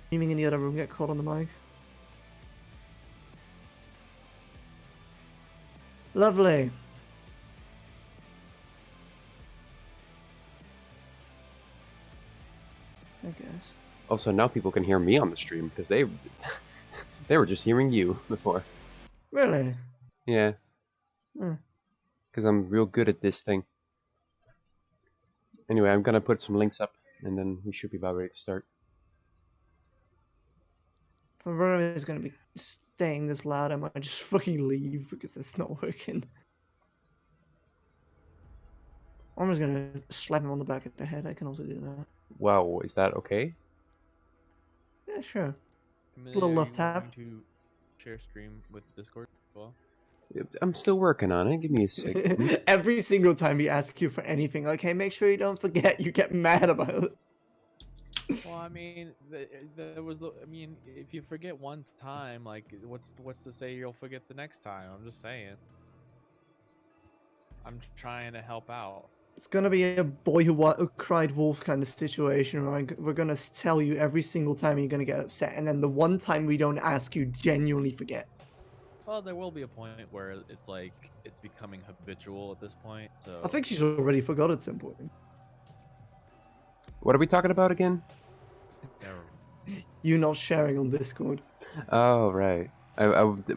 screaming in the other room get caught on the mic. Lovely. I guess. Also, now people can hear me on the stream because they were just hearing you before. Really? Yeah. Hmm. Because I'm real good at this thing. Anyway, I'm gonna put some links up, and then we should be about ready to start. If my brother is going to be staying this loud, I might just fucking leave because it's not working. I'm just going to slap him on the back of the head. I can also do that. Wow, is that okay? Yeah, sure. Amelia, Little love are you tap. going to share stream with Discord as well? I'm still working on it. Give me a second. Every single time he asks you for anything, like, hey, make sure you don't forget, you get mad about it. Well, I mean, there was the. I mean, if you forget one time, like, what's to say you'll forget the next time? I'm just saying. I'm trying to help out. It's gonna be a boy who cried wolf kind of situation where we're gonna tell you every single time you're gonna get upset, and then the one time we don't ask, you genuinely forget. Well, there will be a point where it's like it's becoming habitual at this point. So I think she's already forgot at some point. What are we talking about again? You not sharing on Discord. Oh, right.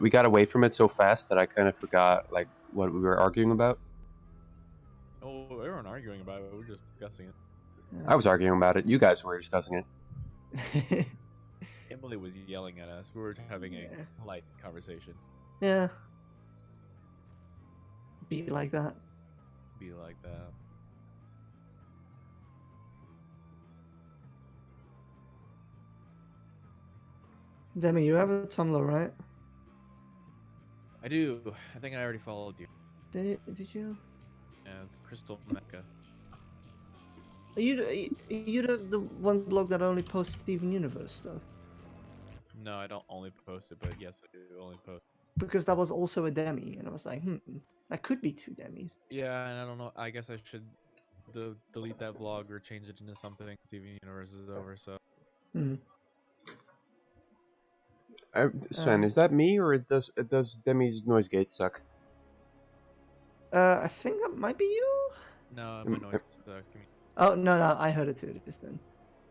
We got away from it so fast that I kind of forgot like what we were arguing about. Oh, we weren't arguing about it. We were just discussing it. I was arguing about it. You guys were discussing it. Emily was yelling at us. We were having a Yeah. light conversation. Yeah. Be like that. Be like that. Demi, you have a Tumblr, right? I do. I think I already followed you. Did you? Yeah, Crystal Mecca. Are you the one blog that only posts Steven Universe stuff? No, I don't only post it, but yes, I do only post. Because that was also a Demi, and I was like, that could be two Demis. Yeah, and I don't know. I guess I should delete that blog or change it into something. Steven Universe is over, so. Hmm. Sven, is that me or does Demi's noise gate suck? I think that might be you. No, my noise. Oh no, I heard it too just then.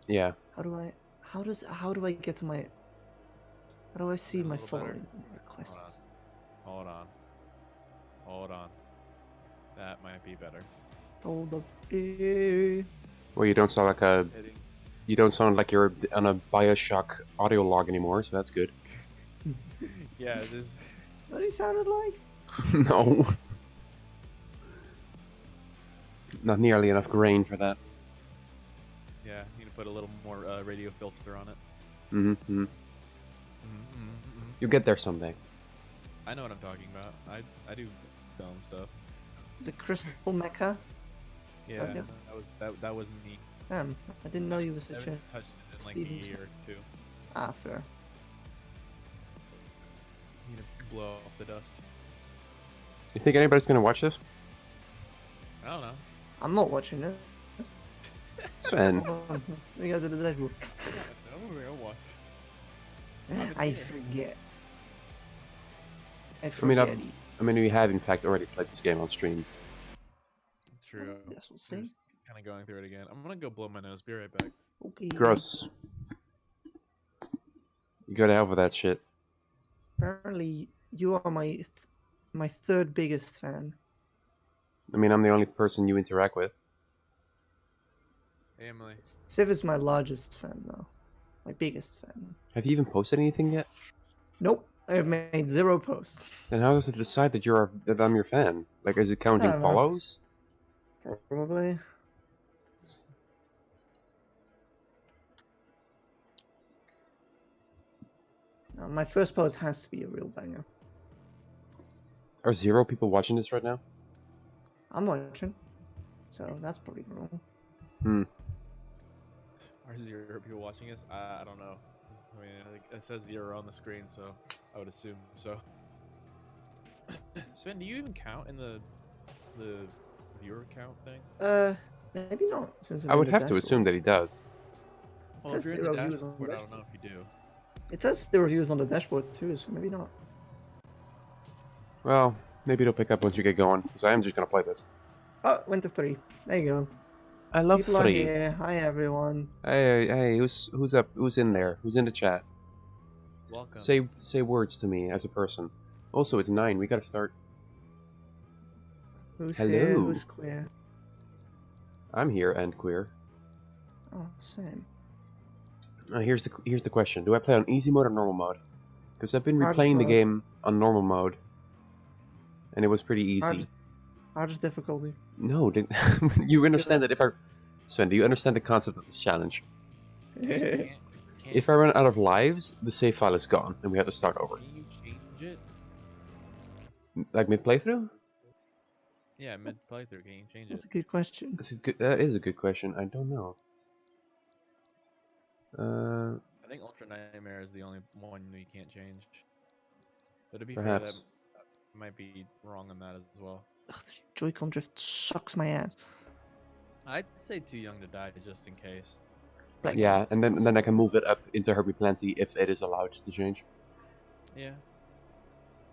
Yeah. How do I get to my? How do I see my following requests? Hold on. That might be better. Hold up. Well, you don't sound like you're on a Bioshock audio log anymore, so that's good. Yeah, this. What he sounded like? No. Not nearly enough grain for that. Yeah, need to put a little more radio filter on it. Mm-hmm. You'll get there someday. I know what I'm talking about. I do dumb stuff. Is it Crystal Mecca? Yeah, that was me. Damn, I didn't know you were such a. Touched it in like Steven's a year or two. Ah, fair. Need to blow off the dust. You think anybody's gonna watch this? I don't know. I'm not watching it. Sven. You guys are the Deadpool. I'll watch. I forget. I mean, we have in fact already played this game on stream. It's true. Yes, we'll see. Kind of going through it again. I'm gonna go blow my nose. Be right back. Okay. Gross. You go to hell with that shit. Apparently, you are my third biggest fan. I mean, I'm the only person you interact with. Hey, Emily. Civ is my largest fan, though. My biggest fan. Have you even posted anything yet? Nope. I have made 0 posts. Then how does it decide that I'm your fan? Like, is it counting I don't know. follows? Probably. No, my first post has to be a real banger. Are 0 people watching this right now? I'm watching. So that's probably wrong. Are 0 people watching us? I don't know. I mean, it says 0 on the screen, so I would assume so. Sven, do you even count in the viewer count thing? Maybe not. Since I would have to assume that he does. It Well, if says you're in 0 the views on the dashboard, I dashboard. don't know if you do. It says 0 views on the dashboard too, so maybe not. Well, maybe it'll pick up once you get going, because I am just gonna play this. Oh, went to 3. There you go. I love People are 3. here. Hi everyone. Hey, who's up? Who's in there? Who's in the chat? Welcome. Say words to me as a person. Also, it's 9. We gotta start. Who's Hello. here? Who's queer? I'm here and queer. Oh, same. Here's the question: do I play on easy mode or normal mode? Because I've been Hardest replaying the mode. game on normal mode, and it was pretty easy. Hardest difficulty. No, you understand that if I... Sven, do you understand the concept of this challenge? Can't If I run out of lives, the save file is gone, and we have to start over. Can you change it? Like mid-playthrough? Yeah, mid playthrough. Can you change That's it? a good question. That is a good question. I don't know. I think Ultra Nightmare is the only one you can't change. But to be fair, Perhaps. that might be wrong on that as well. Ugh, this Joy-Con drift sucks my ass. I'd say too young to die just in case. Like, Yeah, and then I can move it up into Herbie Plenty if it is allowed to change. Yeah.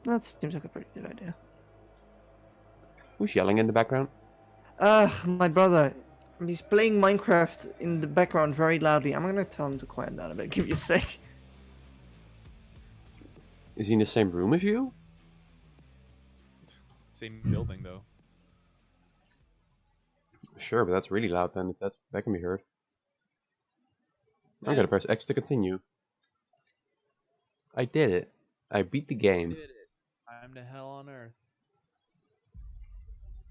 that seems like a pretty good idea. Who's yelling in the background? My brother. He's playing Minecraft in the background very loudly. I'm gonna tell him to quiet down a bit. Give me a sec. Is he in the same room as you? Same building though. Sure, but that's really loud then, if that can be heard. I'm Yeah. gonna press X to continue. I did it. I beat the game. Did it. I'm to hell on earth.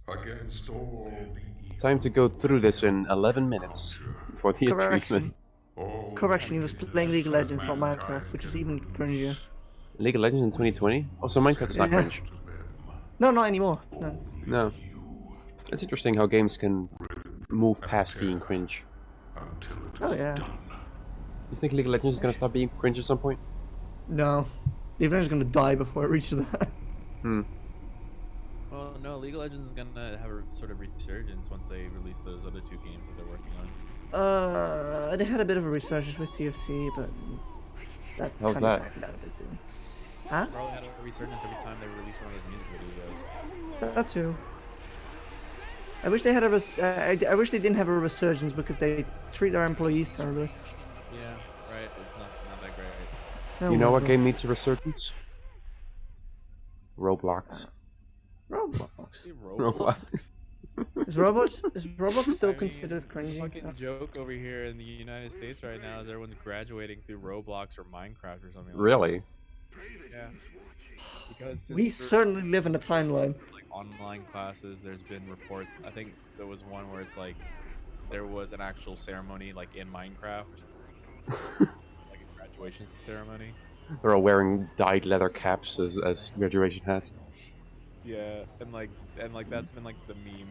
Against all the evil Time to go through this in 11 minutes for the achievement. Correction. Correction, he was playing League of Legends, not Minecraft, which is even cringier. League of Legends in 2020? Also, Minecraft is not Yeah. cringe. No, not anymore. No. No. It's interesting how games can move past being cringe. until it Oh is yeah. done. You think League of Legends is gonna stop being cringe at some point? No. League of Legends is gonna die before it reaches that. Hmm. Well, no, League of Legends is gonna have a sort of resurgence once they release those other 2 games that they're working on. They had a bit of a resurgence with TFT, but that How's kind of that? died down a bit too. Huh? Probably had a resurgence every time they release one of those music videos. That too. I wish they had I wish they didn't have a resurgence because they treat their employees terribly. Yeah, right. It's not that great. Oh You know my what God. game needs a resurgence? Roblox. Roblox. See, Roblox. Is Roblox still I mean, considered the cringy? fucking joke over here in the United States right now is everyone's graduating through Roblox or Minecraft or something. Really? Like that. Yeah. Because since We we're- certainly live in a timeline. like online classes, there's been reports. I think there was one where it's like there was an actual ceremony like in Minecraft, like a graduation ceremony. They're all wearing dyed leather caps as graduation hats. Yeah, and like that's been like the meme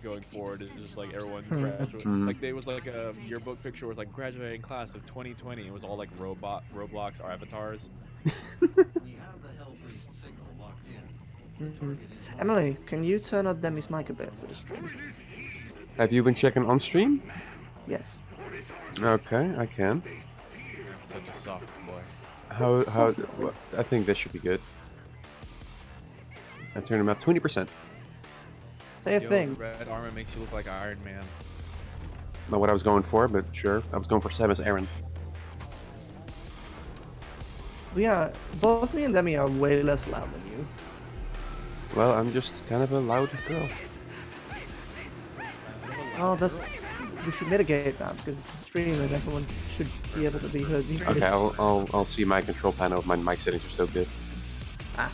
going forward. Is just like everyone Hmm. graduate. Hmm. Like there was like a yearbook picture was like graduating class of 2020. It was all like Roblox or avatars. We have the Hellpriest signal locked in. Mhm. Emily, can you turn up Demi's mic a bit for the stream? Have you been checking on stream? Yes. Okay, I can. I'm such a soft boy. How is it? Well, I think this should be good. I turned him up 20%. Say a Yo, thing. red armor makes you look like Iron Man. Not what I was going for, but sure. I was going for Samus Aran. Both me and Demi are way less loud than you. Well, I'm just kind of a loud girl. Oh, we should mitigate that because it's a stream and everyone should be able to be heard. Okay, I'll see my control panel if my mic settings are still good. Ah.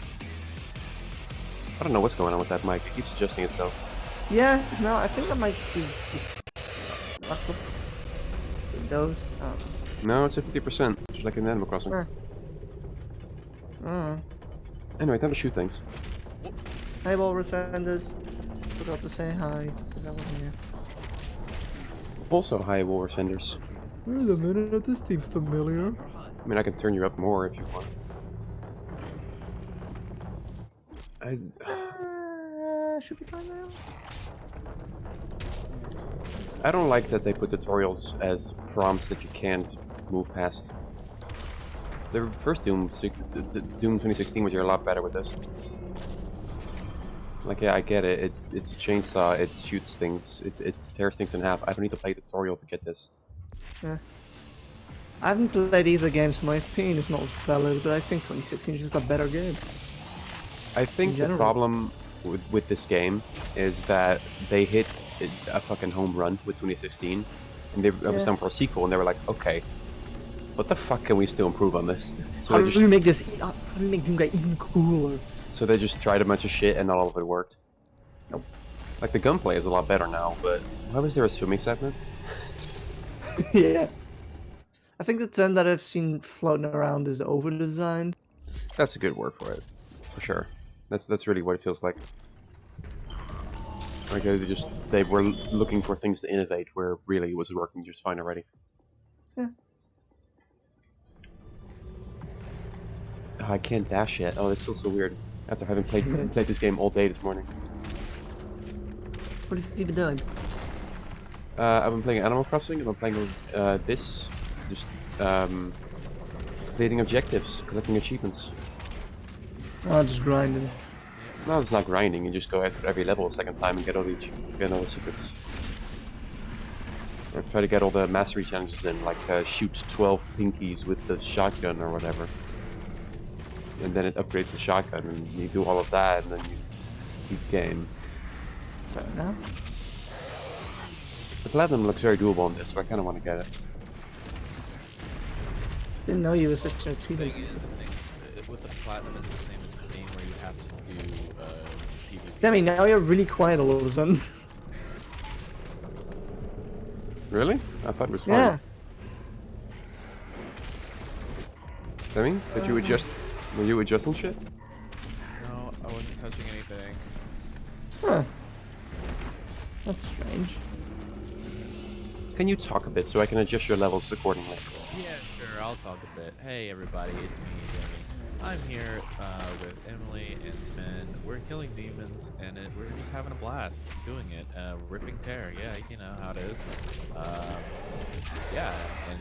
I don't know what's going on with that mic. It keeps adjusting itself. Yeah, no, I think that might be laptop. Windows. No, it's at 50%, just like in Animal Crossing. Mm. Anyway, time to shoot things. Hey, Walrus vendors. Forgot to say hi because I wasn't here. Also, hi, Walrus Vendors. Wait a minute, this seems familiar. I mean, I can turn you up more if you want. should be fine now. I don't like that they put tutorials as prompts that you can't move past. The first Doom 2016 was here a lot better with this. Like, yeah, I get it. It's a chainsaw. It shoots things. It tears things in half. I don't need to play a tutorial to get this. Yeah. I haven't played either game, so my opinion is not valid, but I think 2016 is just a better game. I think the general. problem with this game is that they hit a fucking home run with 2016, and it was time for a sequel, and they were like, okay, what the fuck can we still improve on this? So How they do we make this? How do we make Doomguy even cooler? So they just tried a bunch of shit, and not all of it worked. Nope. Like, the gunplay is a lot better now, but why was there a swimming segment? Yeah. I think the term that I've seen floating around is over-designed. That's a good word for it, for sure. That's really what it feels like. Like they were looking for things to innovate, where really it was working just fine already. Yeah. Oh, I can't dash yet. Oh, this feels so weird. After having played this game all day this morning. What have you been doing? I've been playing Animal Crossing. I've been playing this, just completing objectives, collecting achievements. Oh, just grinding. No, it's not grinding. You just go after every level a second time and get all the secrets. Or try to get all the mastery challenges in, like shoot 12 pinkies with the shotgun or whatever. And then it upgrades the shotgun, and you do all of that, and then you beat the game. Fair enough. The platinum looks very doable on this, so I kind of want to get it. Didn't know you were such a achievement. With the platinum, is it the same as the Steam where you have to do PvP? Demi, now you're really quiet all of a sudden. Really? I thought it was fine. Yeah. Demi, did you adjust? Were you adjusting shit? No, I wasn't touching anything. Huh. That's strange. Can you talk a bit so I can adjust your levels accordingly? Yeah, sure, I'll talk a bit. Hey everybody, it's me, Jamie. I'm here with Emily and Sven. We're killing demons, and we're just having a blast doing it. Ripping tear, yeah, you know how it is. Yeah, and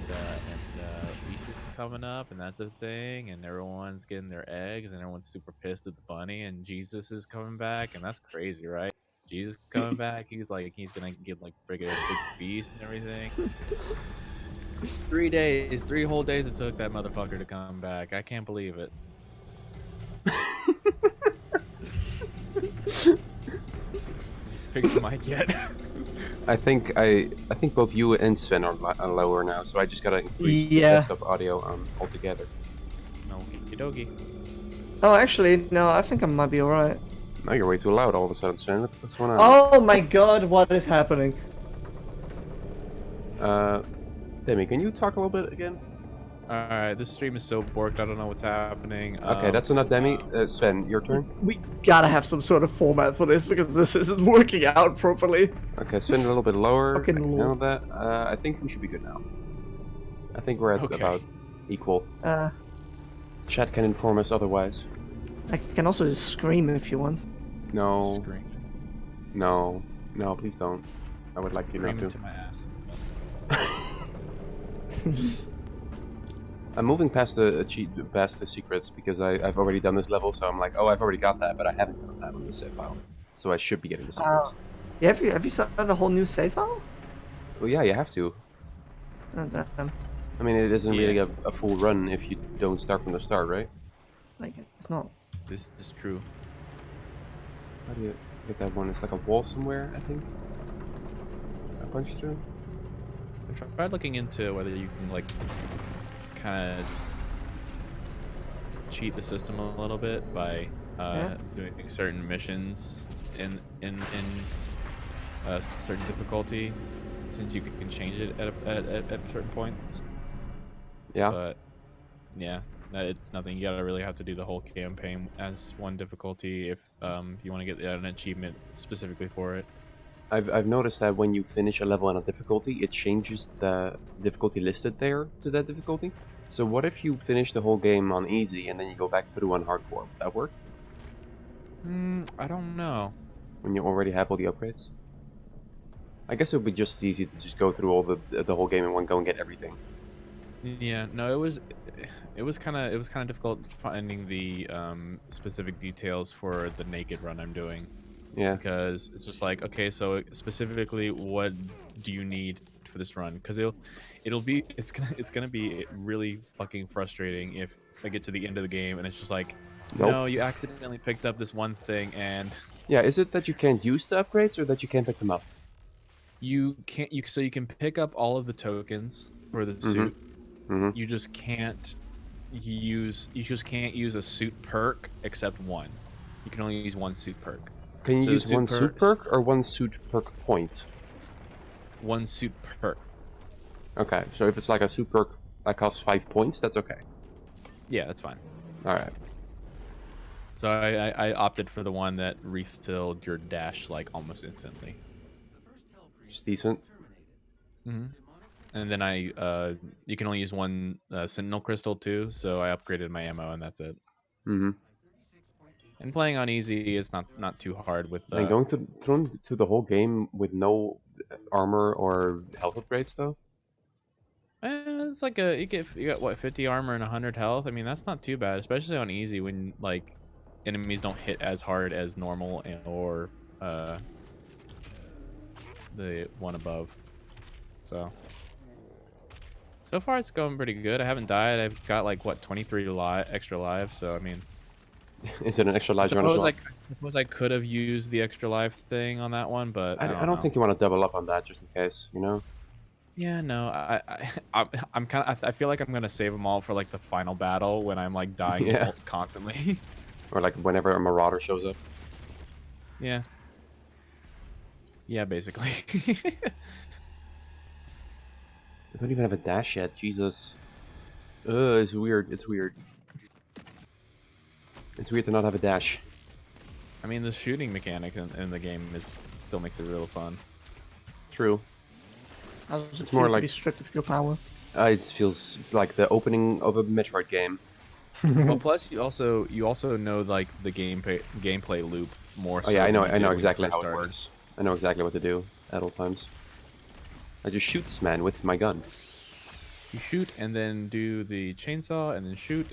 Easter's coming up, and that's a thing, and everyone's getting their eggs, and everyone's super pissed at the bunny, and Jesus is coming back, and that's crazy, right? Jesus coming back, he's gonna get like a big feast and everything. 3 days, 3 whole days it took that motherfucker to come back. I can't believe it. Fix the mic yet? I think both you and Sven are lower now, so I just gotta increase the desktop audio altogether. Okie dokie. Oh, actually, no, I think I might be alright. Now you're way too loud all of a sudden, Sven. What's going on? Oh my god, what is happening? Demi, can you talk a little bit again? Alright, this stream is so borked, I don't know what's happening. Okay, that's enough, Demi. Sven, your turn. We gotta have some sort of format for this because this isn't working out properly. Okay, Sven a little bit lower. Fucking I can handle that. I think we should be good now. I think we're at about equal. Chat can inform us otherwise. I can also just scream if you want. No. Scream. No. No, please don't. I would like you Scream not into to. my ass. I'm moving past the secrets because I've already done this level, so I'm like, oh, I've already got that, but I haven't done that on the save file, so I should be getting the secrets. Yeah, have you started a whole new save file? Well, yeah, you have to. Oh, damn. I mean, it isn't really a full run if you don't start from the start, right? Like, it's not. This is true. How do you get that one? It's like a wall somewhere, I think. I punch through. I tried looking into whether you can like kind of cheat the system a little bit by doing certain missions in certain difficulty, since you can change it at certain points. Yeah. But yeah, it's nothing. You gotta really have to do the whole campaign as one difficulty if you want to get an achievement specifically for it. I've noticed that when you finish a level on a difficulty, it changes the difficulty listed there to that difficulty. So what if you finish the whole game on easy and then you go back through on hardcore? Would that work? I don't know. when you already have all the upgrades? I guess it would be just easy to just go through all the whole game in one go and get everything. Yeah, no, it was kind of difficult finding the specific details for the naked run I'm doing. Yeah. Because it's just like, okay, so specifically what do you need for this run? Because it's gonna be really fucking frustrating if I get to the end of the game and it's just like, Nope. no, you accidentally picked up this one thing and Yeah, is it that you can't use the upgrades or that you can't pick them up? you can't you can pick up all of the tokens for the suit. Mm-hmm. You just can't use a suit perk except one. You can only use one suit perk. Can you So use the one suit suit perk or one suit perk point? One suit perk. Okay, so if it's like a suit perk that costs 5 points, that's okay. Yeah, that's fine. Alright. So I opted for the one that refilled your dash like almost instantly. It's decent. Mm-hmm. And then you can only use one Sentinel crystal too, so I upgraded my ammo and that's it. Mm-hmm. And playing on easy is not too hard with And going through the whole game with no armor or health upgrades though? it's like you got what 50 armor and 100 health. I mean that's not too bad, especially on easy when like enemies don't hit as hard as normal or the one above. So far it's going pretty good. I haven't died. I've got like what 23 extra lives. So I mean, Is it an extra life I run as well? suppose I could have used the extra life thing on that one, but I I don't know. think you want to double up on that just in case, you know? Yeah, no, I'm kind of I feel like I'm gonna save them all for like the final battle when I'm like dying Yeah. constantly. Or like whenever a marauder shows up. Yeah. Yeah, basically. I don't even have a dash yet, Jesus. It's weird, it's weird. It's weird to not have a dash. I mean, the shooting mechanic in the game still makes it real fun. True. How does it It's feel more to like- be stripped of your power? It feels like the opening of a Metroid game. Well, plus you also know like the gameplay loop more. Oh yeah, I than know you did when you exactly first how it started. works. I know exactly what to do at all times. I just shoot this man with my gun. You shoot and then do the chainsaw and then shoot.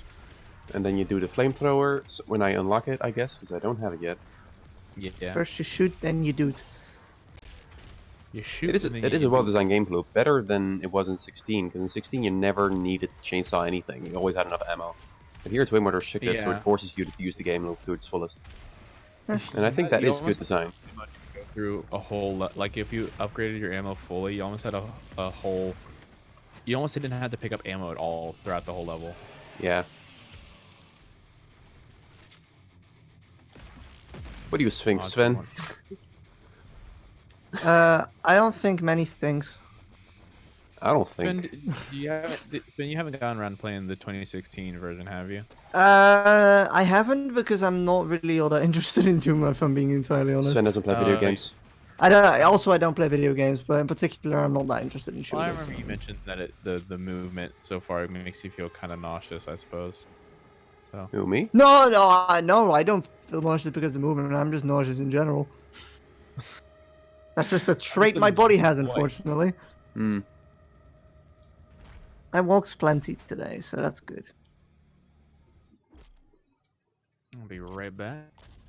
And then you do the flamethrower when I unlock it, I guess, because I don't have it yet. Yeah. First you shoot, then you do it. You shoot. It is and then it you is a do- well-designed game loop, better than it was in 16, because in 16 you never needed to chainsaw anything, you always had enough ammo. But here it's way more restricted, so Yeah. it forces you to use the game loop to its fullest. Huh. And I think that You is good almost design. pretty much go through a whole like if you upgraded your ammo fully, you almost had a whole. You almost didn't have to pick up ammo at all throughout the whole level. Yeah. What do you think, Oh, Sven? I don't think many things. I don't Ben, think. you haven't gone around playing the 2016 version, have you? I haven't because I'm not really all that interested in Doom, if I'm being entirely honest. Sven doesn't play video like- games. I don't play video games, but in particular, I'm not that interested in Well, I shooters. remember you mentioned that the movement so far makes you feel kind of nauseous, I suppose. So Who, me? No, I don't feel nauseous because of the movement. I'm just nauseous in general. That's just a trait my body has, unfortunately. Hmm. I walked plenty today, so that's good. I'll be right back.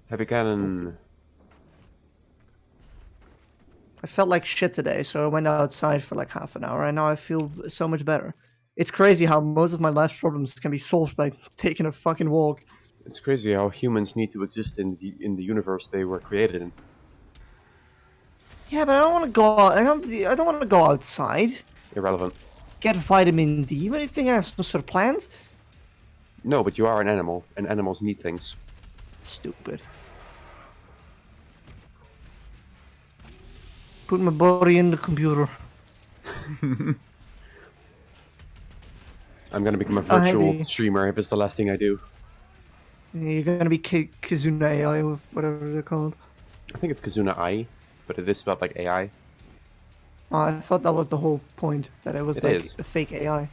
Heavy cannon. I felt like shit today, so I went outside for like half an hour, and now I feel so much better. It's crazy how most of my life's problems can be solved by taking a fucking walk. It's crazy how humans need to exist in the universe they were created in. Yeah, but I don't want to go. I don't want to go outside. Irrelevant. Get vitamin D. What do you think? I have some sort of plans? No, but you are an animal, and animals need things. Stupid. Put my body in the computer. I'm gonna become a Oh, virtual heavy. streamer if it's the last thing I do. You're gonna be Kizuna AI, or whatever they're called. I think it's Kazuna Ai, but it is spelled like AI. Oh, I thought that was the whole point, that it was It like is. a fake AI.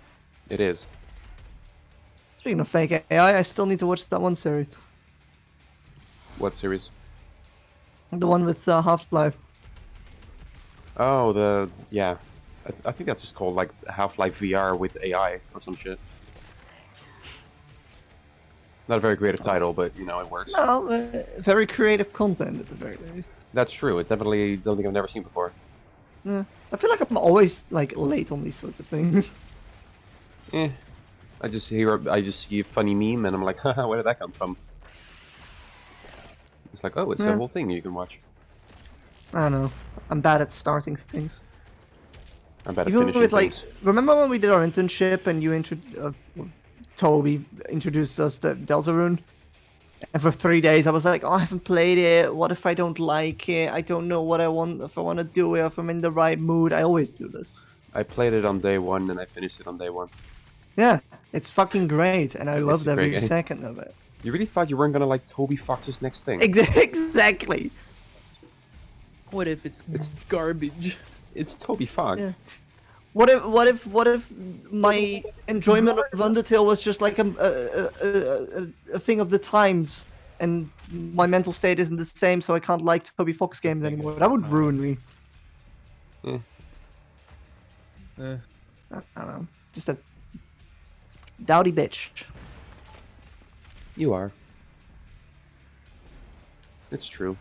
It is. Speaking of fake AI, I still need to watch that one series. What series? The one with Half-Life. Oh, yeah. I think that's just called like Half-Life VR with AI or some shit. Not a very creative title, but you know it works. No, very creative content at the very least. That's true. It's definitely something I've never seen before. Yeah. I feel like I'm always like late on these sorts of things. Eh. I just see a funny meme and I'm like, haha, where did that come from? It's like, oh, it's a Yeah. whole thing you can watch. I don't know. I'm bad at starting things. I'm bad at Even finishing with like, things. remember when we did our internship and you Toby introduced us to Deltarune? And for 3 days I was like, oh, I haven't played it. What if I don't like it? I don't know what I want, if I want to do it, if I'm in the right mood. I always do this. I played it on day 1 and I finished it on day 1. Yeah, it's fucking great, and I It's loved a great every game. second of it. You really thought you weren't gonna like Toby Fox's next thing? Exactly. What if it's It's- garbage? It's Toby Fox. Yeah. What if my enjoyment of Undertale was just like a thing of the times, and my mental state isn't the same, so I can't like Toby Fox games anymore? That would ruin me. Eh. I don't know. Just a dowdy bitch. You are. It's true.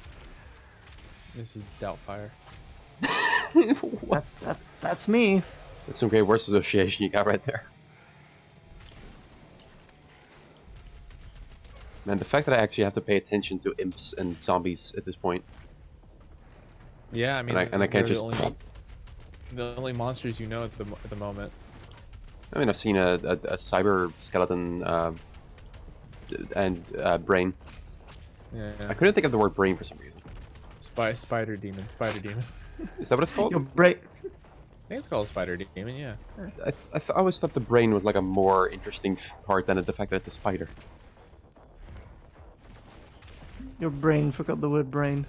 This is Doubtfire. That's me. That's some great word association you got right there. Man, the fact that I actually have to pay attention to imps and zombies at this point. Yeah, I mean, And I can't they're just... the only monsters you know at the moment. I mean, I've seen a cyber skeleton and brain. Yeah. I couldn't think of the word brain for some reason. Spider demon. Is that what it's called? Your brain. I think it's called Spider Demon, yeah. I always thought the brain was like a more interesting part than the fact that it's a spider. Your brain forgot the word brain.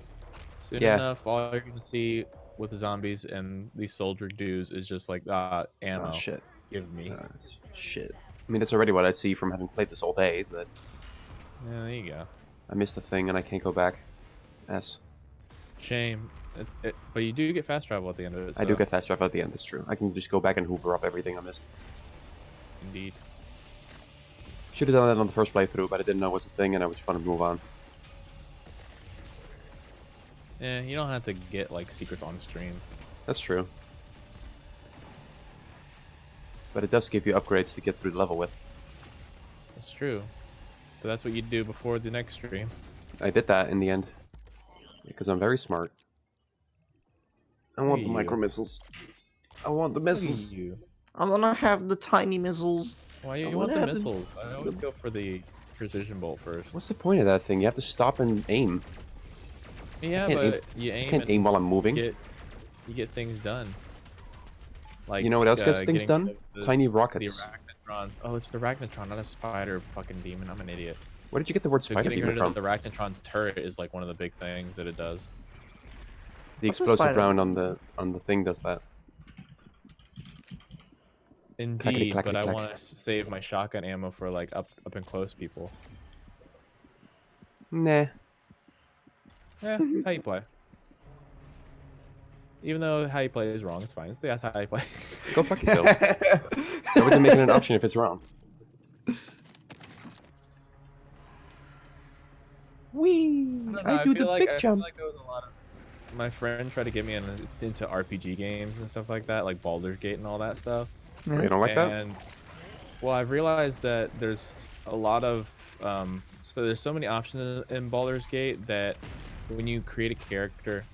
Soon Yeah. enough, all you're gonna see with the zombies and these soldier dudes is just like, ammo. Oh shit. Give me. Shit. I mean, that's already what I see from having played this all day, but Yeah, there you go. I missed a thing and I can't go back. S. Shame. But you do get fast travel at the end of it. I do so- get fast travel at the end, that's true. I can just go back and hoover up everything I missed. Indeed. Should have done that on the first playthrough, but I didn't know it was a thing and I was trying to move on. Yeah, you don't have to get like secrets on stream. That's true. But it does give you upgrades to get through the level with. That's true. But that's what you do before the next stream. I did that in the end. Because I'm very smart. I want the you. micro missiles. I want the Look at missiles. you. I wanna have the tiny missiles. Why you I want wanna the have the- missiles? I always go for the precision bolt first. What's the point of that thing? You have to stop and aim. Yeah, can't but aim- you aim Can't and aim while I'm moving. you get things done. Like You know what else gets things getting done? the Tiny The rockets. arachnotrons. Oh, it's the arachnotron, not a spider fucking demon. I'm an idiot. Where did you get the word So spider getting demon rid from? of the arachnotron's turret is like one of the big things that it does. The What's a explosive spider? round on the thing does that. Indeed, clackety but I clack. want to save my shotgun ammo for like up and close people. Nah. Yeah, that's how you play. Even though how you play is wrong, it's fine. It's that's how you play. Go fuck yourself. Why would they make it an option if it's wrong? Whee! I do the big I jump. feel like there was a lot of my friend tried to get me into RPG games and stuff like that, like Baldur's Gate and all that stuff. You don't like that? And well, I've realized that there's a lot of so there's so many options in Baldur's Gate that when you create a character,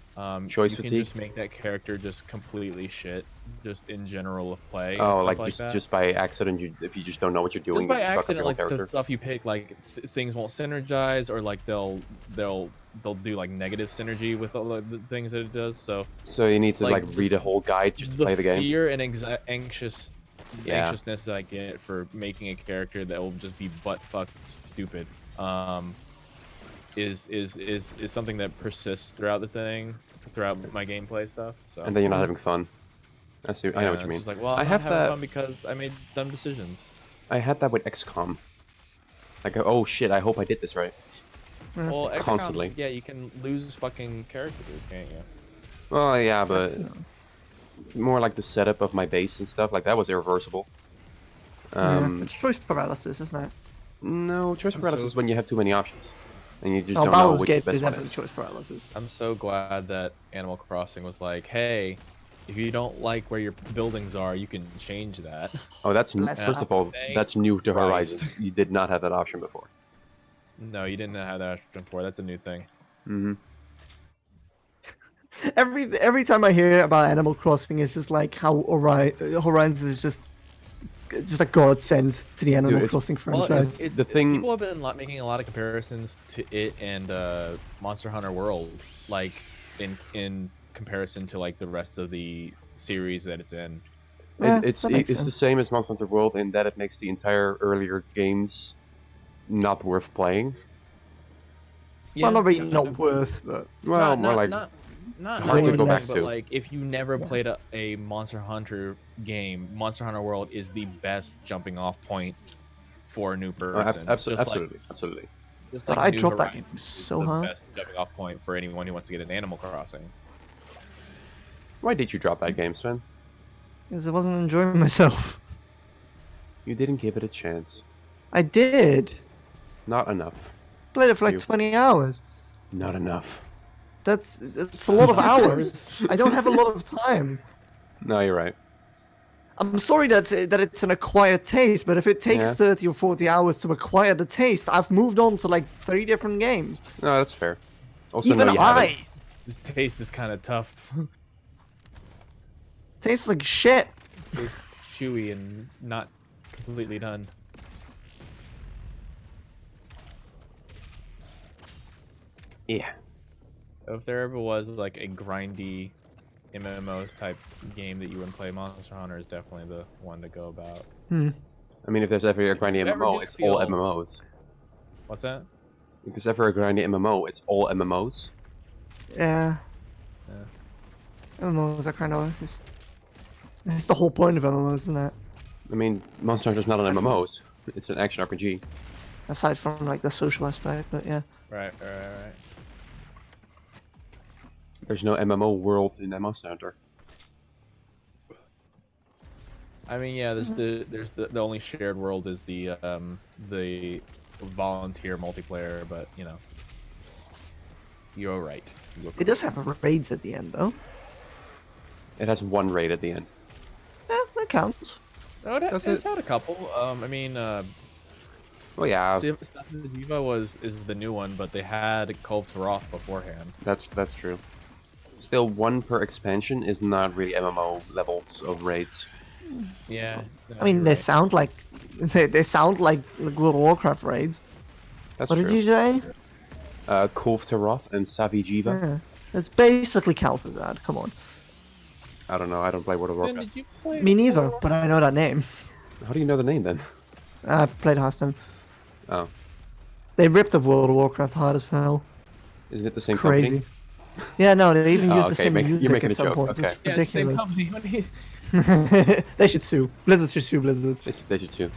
Choice you can fatigue? just make that character just completely shit, just in general of play. and Oh, stuff like that. just by accident, if you just don't know what you're doing, Just by you just fuck up accident, your whole like the character. stuff you pick, like things won't synergize, or like they'll do like negative synergy with all the things that it does. So So you need to like, like read a just whole guide just to play the game. fear and Yeah. anxiousness that I get for making a character that will just be butt fucked stupid, is something that persists throughout the thing, throughout my gameplay stuff. So And then you're not having fun. I see. I know what yeah, you mean. It's just like, well, I I'm have not having that. fun because I made dumb decisions. I had that with XCOM. Like, oh shit! I hope I did this right. Well, XCOM, Constantly. yeah, you can lose fucking characters, can't you? Well, yeah, but No. more like the setup of my base and stuff, like that was irreversible. Yeah, it's choice paralysis, isn't it? No, choice I'm paralysis so- is when you have too many options. And you just Oh, don't know Baldur's which Gate the best is one definitely is. choice paralysis. I'm so glad that Animal Crossing was like, hey, if you don't like where your buildings are, you can change that. Oh, that's Let's first of all, Thank that's new to Christ. Horizons. You did not have that option before. No, you didn't have that option before. That's a new thing. Hmm. Every time I hear about Animal Crossing, it's just like how Horizons is just a godsend to the Animal it's- Crossing Well, franchise. The thing- people have been making a lot of comparisons to it and Monster Hunter World, like in comparison to like the rest of the series that it's in. Yeah, It's that makes the sense. same as Monster Hunter World in that it makes the entire earlier games not worth playing. Well, not really kind not of. worth, but Well, more like not hard to worth go playing, back but to. like if you never Yeah. played a Monster Hunter game, Monster Hunter World is the best jumping off point for a new person. Absolutely, absolutely. Just But like I New dropped that Horizons game is so the hard. best jumping off point for anyone who wants to get an Animal Crossing. Why did you drop that game, Sven? because I wasn't enjoying myself. You didn't give it a chance. I did. Not enough. Played it for like You- 20 hours. Not enough. That's a lot of hours. I don't have a lot of time. No, you're right. I'm sorry that it's an acquired taste, but if it takes Yeah. 30 or 40 hours to acquire the taste, I've moved on to like 3 different games. No, that's fair. Also, Even no, you I haven't. This taste is kind of tough. tastes like shit. It's chewy and not completely done. Yeah. If there ever was like a grindy MMOs type game that you wouldn't play, Monster Hunter is definitely the one to go about. Hmm. I mean, if there's ever a grindy You ever MMO, do it's all feel- MMOs. What's that? If there's ever a grindy MMO, it's all MMOs. Yeah. MMOs are kind of just. It's the whole point of MMOs, isn't it? I mean, Monster Hunter's not an Exactly. MMOs. It's an action RPG. Aside from like the social aspect, but yeah. Right. There's no MMO world in Monster Hunter. I mean, yeah. There's the only shared world is the volunteer multiplayer, but you know, you're right. It does have raids at the end, though. It has one raid at the end. Yeah, that counts. No, it's it. had a couple. I mean, Well, yeah, Stuff in the Diva is the new one, but they had Cove to Roth beforehand. that's true. Still, one per expansion is not really MMO levels of raids. Yeah. I mean, you're they right. sound like they sound like World of Warcraft raids. That's What true. did you say? Kulve Taroth and Savi Jiva. Yeah. It's basically Calphazad. Come on. I don't know. I don't play World of Ben, Warcraft. did you play Me neither, World of but I know that name. How do you know the name then? I played Hearthstone. Oh, They ripped the World of Warcraft hard as hell. isn't it the same Crazy. company? Yeah, no, they even Oh, used the okay, same you're music making at a some joke, points. okay. It's Yeah, it's the same ridiculous. company. What do you- They should sue. Blizzard should sue Blizzard. They should too.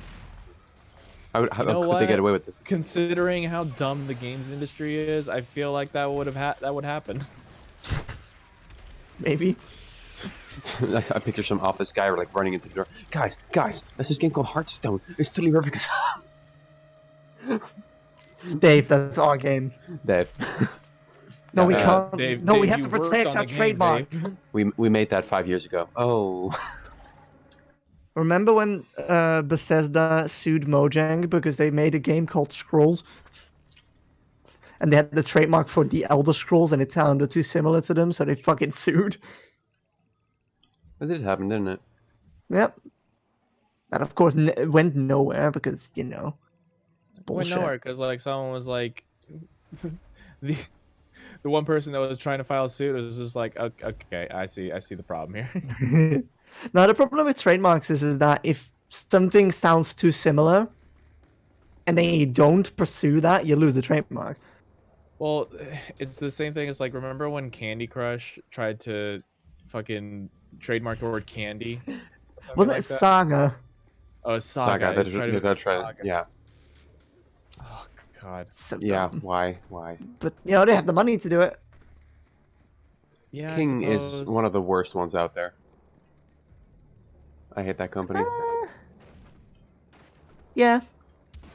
How You know could they get what? away with this? Considering how dumb the games industry is, I feel like that would happen. Maybe. I picture some office guy like running into the door. Guys, there's this game called Hearthstone. It's totally perfect. Dave, that's our game. Dave. No, we Yeah, can't. Dave, no, we Dave, have you to worked protect on our the game, trademark. Dave. we made that 5 years ago. Oh. Remember when Bethesda sued Mojang because they made a game called Scrolls? And they had the trademark for the Elder Scrolls and it sounded too similar to them, so they fucking sued. That did happen, didn't it? Yep. That, of course, went nowhere because, you know, it's Went bullshit. nowhere because like someone was like, the one person that was trying to file a suit was just like, okay, I see the problem here. Now, the problem with trademarks is that if something sounds too similar and then you don't pursue that, you lose the trademark. Well, it's the same thing as like, remember when Candy Crush tried to fucking trademark the word candy? Something Wasn't like it that? Saga? Oh, it's Saga. Saga. It tried to- They tried. Saga. Yeah. Oh God. It's so Yeah, dumb. why? Why? But you know they have the money to do it. Yeah, King I is suppose. one of the worst ones out there. I hate that company. Yeah.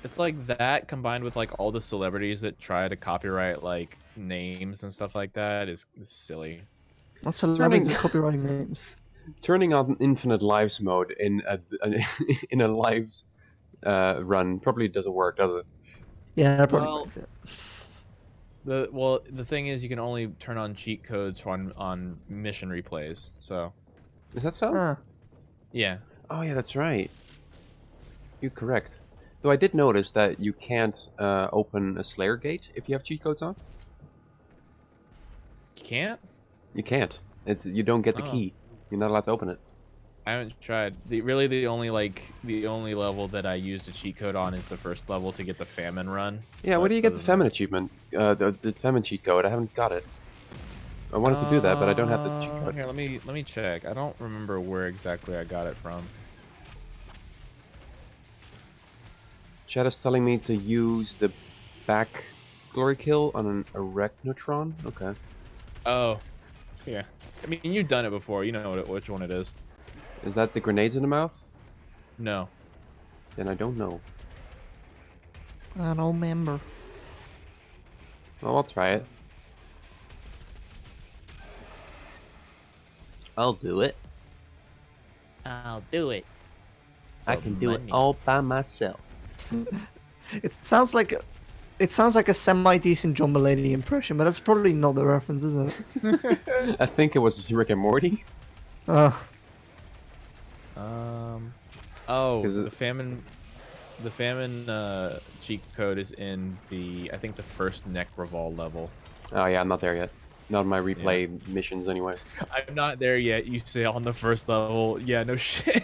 It's like that combined with like all the celebrities that try to copyright like names and stuff like that is silly. What's celebrities Turning are copywriting names? turning on infinite lives mode in a in a lives run probably doesn't work, does it? Yeah, that probably Well, makes it. The thing is you can only turn on cheat codes on mission replays. So Is that so? Ah. yeah, Oh yeah, that's right. You're correct. Though I did notice that you can't open a Slayer gate if you have cheat codes on. you can't. You can't. You don't get the Oh, key. You're not allowed to open it. I haven't tried. The only level that I used a cheat code on is the first level to get the famine run. Yeah, where But do you get other the than famine achievement? The famine cheat code. I haven't got it. I wanted to do that, but I don't have the cheat code. Here, let me check. I don't remember where exactly I got it from. Chat is telling me to use the back glory kill on an arachnotron. Okay. Oh, yeah. I mean, you've done it before. You know which one it is. Is that the grenades in the mouth? No. Then I don't know. I don't remember. Well, I'll try it. I'll do it. I'll do it. I For can do it money. all by myself. It sounds like a semi-decent John Mulaney impression, but that's probably not the reference, is it? I think it was Rick and Morty. Oh, Oh, 'Cause the famine cheat code is in I think the first neck revolve level. Oh yeah, I'm not there yet. Not on my replay missions anyway. I'm not there yet. You say on the first level. Yeah, no shit.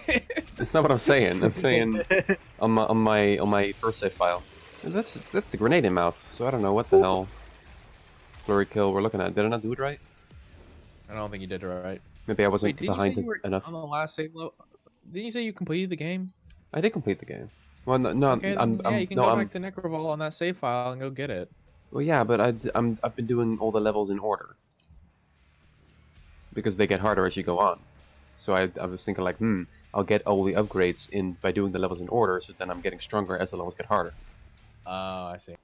That's not what I'm saying. I'm saying on my first save file. And that's the grenade in mouth. So I don't know what the hell glory kill we're looking at. Did I not do it right? I don't think you did it right. Maybe I wasn't Wait, didn't you behind say it you were enough. on the last save level? Didn't you say you completed the game? I did complete the game. Well, no, Okay, then, yeah, you can no, go back to Necrovol on that save file and go get it. Well, yeah, but I've been doing all the levels in order because they get harder as you go on. So I was thinking like, I'll get all the upgrades in by doing the levels in order, so then I'm getting stronger as the levels get harder. Oh, I see.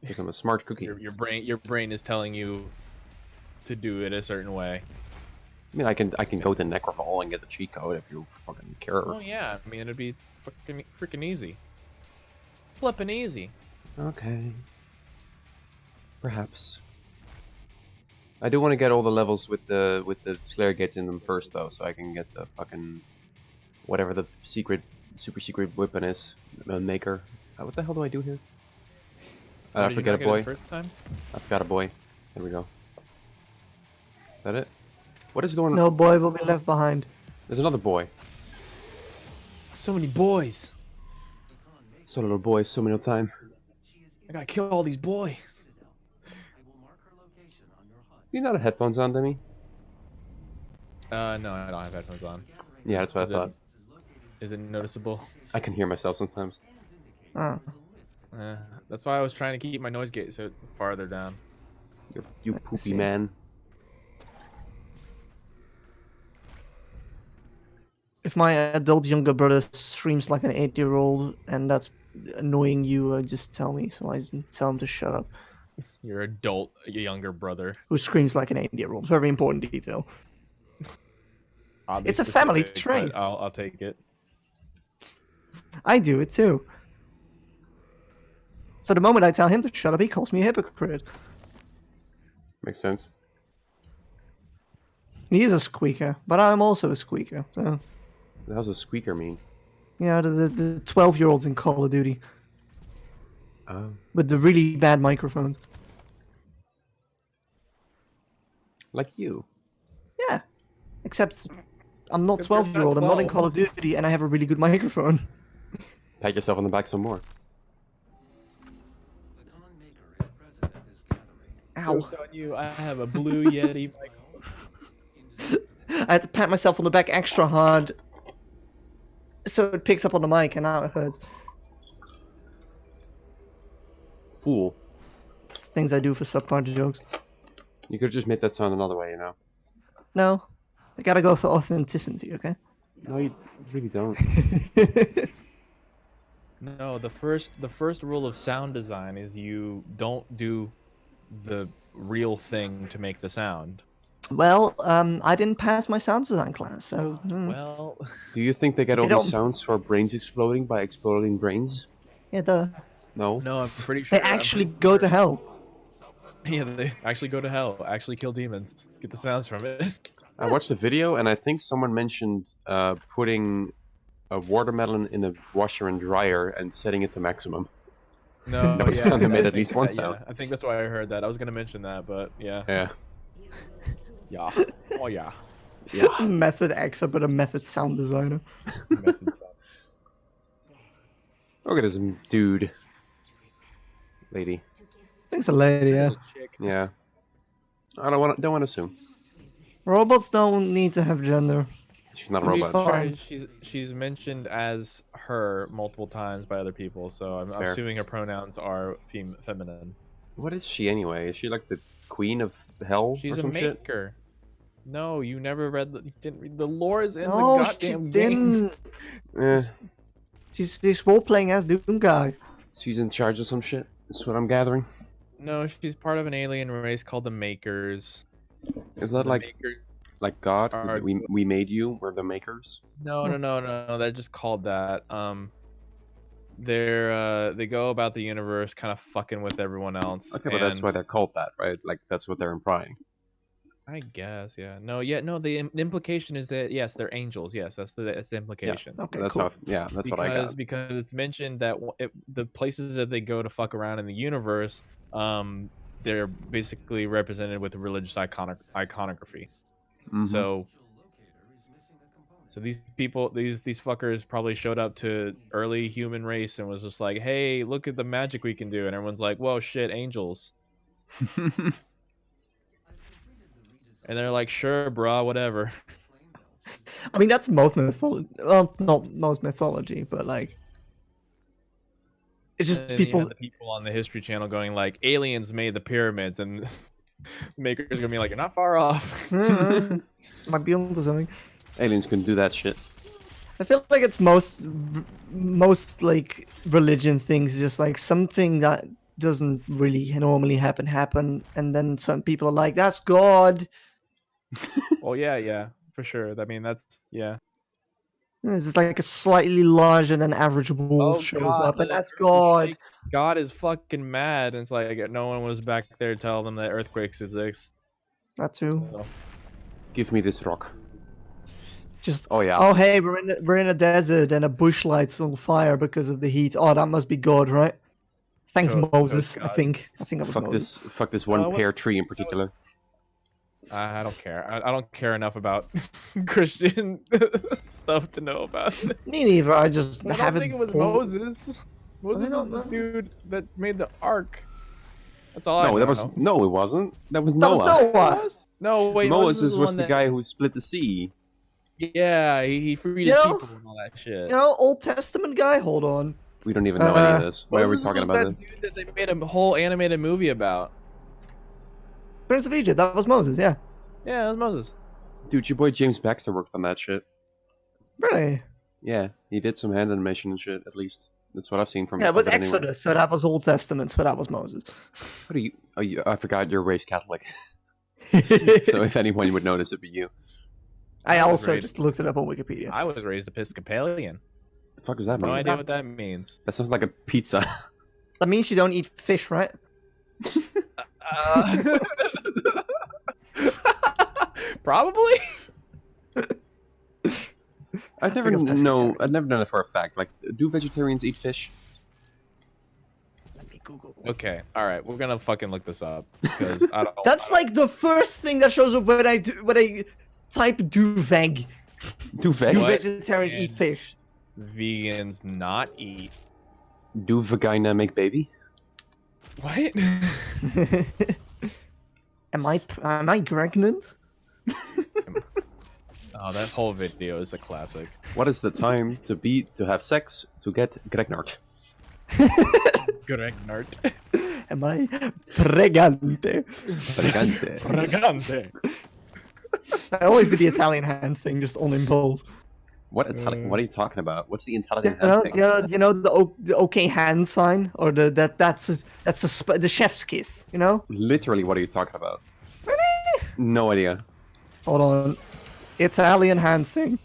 Because I'm a smart cookie. Your brain is telling you to do it a certain way. I mean, I can go to Necrohol and get the cheat code if you fucking care. Oh yeah, I mean it'd be freaking easy. Flipping easy. Okay. Perhaps. I do want to get all the levels with the Slayer gates in them first though, so I can get the fucking whatever the super secret weapon is, maker. What the hell do I do here? Oh, I did you forget not a get it boy. the first time? I forgot a boy. There we go. Is that it? What is going on? no boy will be left behind. There's another boy. So many boys. So little boy, so many time. I gotta kill all these boys. You not have headphones on, Demi? No, I don't have headphones on. Yeah, that's what Is I thought. Is it noticeable? I can hear myself sometimes. Ah. That's why I was trying to keep my noise gate so farther down. You poopy see. man. If my adult younger brother screams like an 8-year-old and that's annoying you, just tell me so I can tell him to shut up. Your adult younger brother. Who screams like an 8-year-old? Very important detail. I'll be It's a family specific, trait. but I'll take it. I do it too. So the moment I tell him to shut up, he calls me a hypocrite. Makes sense. He is a squeaker, but I'm also a squeaker. So, What does a squeaker mean? yeah, the 12-year-olds in Call of Duty Oh. with the really bad microphones. Like you. Yeah, except I'm not Except you're not 12-year-old. I'm not in 12. Call of Duty, and I have a really good microphone. Pat yourself on the back some more. The con maker is present at this gathering. Ow! Joke's on you. I have a blue Yeti. I had to pat myself on the back extra hard, so it picks up on the mic, and now it hurts. fool. Things I do for subpart jokes. You could have just made that sound another way, you know. No, I gotta go for authenticity. Okay. No, you really don't. No, the first rule of sound design is you don't do the real thing to make the sound. Well, I didn't pass my sound design class, so Well, Do you think they get all They these don't- sounds for brains exploding by exploding brains? yeah, duh. No. no, I'm pretty sure They actually go to hell. Yeah, they actually go to hell. Actually kill demons. Get the sounds from it. I watched the video and I think someone mentioned putting a watermelon in a washer and dryer and setting it to maximum. No, That was yeah, kinda I made at think least one that- sound. Yeah, I think that's why I heard that. I was gonna mention that, but yeah, Yeah. yeah, oh yeah. Yeah. Method X, but a method sound designer. Method sound. Look at this dude. Lady. Thanks a lady, yeah. Yeah. I don't want to assume. Robots don't need to have gender. She's not a To be robot. fair. She's mentioned as her multiple times by other people, so I'm Fair. assuming her pronouns are feminine. What is she anyway? Is she like the queen of hell She's or a some shit? maker. No, you never read. You didn't read the lore is in No, the she goddamn game. didn't. Eh, She's role playing as Doom Guy. she's in charge of some shit. That's what I'm gathering. No, she's part of an alien race called the Makers. Is that The like Makers. God? are- We made you. We're the makers. No, they're just called that. They go about the universe kind of fucking with everyone else. Okay, but that's and why they're called that, right? Like that's what they're implying. I guess, yeah. No. The implication is that yes, they're angels. Yes, that's the implication. Okay, That's cool. how. Yeah, that's what I got. Because it's mentioned that the places that they go to fuck around in the universe, they're basically represented with religious iconography. Mhm. So these people, these fuckers probably showed up to early human race and was just like, "Hey, look at the magic we can do," and everyone's like, "Whoa, shit, angels!" And they're like, "Sure, brah, whatever." I mean, that's most mythology. Well, not most mythology, but like, it's just And then you people. have the people on the History Channel going like, "Aliens made the pyramids," and Maker's gonna be like, "You're not far off." Might be onto something. Aliens couldn't do that shit. I feel like it's most like religion things, just like something that doesn't really normally happen, and then some people are like, "That's God." Well, yeah, for sure. I mean, that's yeah. It's just like a slightly larger than average wolf shows up, and that's God. God is fucking mad. And it's like no one was back there telling them that earthquakes exist. That too. So, Give me this rock. Just Oh yeah. oh hey, we're in a desert and a bush light's on fire because of the heat. Oh, that must be God, right? Thanks, So- Moses. so I God. think that was Moses. Fuck this one what- pear tree in particular. I don't care. I don't care enough about Christian stuff to know about it. Me neither. I just I don't haven't. think it was pulled- Moses. Moses don't was the know. dude that made the ark. That's all I No, know. that was no, it wasn't. That was That was Noah. Noah. No, wait. Moses was one the that- guy who split the sea. Yeah, he freed You his know? people and all that shit. You know, Old Testament guy. Hold on. We don't even know any of this. Why are we Moses talking was about that this? dude that they made a whole animated movie about. Prince of Egypt. That was Moses. Yeah. Yeah, that was Moses. Dude, your boy James Baxter worked on that shit. Really? Yeah, he did some hand animation and shit, at least. That's what I've seen from Yeah, it was of anyway. Exodus, so that was Old Testament, so that was Moses. What are you? Oh, I forgot you're raised Catholic. So if anyone would notice, it'd be you. I was also raised- just looked it up on Wikipedia. I was raised Episcopalian. The fuck does that No mean? idea what that means. That sounds like a pizza. That means you don't eat fish, right? Probably. I've never think it's pescatarian. I've never done it for a fact. Like, do vegetarians eat fish? Let me Google. Okay, all right, we're gonna fucking look this up because I don't. That's like the first thing that shows up when I type do veg. Do veg? Do What? vegetarians eat And- fish? vegans not eat. Do vagina make baby? What? Am I pregnant? Oh, that whole video is a classic. What is the time to have sex to get Gregnard? Good Nart. Am I pregante? Elegante. Pregante. I always do the Italian hand thing, just on impulse. What Italian? What are you talking about? What's the Italian You know, hand thing? you know the okay hand sign, or the chef's kiss. You know. Literally, what are you talking about? No idea. Hold on, Italian hand thing.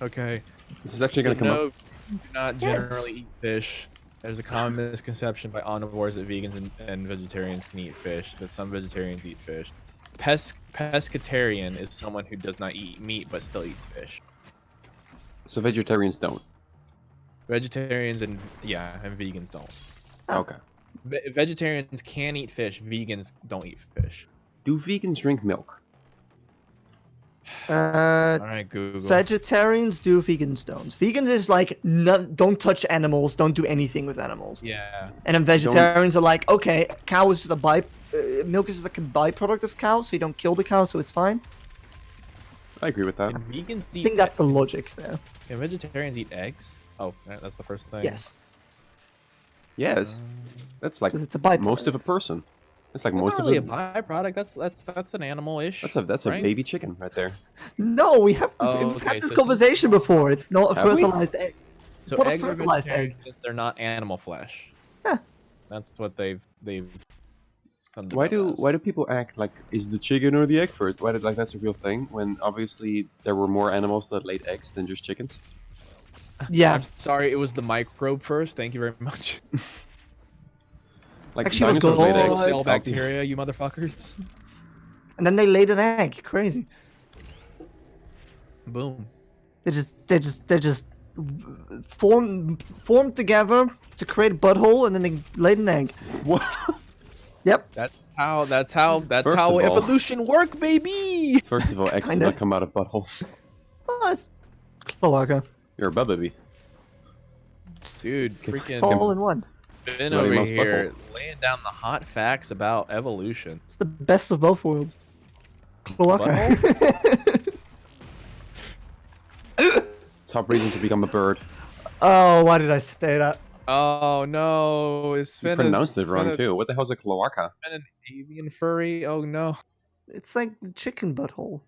Okay. This is actually So gonna come no, up. do not generally eat fish. There's a common misconception by omnivores that vegans and vegetarians can eat fish, that some vegetarians eat fish. Pescatarian is someone who does not eat meat but still eats fish. So vegetarians don't. Vegetarians and vegans don't. Okay. Vegetarians can eat fish. Vegans don't eat fish. Do vegans drink milk? All right, Google. Vegetarians do, vegans don't. Vegans is like, don't touch animals, don't do anything with animals. Yeah. And then vegetarians are like, okay, cow is milk is like a byproduct of cow, so you don't kill the cow, so it's fine. I agree with that. And vegans I eat think that's the logic there. Can vegetarians eat eggs? Oh, that's the first thing. Yes, Yes. That's like because it's a byproduct. most of a person. It's like That's most not of really a. a byproduct. That's an animal-ish. That's a right? baby chicken right there. No, we've Oh, had okay, this so- conversation before. It's not a Have we? fertilized egg. It's So not a eggs are fertilized vegetarian egg. because they're not animal flesh. Yeah. That's what they've come to Why know do as. people act like is the chicken or the egg first? Why did like that's a real thing when obviously there were more animals that laid eggs than just chickens? Yeah, I'm sorry, it was the microbe first. Thank you very much. Like Actually, it was dinosaurs laid good. eggs. Cell Back- bacteria, you motherfuckers. and then they laid an egg. Crazy. Boom. They just formed together to create a butthole, and then they laid an egg. What? Yep. That's how First of all- evolution work, baby. First of all, eggs did Kinda. not come out of buttholes. Oh, that's cloaca. You're a baby. Dude, It's freaking all in one. Ben Bloody over mouse here laying down the hot facts about evolution. It's the best of both worlds. Cloaca. Top reason to become a bird. Oh, why did I say that? Oh no, it's You been pronounced it it's wrong been too. What the hell's a cloaca? an avian furry. Oh no, It's like the chicken butthole.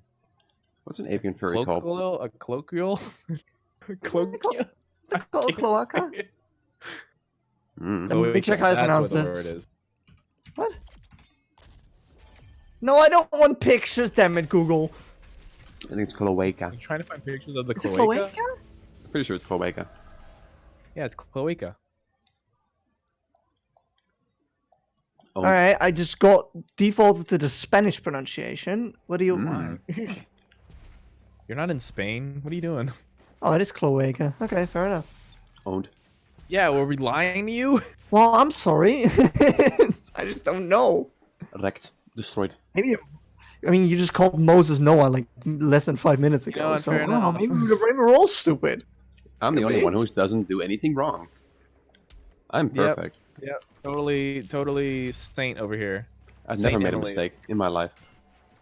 What's an avian furry called? a colloquial, colloquial. Is it called cloaca? Mm. Let me check how to That's pronounce what the this. word is. What? No, I don't want pictures, damn it, Google. I think it's cloaca. I'm trying to find pictures of the Is it cloaca. cloaca? Pretty sure it's cloaca. Yeah, it's cloaca. Oh, Alright, I just got defaulted to the Spanish pronunciation. What do you Mm. You're not in Spain. What are you doing? Oh, it is cloaca. Okay, fair enough. owned. Yeah, were we lying to you? Well, I'm sorry. I just don't know. Wrecked. Destroyed. Maybe, I mean, you just called Moses Noah like less than 5 minutes ago, know what, so fair I don't know, enough. maybe we're all stupid. I'm the Could only be. one who doesn't do anything wrong. I'm Yep. perfect. Yeah, totally saint over here. I've Saint never made a Emily. mistake in my life.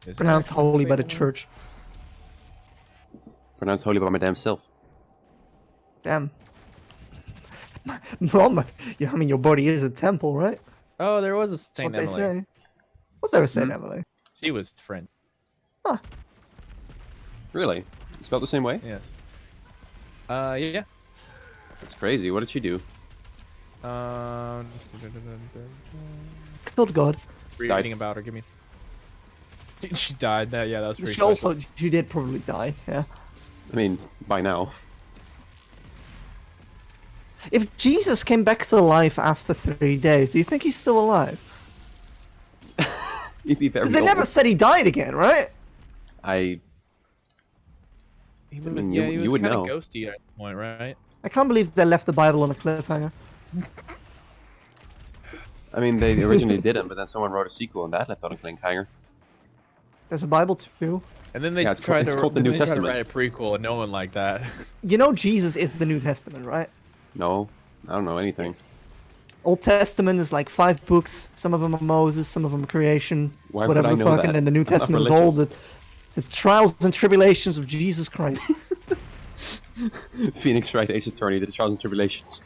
Is it Pronounced actually holy by the Saint Emily? church. Pronounced holy by my damn self. Damn. Well, yeah, I mean, your body is a temple, right? Oh, there was a That's Saint what they Emily. say. Was there a Saint Hmm? Emily? She was French. Really? Spelled the same way? Yes. Yeah. That's crazy. What did she do? Um, Killed God. reading about her. Give me. She died. Yeah, that was pretty. She special. also, she did probably die, yeah. I mean, by now. If Jesus came back to life after 3 days, do you think he's still alive? You'd be very Because they never old. said he died again, right? I He was, mean, yeah, you- he you was would kind of know. ghosty at one point, right? I can't believe they left the Bible on a cliffhanger. mean, they originally didn't, but then someone wrote a sequel and that left on a cliffhanger. There's a Bible too. And then they Yeah, it's tried it's to called the then New they tried to Testament. write a prequel, and no one liked that. You know Jesus is the New Testament, right? No, I don't know anything. Old Testament is like 5 books. Some of them are Moses, some of them are creation, Why would whatever I the know fuck. that? And then the New I'm not Testament is all religious. the trials and tribulations of Jesus Christ. Phoenix Wright, Ace Attorney, The Trials and Tribulations.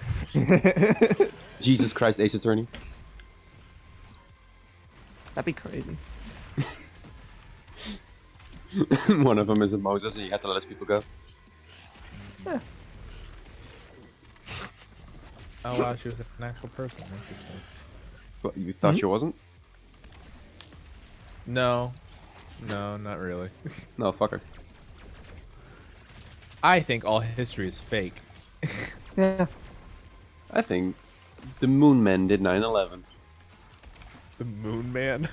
Jesus Christ, Ace Attorney. That'd be crazy. One of them is a Moses, and you have to let his people go. Yeah. Oh wow, she was an actual person. Interesting. But you thought she wasn't? No, no, not really. No, fuck her. I think all history is fake. Yeah. I think the Moon Men did 9/11. The Moon Man.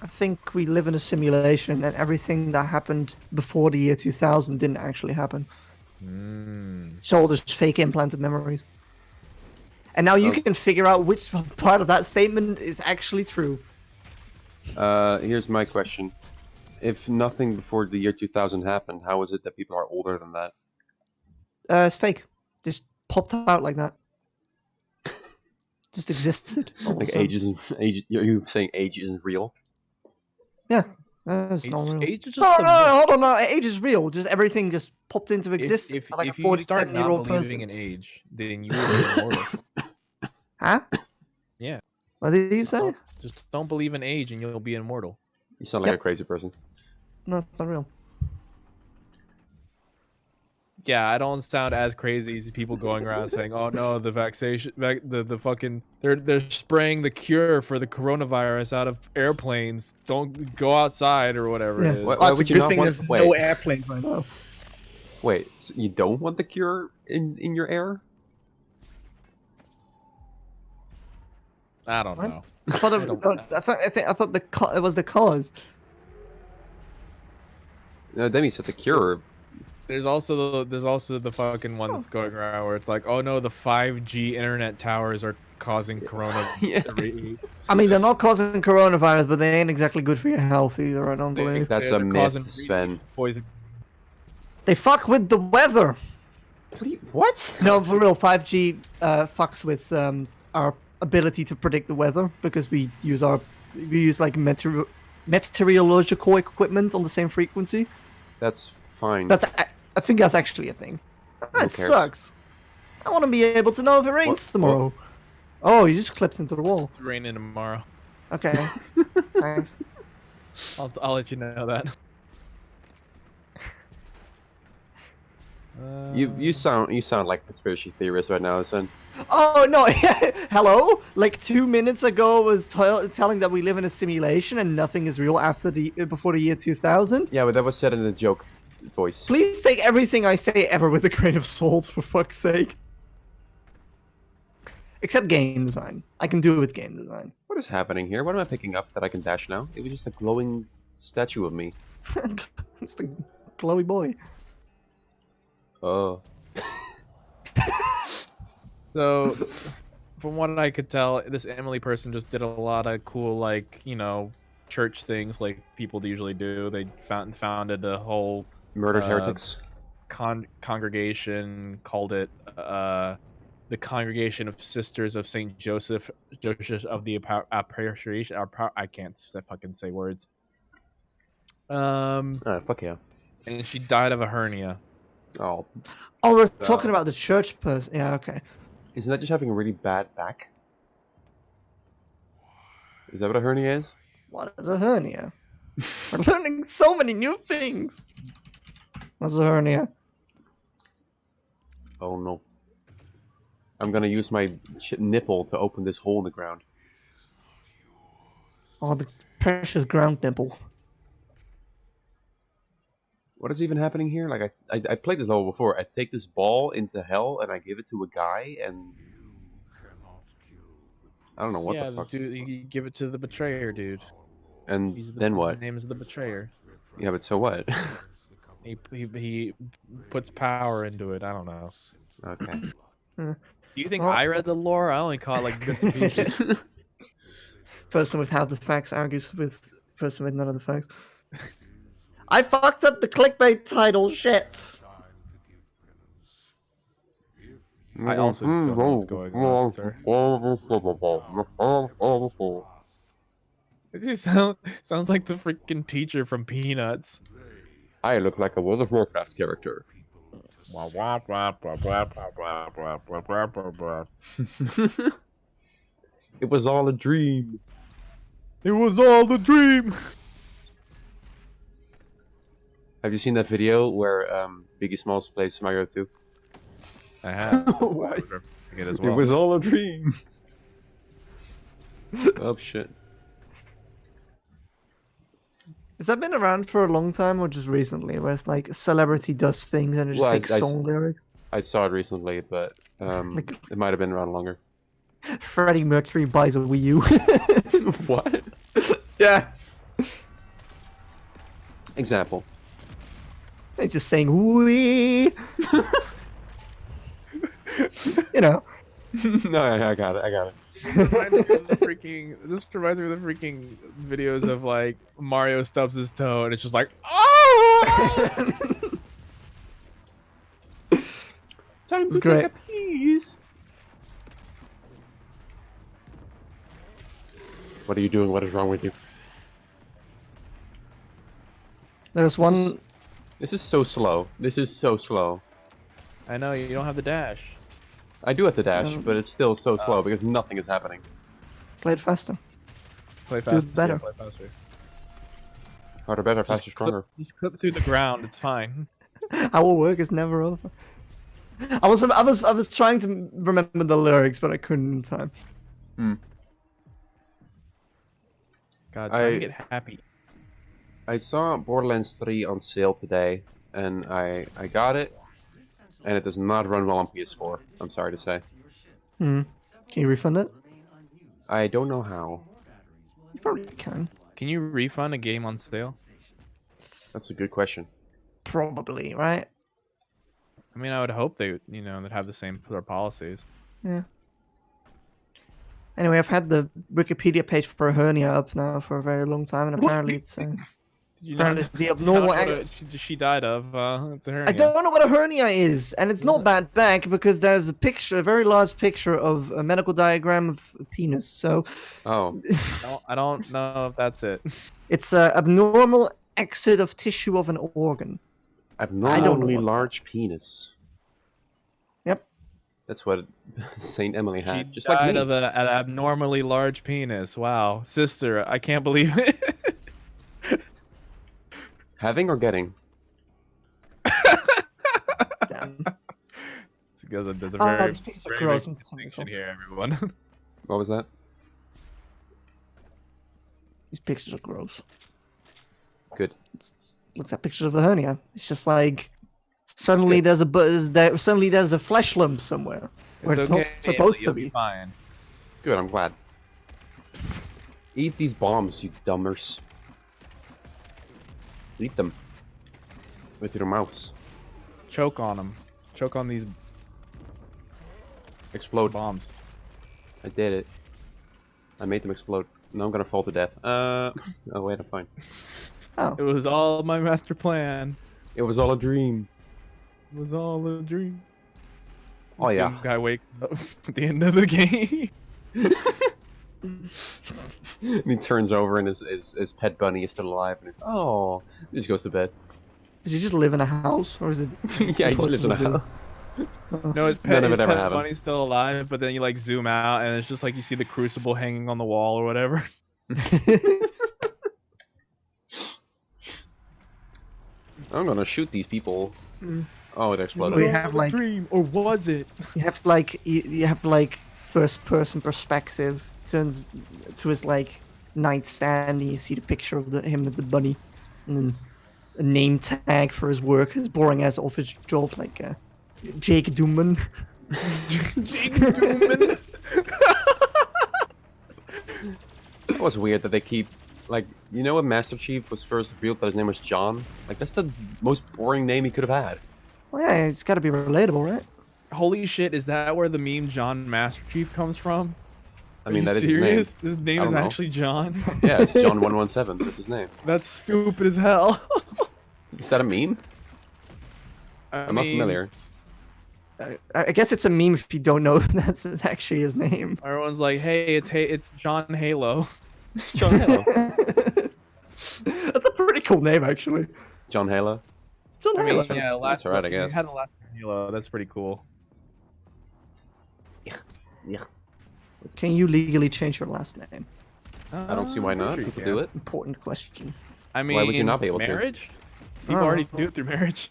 I think we live in a simulation, and everything that happened before the year 2000 didn't actually happen. It's all just fake implanted memories. And now you Oh. can figure out which part of that statement is actually true. Here's my question. If nothing before the year 2000 happened, how is it that people are older than that? It's fake. Just popped out like that. Just existed. all of a Like sudden. age. You're saying age isn't real? Yeah. It's not real. Age is just No, the no, no, myth. hold on. No, age is real. Just everything just popped into existence. Like If a you start 47-year-old not believing person. in age, then you will be immortal. Huh? Yeah. What did you say? Just don't believe in age and you'll be immortal. You sound like Yep. a crazy person. No, it's not real. Yeah, I don't sound as crazy as people going around saying, "Oh no, the vaccination, the fucking, they're spraying the cure for the coronavirus out of airplanes. Don't go outside or whatever it is." Why That's a would you good not thing want- there's wait. no airplanes right now. Wait, so you don't want the cure in your air? I don't What? know. I thought I don't- I thought it was the cause. No, then he said the cure. There's also the fucking one that's going around where it's like, "Oh no, the 5G internet towers are causing corona." Yeah. I mean, they're not causing coronavirus, but they ain't exactly good for your health either. I don't They- believe. That's they're a causing myth, Sven. poison. They fuck with the weather. What? No, for real, 5G fucks with our ability to predict the weather because we use like meteorological equipment on the same frequency. That's fine. I think that's actually a thing. That cares? sucks. I want to be able to know if it rains What- tomorrow. Oh, you just clipped into the wall. It's raining tomorrow. Okay. Thanks. I'll let you know that. You sound like a conspiracy theorist right now, Sven. Oh no! Hello. Like 2 minutes ago, I was telling that we live in a simulation and nothing is real before the year 2000. Yeah, but that was said in a joke voice. Please take everything I say ever with a grain of salt, for fuck's sake. Except game design. I can do it with game design. What is happening here? What am I picking up that I can dash now? It was just a glowing statue of me. It's the glowy boy. Oh. So, from what I could tell, this Emily person just did a lot of cool, like, church things like people usually do. They founded a whole Murdered heretics. congregation, called it the Congregation of Sisters of Saint Joseph of the Appreciation. I can't fucking say words. Fuck yeah. And she died of a hernia. Oh. Oh, we're talking about the church person. Yeah, okay. Isn't that just having a really bad back? Is that what a hernia is? What is a hernia? We're learning so many new things. What's a hernia? Oh no. I'm gonna use my nipple to open this hole in the ground. Oh, the precious ground nipple. What is even happening here? Like, I played this level before. I take this ball into hell and I give it to a guy and... I don't know what yeah, the fuck. dude, you give it to the betrayer, dude. And His then what? name is the betrayer. Yeah, but so what? He puts power into it. I don't know. Okay. Do you think Well- I read the lore? I only caught like bits and pieces. Person with half the facts argues with person with none of the facts. I fucked up the clickbait title. Shit. I also don't know what's going on, sir. It just sounds like the freaking teacher from Peanuts. I look like a World of Warcraft character. It was all a dream. It was all a dream. Have you seen that video where Biggie Smalls plays Mario 2? I have. What? It as It well. was all a dream. Oh shit. Has that been around for a long time or just recently? Where it's like a celebrity does things and it just Well, takes song lyrics. I saw it recently, but Like- it might have been around longer. Freddie Mercury buys a Wii U. What? Yeah. Example. They're just saying "wee." You know. No, I got it. I got it. This reminds me of the freaking videos of like Mario stubs his toe and it's just like, oh! Time to great. take a piece. What are you doing? What is wrong with you? There's one. This is so slow. This is so slow. I know you don't have the dash. I do have to dash, but it's still so slow because nothing is happening. Play it faster. Play Do faster. it better. Yeah, play faster. Harder, better, faster, stronger. Just clip through the ground. It's fine. Our work is never over. I was trying to remember the lyrics, but I couldn't in time. God, try to get happy. I saw Borderlands 3 on sale today, and I got it, and it does not run well on PS4. I'm sorry to say. Can you refund it? I don't know how. You probably can. Can you refund a game on sale? That's a good question. Probably, right? I mean, I would hope they, they'd have the same sort of policies. Yeah. Anyway, I've had the Wikipedia page for hernia up now for a very long time, and apparently it's Did you apparently know it's the abnormal. what she died of? It's a hernia. I don't know what a hernia is, and it's not bad back because there's a picture, a very large picture of a medical diagram of a penis. So Oh, I don't know if that's it. it's an abnormal exit of tissue of an organ. abnormally large penis. Yep. That's what Saint Emily She had. Just died like me. of an abnormally large penis. Wow, sister, I can't believe it. Having or getting? Damn. It's because there's a Oh, very, this picture's very gross. big distinction here, everyone. What was that? These pictures are gross. Good. Looks at pictures of the hernia. It's just like suddenly there's a flesh lump somewhere where it's not supposed to you'll be. fine. Good, I'm glad. Eat these bombs, you dumbers. Eat them. With your mouths. Choke on them. Choke on these Explode. bombs. I did it. I made them explode. Now I'm gonna fall to death. Oh wait, I'm fine. Oh, It was all my master plan. It was all a dream. It was all a dream. Oh yeah. Doom guy wake up at the end of the game. And he turns over and his pet bunny is still alive and he's, oh, he just goes to bed. did you just live in a house, or is it? Yeah, he just lives in a house. No, his None pet, of his it ever pet happened. bunny's still alive, but then you like zoom out and it's just like you see the crucible hanging on the wall or whatever. I'm gonna shoot these people. Oh, it explodes. We have, like- dream, or was it? You have like first person perspective. Turns to his like nightstand, and you see the picture of him with the bunny, and then a name tag for his work, his boring ass office job, like Jake Doomman. Jake Doomman. That was weird that they keep, like, you know when Master Chief was first revealed that his name was John? Like, that's the most boring name he could have had. Well, yeah, it's got to be relatable, right? Holy shit, is that where the meme John Master Chief comes from? I mean, Are that you is serious? his name. His name I is don't know. actually John? Yeah, it's John 117. That's his name. That's stupid as hell. Is that a meme? I I'm not familiar. I guess it's a meme if you don't know that's actually his name. Everyone's like, hey, it's John Halo. John Halo. That's a pretty cool name, actually. John Halo. John I Halo. mean, yeah, That's alright, I he guess. had the last name Halo. That's pretty cool. Yeah. Can you legally change your last name? I don't see why not. Sure you People can. do it. Important question. I mean, Why would you not be able to? marriage? People Oh. already do it through marriage.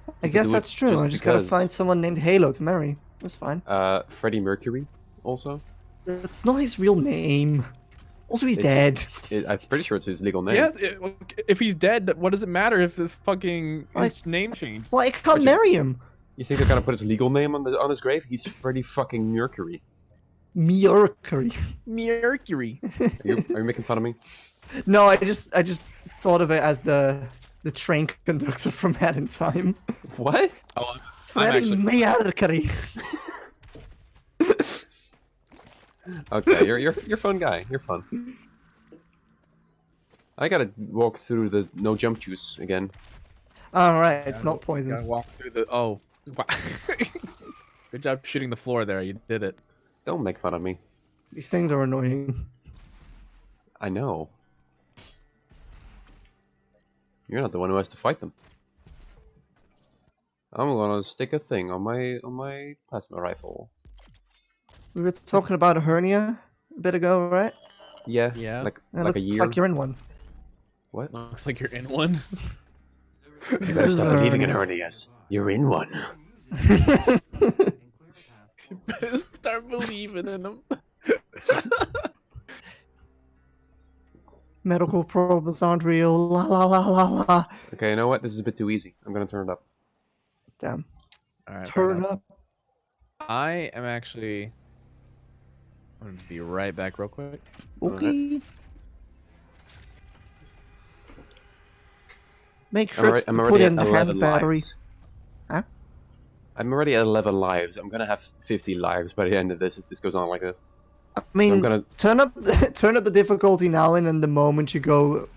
I People guess do it that's true. just I just gotta because. find someone named Halo to marry. That's fine. Freddie Mercury, also. That's not his real name. Also, he's It's- dead. I'm pretty sure it's his legal name. Yes, if he's dead, what does it matter if the fucking Like- his name changed? Well, I can't Richard. marry him. You think they're gonna put his legal name on his grave? He's Freddie fucking Mercury. Mercury. Mercury. Are you making fun of me? No, I just thought of it as the train conductor from Hat in Time. What? Oh, I'm Freddie actually. Mercury. Okay, you're fun guy. You're fun. I gotta walk through the no jump juice again. All right, it's not Gotta poison. walk through the. Oh, wow. Good job shooting the floor there. You did it. Don't make fun of me. These things are annoying. I know. You're not the one who has to fight them. I'm gonna stick a thing on my plasma rifle. We were talking about a hernia a bit ago, right? Yeah. Yeah. Like It like a looks year. like you're in one. What? Looks like you're in one. This is a hernia. hernias. You're in one. Better start believing in them. Medical problems aren't real. La la la la la. Okay, you know what? This is a bit too easy. I'm gonna turn it up. Damn. All right. fair Turn enough. up. I am actually. I'm gonna be right back, real quick. Okay. Make I'm sure already, to I'm put already in at the 11 hand battery. lives. Huh? I'm already at 11 lives. I'm gonna have 50 lives by the end of this if this goes on like this. I mean, I'm gonna- turn up the difficulty now, and then the moment you go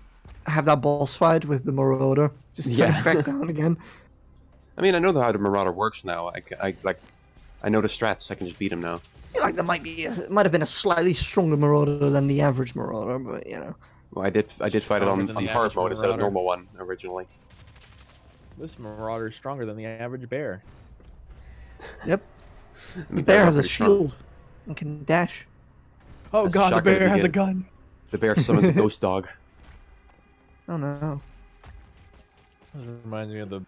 have that boss fight with the Marauder, just turn Yeah. it back down again. I mean, I know how the Marauder works now. I know the strats. I can just beat him now. I feel like there might have been a slightly stronger Marauder than the average Marauder, but you know. Well, I did fight it Stronger on than the hard average mode instead of Marauder. normal one originally. This Marauder is stronger than the average bear. Yep. And The bear has a pretty strong. shield and can dash. Oh That's god, the shotgun bear has a again. gun. The bear summons a ghost dog. Oh no. This reminds me of the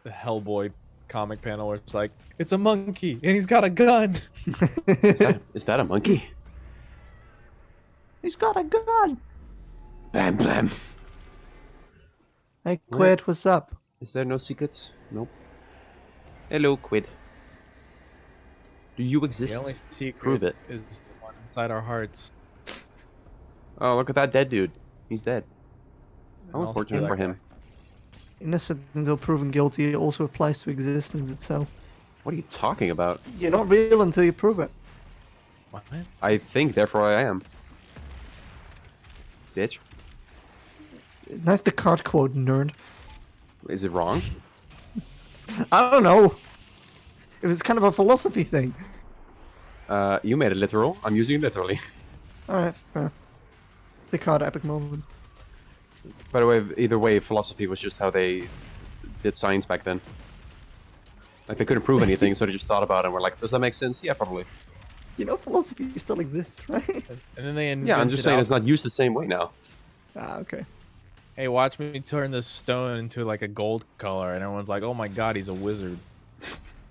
Hellboy comic panel where it's like, it's a monkey and he's got a gun. Is that a monkey? He's got a gun. Bam blam. Hey, Quid, what's up? Is there no secrets? Nope. Hello, Quid. Do you The exist? only secret Prove it. is the one inside our hearts. Oh, look at that dead dude. He's dead. How And also unfortunate that for guy. him. Innocent until proven guilty, it also applies to existence itself. What are you talking about? You're not real until you prove it. What? I think, therefore I am. Bitch. Nice Descartes quote, nerd. Is it wrong? I don't know. It was kind of a philosophy thing. You made it literal. I'm using it literally. Alright, fair. Descartes epic moments. By the way, either way, philosophy was just how they did science back then. Like, they couldn't prove anything, so they just thought about it and were like, does that make sense? Yeah, probably. You know, philosophy still exists, right? And then they Yeah, I'm just saying it's not used the same way now. Ah, okay. Hey, watch me turn this stone into like a gold color, and everyone's like, "Oh my god, he's a wizard."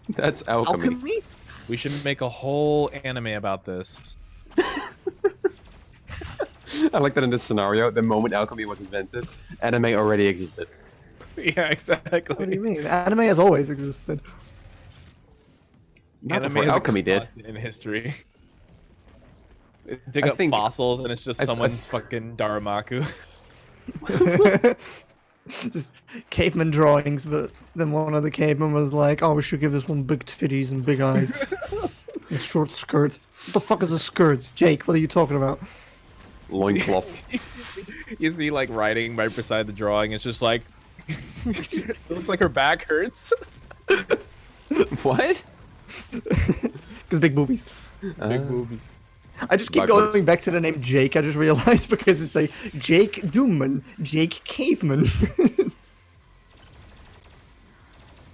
That's alchemy. Alchemy? We should make a whole anime about this. I like that in this scenario, the moment alchemy was invented, anime already existed. Yeah, exactly. What do you mean? Anime has always existed. Not Anime before is a alchemy did. constant in history. Dig I up think- fossils, and it's just I- someone's fucking Daramaku. Just caveman drawings, but then one of the cavemen was like, oh, we should give this one big titties and big eyes. And short skirt. What the fuck is a skirt? Jake, what are you talking about? Loincloth. You see, like, writing right beside the drawing. It's just like, it looks like her back hurts. What? Because big boobies. Big boobies. I just keep Backwards. going back to the name Jake, I just realized, because it's a Jake Doomman, Jake Caveman.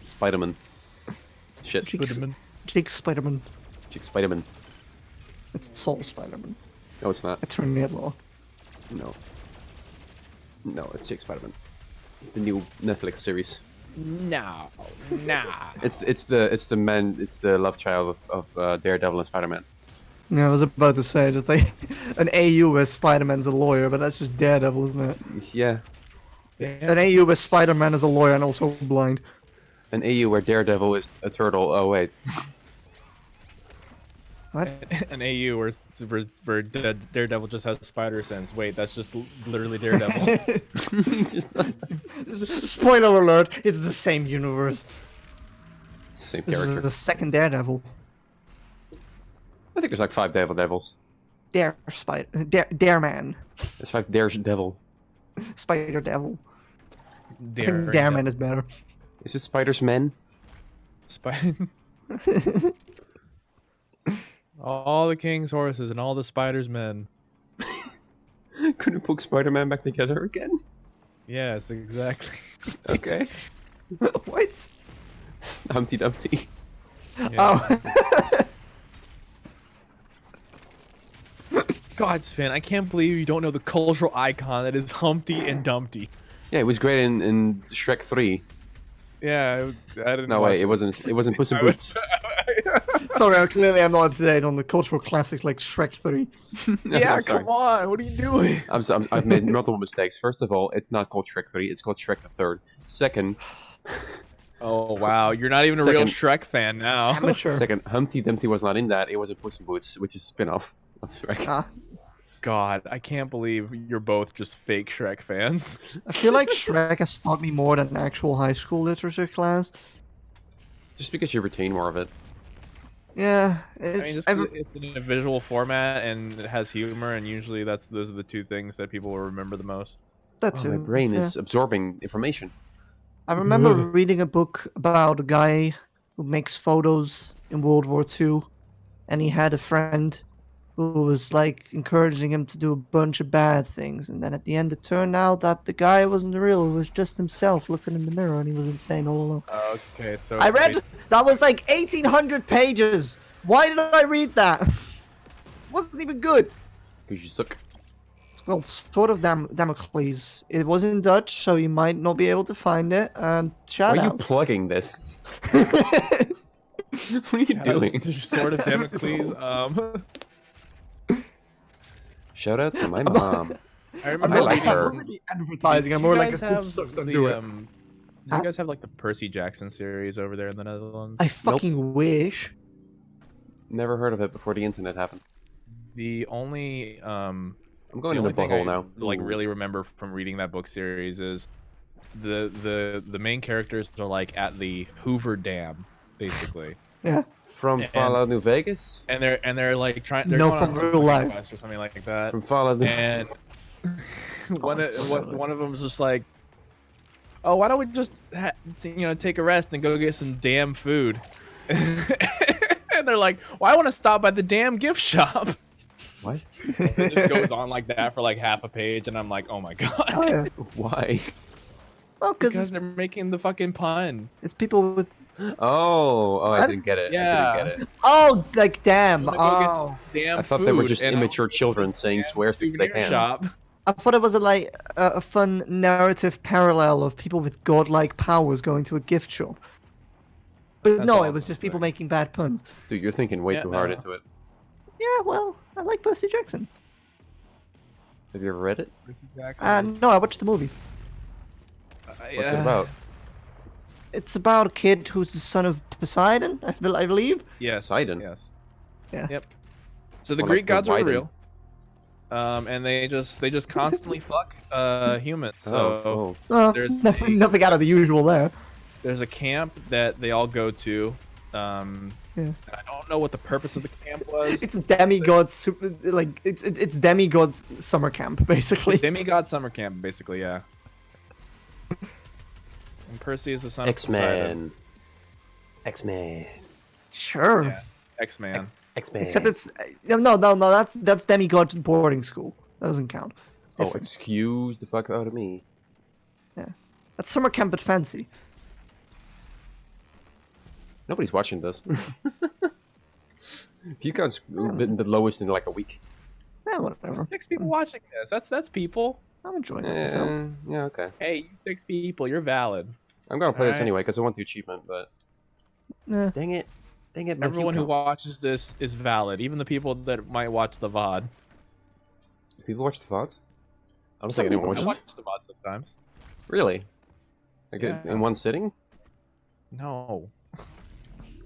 Spiderman. Shit. Jake Spiderman. Chick Spiderman. It's Soul Spiderman. No, it's not. Attorney at law. No. No, it's Jake Spider-Man. The new Netflix series. No, nah. It's the love child of Daredevil and Spider-Man. Yeah, I was about to say, just like an AU where Spider-Man's a lawyer, but that's just Daredevil, isn't it? Yeah. An AU where Spider-Man is a lawyer and also blind. An AU where Daredevil is a turtle. Oh wait. What? An AU where Daredevil just has spider sense. Wait, that's just literally Daredevil. Spoiler alert, it's the same universe. Same This is character. the second Daredevil. I think there's like 5 Devils. Dareman. There's 5 Devil. Spider Devil. I think Daredevil. Dareman is better. Is it Spider's Men? All the king's horses and all the spider's men. Couldn't put Spider-Man back together again? Yes, exactly. Okay. What? Humpty Dumpty. Yeah. Oh. God, Sven, I can't believe you don't know the cultural icon that is Humpty and Dumpty. Yeah, it was great in Shrek 3. Yeah, I didn't. No watch wait, it wasn't Puss in Boots. Sorry, clearly I'm not up to date on the cultural classics like Shrek 3. No, Yeah, I'm sorry. come on. What are you doing? I've made multiple mistakes. First of all, it's not called Shrek 3, it's called Shrek the Third. Second, Oh wow, you're not even a real Second- Shrek fan now. Amateur. second, Humpty Dumpty was not in that. It was a Puss in Boots, which is a spin-off of Shrek. Ah, God, I can't believe you're both just fake Shrek fans. I feel like Shrek has taught me more than an actual high school literature class. Just because you retain more of it. Yeah, I it's, mean, just 'cause it's in a visual format and it has humor, and usually those are the two things that people will remember the most. that Oh, too. my brain yeah. is absorbing information. I remember reading a book about a guy who makes photos in World War II, and he had a friend who was like encouraging him to do a bunch of bad things, and then at the end it turned out that the guy wasn't real, it was just himself looking in the mirror, and he was insane all along. Okay, so I read that was like 1,800 pages. Why did I read that? Wasn't even good. Because you suck. Well, sort of Damocles. It was in Dutch, so you might not be able to find it. Shout Why are you out. plugging this? What are you doing? Sort of Damocles. Shout out to my mom. I I remember like reading- her. I'm not really advertising. I'm You more like guys a book have sucks, don't the, do it. Do you guys have like the Percy Jackson series over there in the Netherlands? I fucking wish. Never heard of it before the internet happened. The only I'm the going in only the thing butthole I now. like Ooh. really remember from reading that book series is the main characters are like at the Hoover Dam, basically, Yeah. From and- Fallout New Vegas? and they're like trying. They're No, going from on some real fucking life. quest or something like that. From Fallout New And one of them was just like, "Oh, why don't we just take a rest and go get some damn food?" And they're like, "Well, I want to stop by the damn gift shop." What? It just goes on like that for like half a page, and I'm like, "Oh my god!" Oh, yeah. Why? Well, Because because they're making the fucking pun. it's people with. Oh, I What? didn't get it. Yeah. I didn't get it. Oh, like damn. I'm gonna go get Oh. some damn I thought they were food just and immature children saying swears because they souvenir can. shop. I thought it was a fun narrative parallel of people with godlike powers going to a gift shop. But That's no, it was awesome, just people right. making bad puns. Dude, you're thinking way Yeah, too hard no. into it. Yeah, well, I like Percy Jackson. Have you ever read it? No, I watched the movies. What's it about? It's about a kid who's the son of Poseidon, I believe. Yes. Poseidon. Yes. Yeah. Yep. So the Or like Greek the gods are Wyden. real. And they just constantly fuck humans. So Oh, Oh, There's nothing out of the usual there. there's a camp that they all go to. Yeah. And I don't know what the purpose of the camp was. It's demigod super, like it's demigod summer camp basically. Demigod summer camp, basically, yeah. And Percy is the son of Poseidon. X-Men. X-Men. Sure. Yeah. X-Man. X-Men. Except it's no, that's demigod boarding school. That doesn't count. It's Oh, different. excuse the fuck out of me. That's summer camp but fancy. Nobody's watching this. View count's been the lowest in like a week. Yeah, whatever. 6 people watching this. That's people. I'm enjoying myself. Yeah, okay. Hey, you 6 people, you're valid. I'm gonna play this Alright. anyway because I want the achievement, but Yeah. dang it, my Everyone view who count. watches this is valid, even the people that might watch the VOD. People watch the VODs? I don't Some think anyone people I watches. watch the VOD sometimes. Really? Like Yeah. in one sitting? No.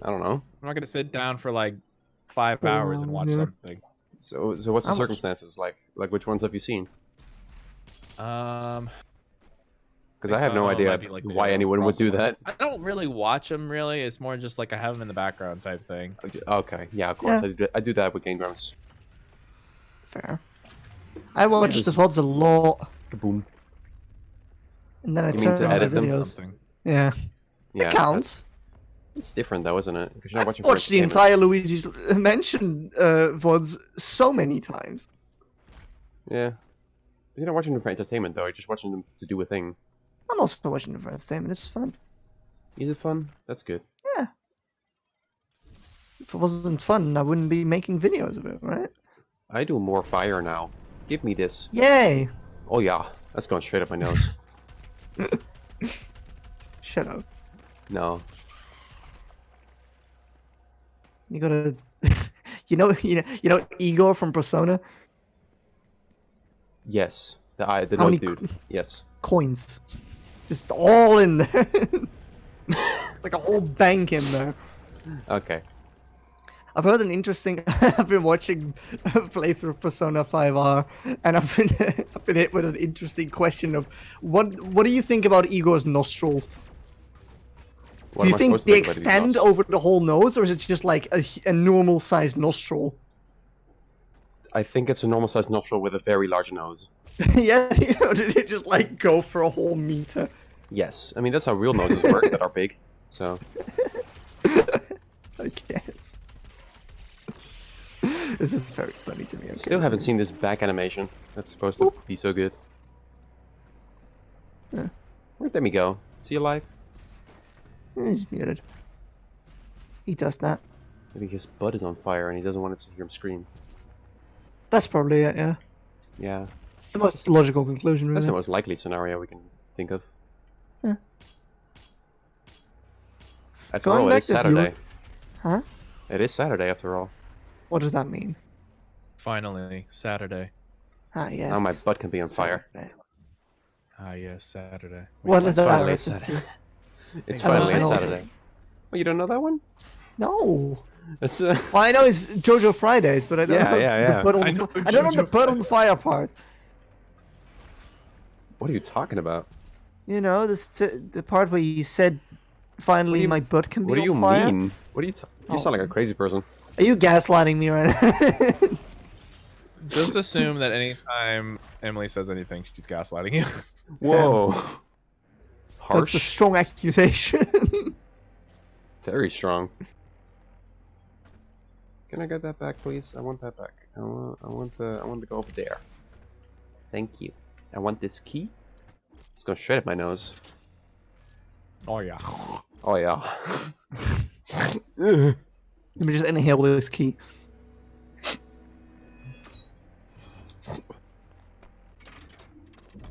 I don't know. I'm not gonna sit down for like 5 hours and watch Yeah. something. So what's the How much? circumstances like? Like which ones have you seen? Um, Because I have no Some of them idea might be, like, why the anyone would do that. I don't really watch them. Really, it's more just like I have them in the background type thing. Okay, yeah, of course. Yeah. I do that with Game Grumps. Fair. I watch just- the VODs a lot, Kaboom. and then I You mean turn to on the edit them? videos. Something. Yeah, Yeah, it counts. It's different though, isn't it? Because you're not I've watching for watched the entertainment. entire Luigi's Mansion VODs so many times. Yeah. You're not watching them for entertainment though. You're just watching them to do a thing. I'm also watching them for entertainment. It's fun. Is it fun? That's good. If it wasn't fun, I wouldn't be making videos of it, right? I do more fire now. Give me this. Yay! Oh yeah, that's going straight up my nose. Shut up. No. You gotta, you know Igor from Persona. Yes. The How nose many dude. Yes. Coins, just all in there. It's like a whole bank in there. Okay. I've heard an interesting. I've been watching a playthrough of Persona 5R, and I've been hit with an interesting question of what do you think about Igor's nostrils? What Do you am I think supposed to they think about these extend nostrils? over the whole nose, or is it just like a normal sized nostril? I think it's a normal sized nostril with a very large nose. Yeah, did it just like go for a whole meter? Yes. I mean, that's how real noses work that are big. So, I guess. This is very funny to me. Okay. still haven't seen this back animation. That's supposed to be so good. Yeah. Where'd Demi go? Is he alive? He's muted. He does that. Maybe his butt is on fire and he doesn't want us to hear him scream. That's probably it, yeah. Yeah. It's the most logical conclusion, really. That's the most likely scenario we can think of. Yeah. After Going all, it back is to Saturday. viewer- Huh? It is Saturday after all. What does that mean? Finally, Saturday. Ah, yes. Now my butt can be on fire. Saturday. Ah, yes, Saturday. What is It's that finally reference Saturday. to? It's I don't finally a know. Saturday. Oh, you don't know that one? No. It's Well, I know it's JoJo Fridays, but I don't Yeah, know yeah, yeah. the butt on I the know I don't know the JoJo butt on the fire part. What are you talking about? You know, the part where you said, "Finally, you- my butt can be What do on you fire." mean? What do you? You sound like a crazy person. Are you gaslighting me right now? Just assume that anytime Emily says anything, she's gaslighting you. Whoa. That's a Harsh. strong accusation. Very strong. Can I get that back, please? I want that back. I want to go over there. Thank you. I want this key. It's going straight up my nose. Oh yeah. Oh yeah. Let me just inhale this key.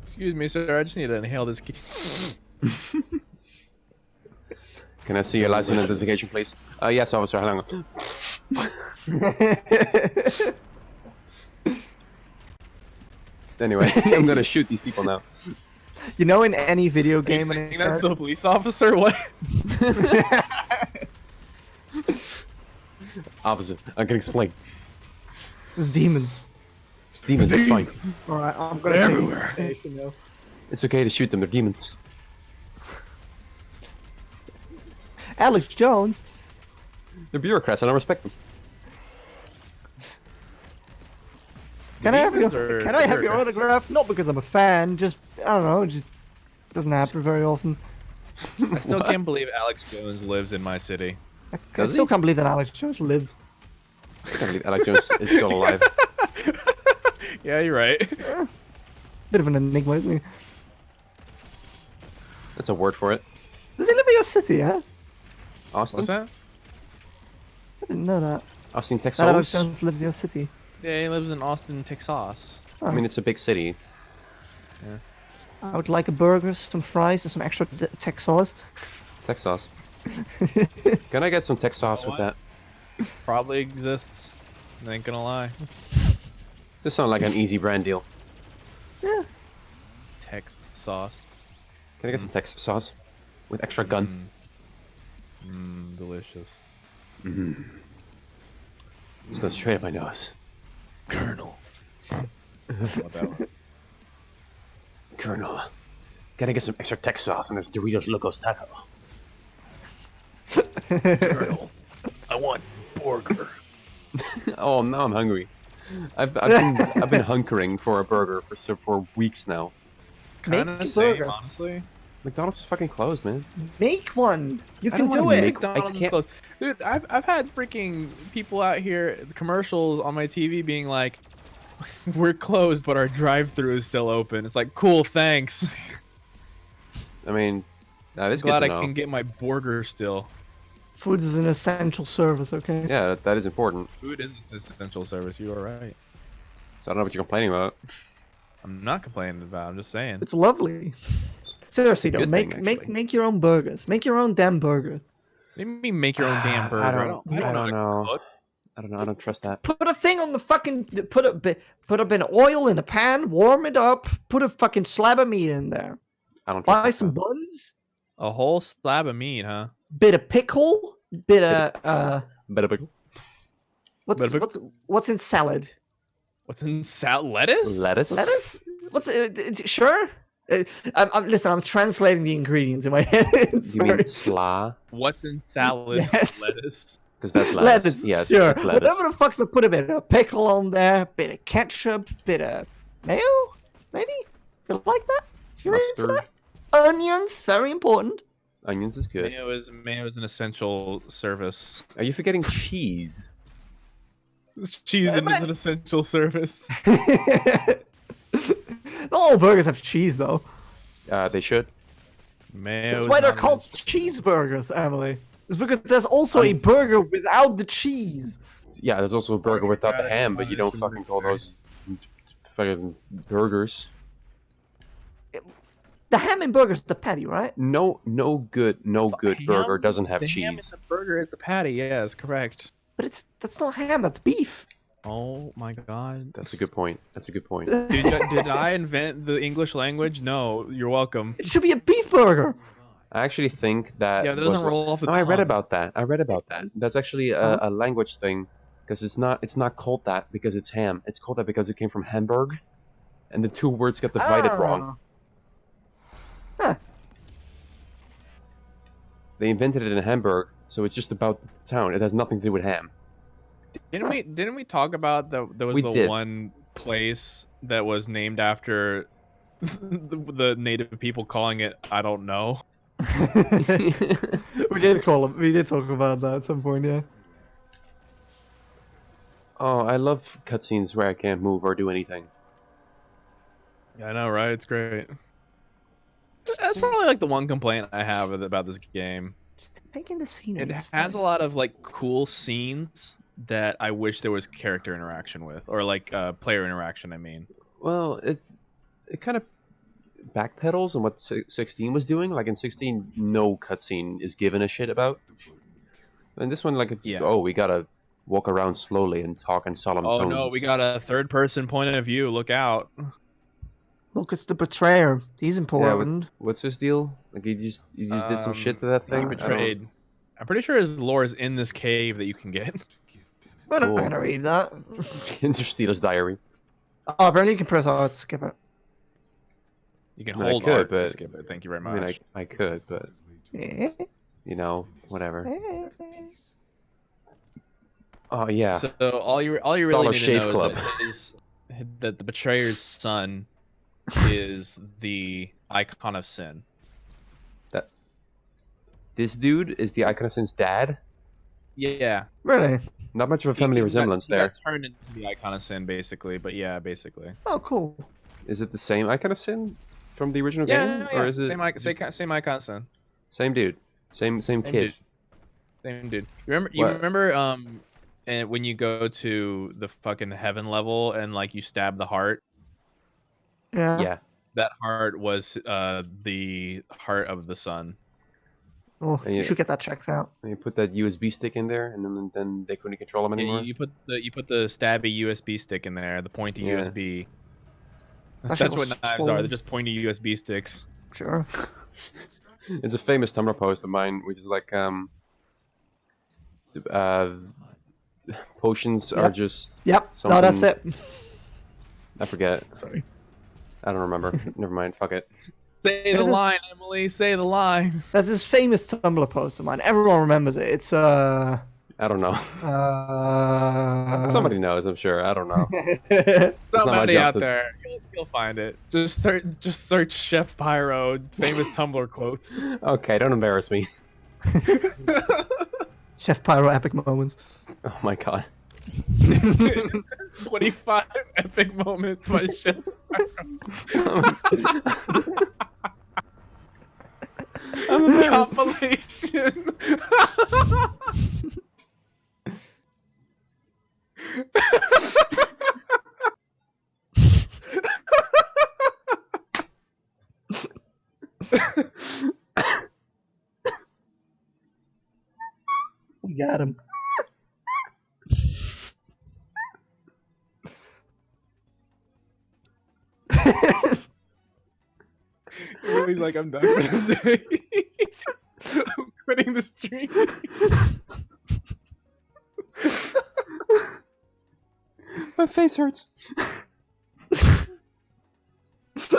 Excuse me, sir. I just need to inhale this key. Can I see your license identification, please? Yes, officer. Hang on. Anyway, I'm gonna shoot these people now. You know, in any video Are you game, saying that to the police officer? What? Officer, I can explain. it's demons. It's demons. It's fine. All right, I'm gonna take everywhere. it, you know. It's okay to shoot them. They're demons. Alex Jones. They're bureaucrats. I don't respect them. Can I have Demons your or Can I have your bureaucrats? autograph? Not because I'm a fan. Just I don't know. It just doesn't happen very often. I still can't believe Alex Jones lives in my city. I Does still he? can't believe that Alex Jones lives. I can't believe Alex Jones is still alive. Yeah, you're right. Bit of an enigma, isn't he? That's a word for it. Does he live in your city? Huh? Austin? What's that? I didn't know that. Austin, That Alex Texas? Jones lives in your city. Yeah, he lives in Austin, Texas. I mean, it's a big city. I would like a burger, some fries, and some extra tech sauce. Tech sauce. Can I get some tech sauce with that? Probably exists. I ain't gonna lie. This sounds like an easy brand deal. Yeah. Tex sauce. Can I get some tech sauce with extra gun? Delicious. Just goes straight up my nose. Colonel. What that was. Colonel, can I get some extra tech sauce on this Doritos Locos taco? Colonel, I want burger. Oh, now I'm hungry. I've been hunkering for a burger for weeks now. Make Kinda a same, burger. honestly. McDonald's is fucking closed, man. Make one. You I can don't do wanna it. make- McDonald's is can't- closed. Dude, I've had freaking people out here, commercials on my TV being like, we're closed, but our drive-through is still open. It's like, cool, thanks. I mean, that is Glad good I to know. can get my burger still. Food is an essential service, okay? Yeah, that is important. Food is an essential service. You are right. So I don't know what you're complaining about. I'm not complaining about it. I'm just saying. It's lovely. Seriously though, good make thing, make actually. make your own burgers. Make your own damn burgers. What do you mean make your own damn burger? I don't know how to know. cook. I don't know. I don't trust that. Put a thing on the fucking put a bit of oil in a pan, warm it up, put a fucking slab of meat in there. I don't trust Buy that. some buns, A whole slab of meat, huh? bit of pickle, bit of Better pickle. what's in salad? What's in salad? Lettuce? Lettuce. Lettuce? What's sure? Listen. I'm translating the ingredients in my head. You Sorry. mean slaw? What's in salad? Yes. Lettuce. Because that's lettuce. Yes, sure. that's lettuce. Whatever the fuck's to put a bit of pickle on there, bit of ketchup, bit of mayo, maybe. If you like that? If you're into Mustard. that. Onions, very important. Onions is good. Mayo is an essential service. Are you forgetting cheese? Cheese is an essential service. Not all burgers have cheese though. They should. Mayo. That's is why they're not called an- cheeseburgers, Emily. It's because there's also a burger without the cheese. Yeah, there's also a burger without the God, ham, but you don't it's fucking call those fucking burgers. The ham in burgers, the patty, right? No good Ham? burger doesn't have The ham in cheese. the burger is the patty. Yes, correct. But that's not ham, that's beef. Oh my god. That's a good point. That's a good point. Did I invent the English language? No, you're welcome. It should be a beef burger. I actually think that. Yeah, that doesn't roll off the No, I read tongue. about that. I read about that. That's actually a language thing, because it's not called that because it's ham. It's called that because it came from Hamburg, and the two words got divided wrong. Huh. They invented it in Hamburg, so it's just about the town. It has nothing to do with ham. Didn't we talk about there was We the did. one place that was named after the native people calling it I don't know. We did talk about that at some point, yeah. Oh, I love cutscenes where I can't move or do anything. Yeah, I know, right? It's great. That's probably like the one complaint I have about this game. Just taking the scenery. It it's has a fine. lot of like cool scenes that I wish there was character interaction with, or like player interaction. I mean, Well, it kind of backpedals on what 16 was doing. Like in 16, no cutscene is given a shit about. And this one, like, it's, Yeah. oh, we gotta walk around slowly and talk in solemn oh tones. no, we got a third-person point of view. Look out! Look, it's the betrayer. He's important. What's his deal? Like he just did some shit to that He thing. betrayed. I'm pretty sure his lore is in this cave that you can get. We're not Cool. gonna read that. Interstellar's diary. Oh, apparently you can press R to skip it. You can I mean, I hold could, art to but- skip it. Thank you very I much. mean, I could, but you know, whatever. Oh yeah. So all you really Dollar need to Shave know Club. is that the betrayer's son is the icon of sin. This dude is the Icon of Sin's dad. Yeah, Really? Not much of a family resemblance he there. got turned into the icon of sin, basically. But yeah, basically. Oh, cool. Is it the same Icon of Sin from the original Yeah, game, no, or yeah. is it same, same icon of sin? same dude, same kid? Dude. Same dude. You What? remember and when you go to the fucking heaven level and like you stab the heart, Yeah. that heart was the heart of the sun. Oh, And you you- should get that checked out. And you put that USB stick in there, and then they couldn't control them Yeah, anymore. you put the stabby USB stick in there, the pointy Yeah. USB. That shit That's what was knives are. swollen. They're just pointy USB sticks. Sure. It's a famous Tumblr post of mine, which is like potions are Yep. just Yep. something. No, that's it. I forget. Sorry. I don't remember. Never mind. Fuck it. Say There's the this- line, Emily. Say the line. There's this famous Tumblr post of mine. Everyone remembers it. It's I don't know. Somebody Somebody. knows. I'm sure. I don't know. It's not my Somebody job out to- there, you'll find it. Just search Chef Pyro famous Tumblr quotes. Okay, don't embarrass me. Chef Pyro epic moments. Oh my god. 25 epic moments by Chef I'm embarrassed. compilation. We got him. Emily's like, I'm done for the day. I'm quitting the stream. My face hurts.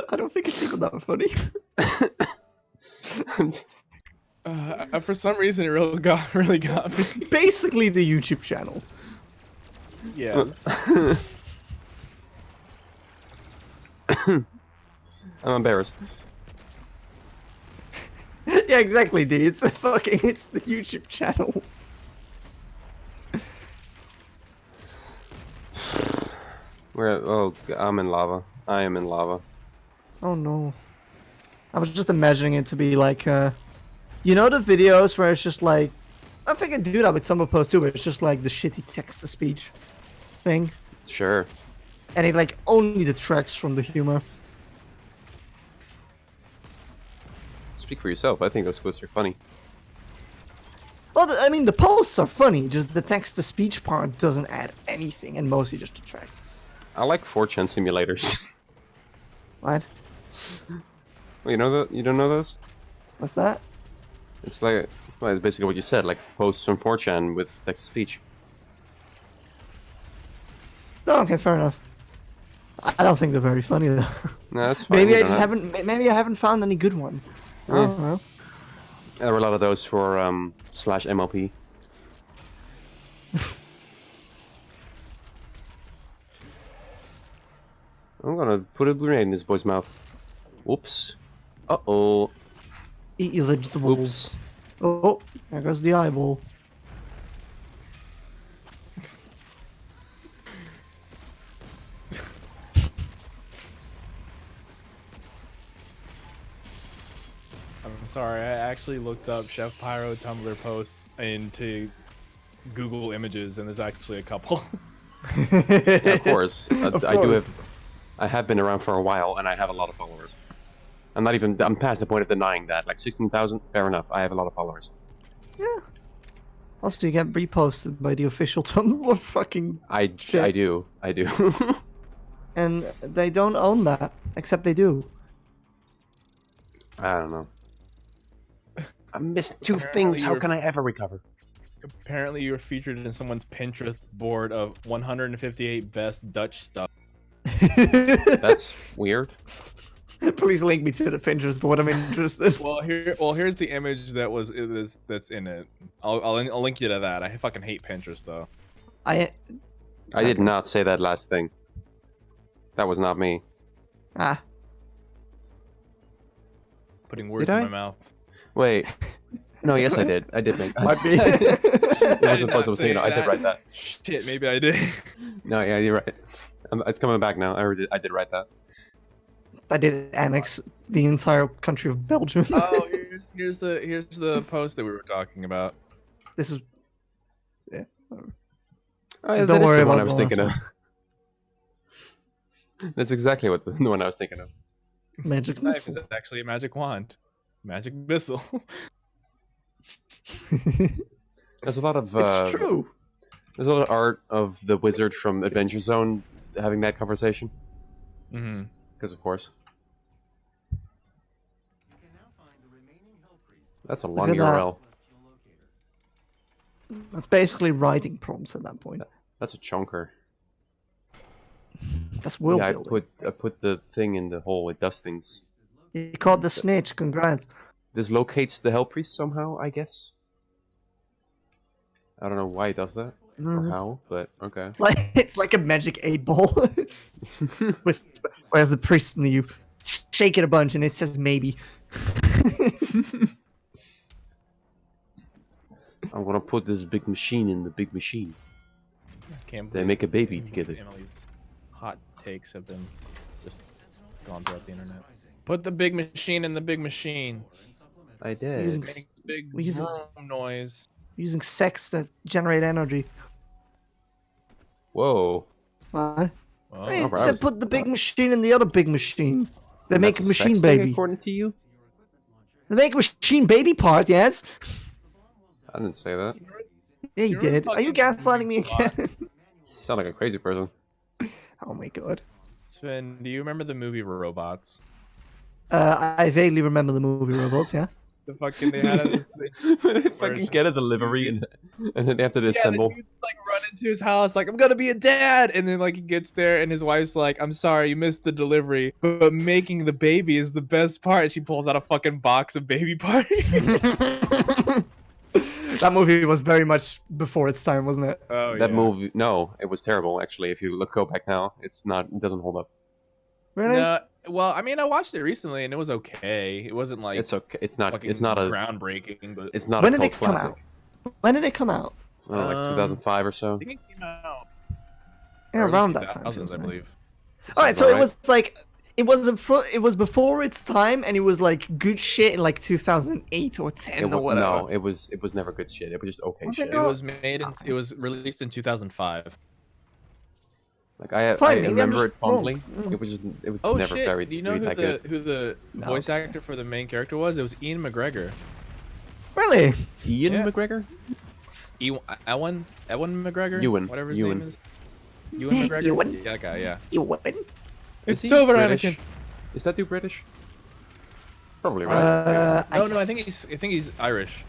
I don't think it's even that funny. For some reason, it really got me. Basically, the YouTube channel. Yes. I'm embarrassed. Yeah, exactly, dude. It's it's the YouTube channel. I'm in lava. I am in lava. Oh no. I was just imagining it to be like, you know the videos where it's just like, I think I do that with Tumblr posts too, where it's just like the shitty text-to-speech thing. Sure. And it like only detracts from the humor. Speak for yourself. I think those quotes are funny. Well, I mean, the posts are funny, just the text-to-speech part doesn't add anything and mostly just detracts. I like 4chan simulators. What? Well, you know that? You don't know those? What's that? It's like, well, it's basically what you said, like posts from 4chan with text-to-speech. Oh, okay, fair enough. I don't think they're very funny though. No, that's fine. Maybe you I don't just have- haven't. Maybe I haven't found any good ones. I don't know. There were a lot of those for /MLP. I'm gonna put a grenade in this boy's mouth. Whoops. Uh-oh. Eat your vegetables. Oops. Oh, there goes the eyeball. I'm sorry, I actually looked up Chef Pyro Tumblr posts into Google Images, and there's actually a couple. Yeah, of course. Of I do course. have. I have been around for a while, and I have a lot of followers. I'm not even. I'm past the point of denying that. Like 16,000, fair enough. I have a lot of followers. Yeah. Also, you get reposted by the official Tumblr fucking, I Shit. do. and they don't own that, except they do. I don't know. I missed two Apparently things. How you're- can I ever recover? Apparently, you were featured in someone's Pinterest board of 158 best Dutch stuff. That's weird. Please link me to the Pinterest board. I'm interested. Well, here's the image that's in it. I'll link you to that. I fucking hate Pinterest though. I did not say that last thing. That was not me. Putting words Did in I? my mouth. Wait. No, yes, I did. I did think. Might be. That I was did the post I not was say thinking. I did that. write that. Shit, maybe I did. No, yeah, you're right. It's coming back now. I did write that. I did annex the entire country of Belgium. Oh, here's the post that we were talking about. This is. Yeah. whatever. Oh, yeah, Just that don't is worry the one about I was the thinking of. last That's exactly what the one I was thinking of. Magic Knife is missile. actually a magic wand. Magic missile. There's a lot of It's true. there's a lot of art of the wizard from Adventure Zone having that conversation. Mm-hmm. Because of course, You can now find the remaining hell priests. that's a Look long at that. URL. Celestial locator. That's basically writing prompts at that point. That's a chunker. That's world Yeah, building. I put the thing in the hole. It does things. You caught the snitch. Congrats. This locates the Hell Priest somehow, I guess. I don't know why it does that or how, but okay. It's like a magic 8-ball. Whereas the priest and you shake it a bunch and it says maybe. I'm gonna put this big machine in the big machine. Can't They believe make a baby together. Emily's hot takes have been just gone throughout the internet. Put the big machine in the big machine. I did. Using- Makes big We use it- vroom noise. Using sex to generate energy. Whoa. What? Well, Hey, no, it said put the big machine in the other big machine. They make a That's machine sex thing, baby. according to you? They make a machine baby part, yes? I didn't say that. Yeah, you You're a did. Are you fucking gaslighting me bot. again? You sound like a crazy person. Oh my god. Sven, do you remember the movie Robots? I vaguely remember the movie Robots, yeah? The fucking they had this When they fucking get a delivery and then they have to Yeah, disassemble. the dude, like run into his house like I'm gonna be a dad, and then like he gets there and his wife's like, I'm sorry you missed the delivery, but making the baby is the best part. She pulls out a fucking box of baby parts. That movie was very much before its time, wasn't it? Oh That movie, no, it was terrible. Actually, if you go back now, it's not. It doesn't hold up. Really? No, well, I mean, I watched it recently and it was okay. It wasn't like It's okay. It's not. fucking It's not a. groundbreaking, but It's not When a did cult it come classic. out? When did it come out? I don't know, like 2005 or so. I think it came out Yeah, early around that time. 2000s, feels I like. believe. Alright, Sounds so it alright. was like it was before its time, and it was like good shit in like 2008 or 10 or whatever. No, it was never good shit. It was just okay Was it shit. It not? was made. It was released in 2005. Like I Fine, maybe I'm remember just it fondly. wrong. It was just. It was Oh never shit! very Do you know really who that the good. No. voice actor for the main character was? It was Ian McGregor. Really? Ian Yeah. McGregor? Ewan McGregor. Ewan. Whatever his Ewan. name is. Ewan McGregor. Ewan. Yeah, that guy. Yeah. You win? Is It's he over, British? Anakin. Is that dude British? Probably right. No, I think he's Irish.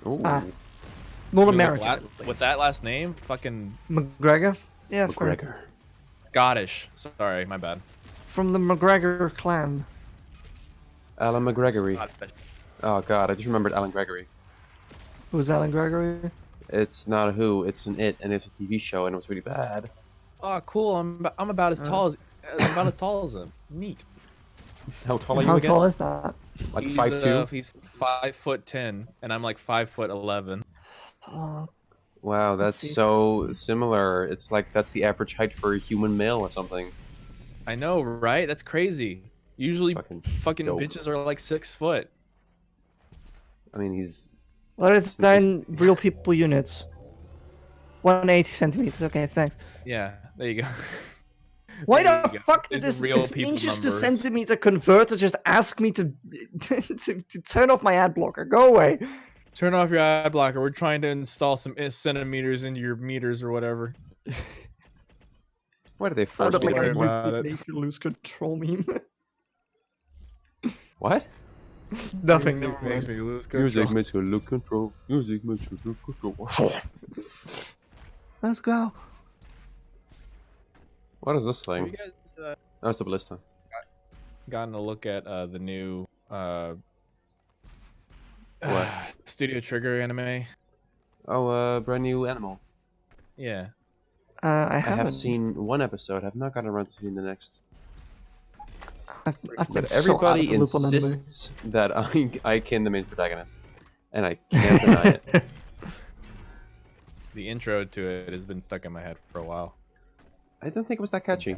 Ooh. Not I mean, American. With that last name, fucking McGregor? Yeah, fair. McGregor. Scottish. Sorry, my bad. From the McGregor clan. Alan McGregory. Scottish. Oh god, I just remembered Alan Gregory. Who's Alan Gregory? It's not a who, it's an it, and it's a TV show, and it was really bad. Oh, cool. I'm about as tall as him. Neat. How tall are you How again? tall is that? Like He's, 5'2"? He's 5'10", and I'm like 5'11". Oh, Wow, that's see. so similar. It's like that's the average height for a human male or something. I know, right? That's crazy. Usually, Fucking dope. bitches are like 6 foot. I mean, he's what is that in real people units? 180 centimeters. Okay, thanks. Yeah, there you go. Why There the you go. fuck did It's this real people inches to numbers. centimeter converter just ask me to to turn off my ad blocker? Go away. Turn off your ad blocker. We're trying to install some centimeters into your meters or whatever. why do they force Sounded me like to a worry get one? about it. make you lose control meme. What? Nothing. Music makes me lose Music control. makes you lose control. Music makes you lose control. Let's go. What is this Have thing? you guys Oh, it's the ballista. gotten a look at the new What? Studio Trigger anime? Oh, brand new animal. Yeah. I I haven't. have seen one episode. I've not gotten around to seeing the next. I've been But so out everybody of the loop on anime. insists that I can the main protagonist, and I can't deny it. The intro to it has been stuck in my head for a while. I don't think it was that catchy.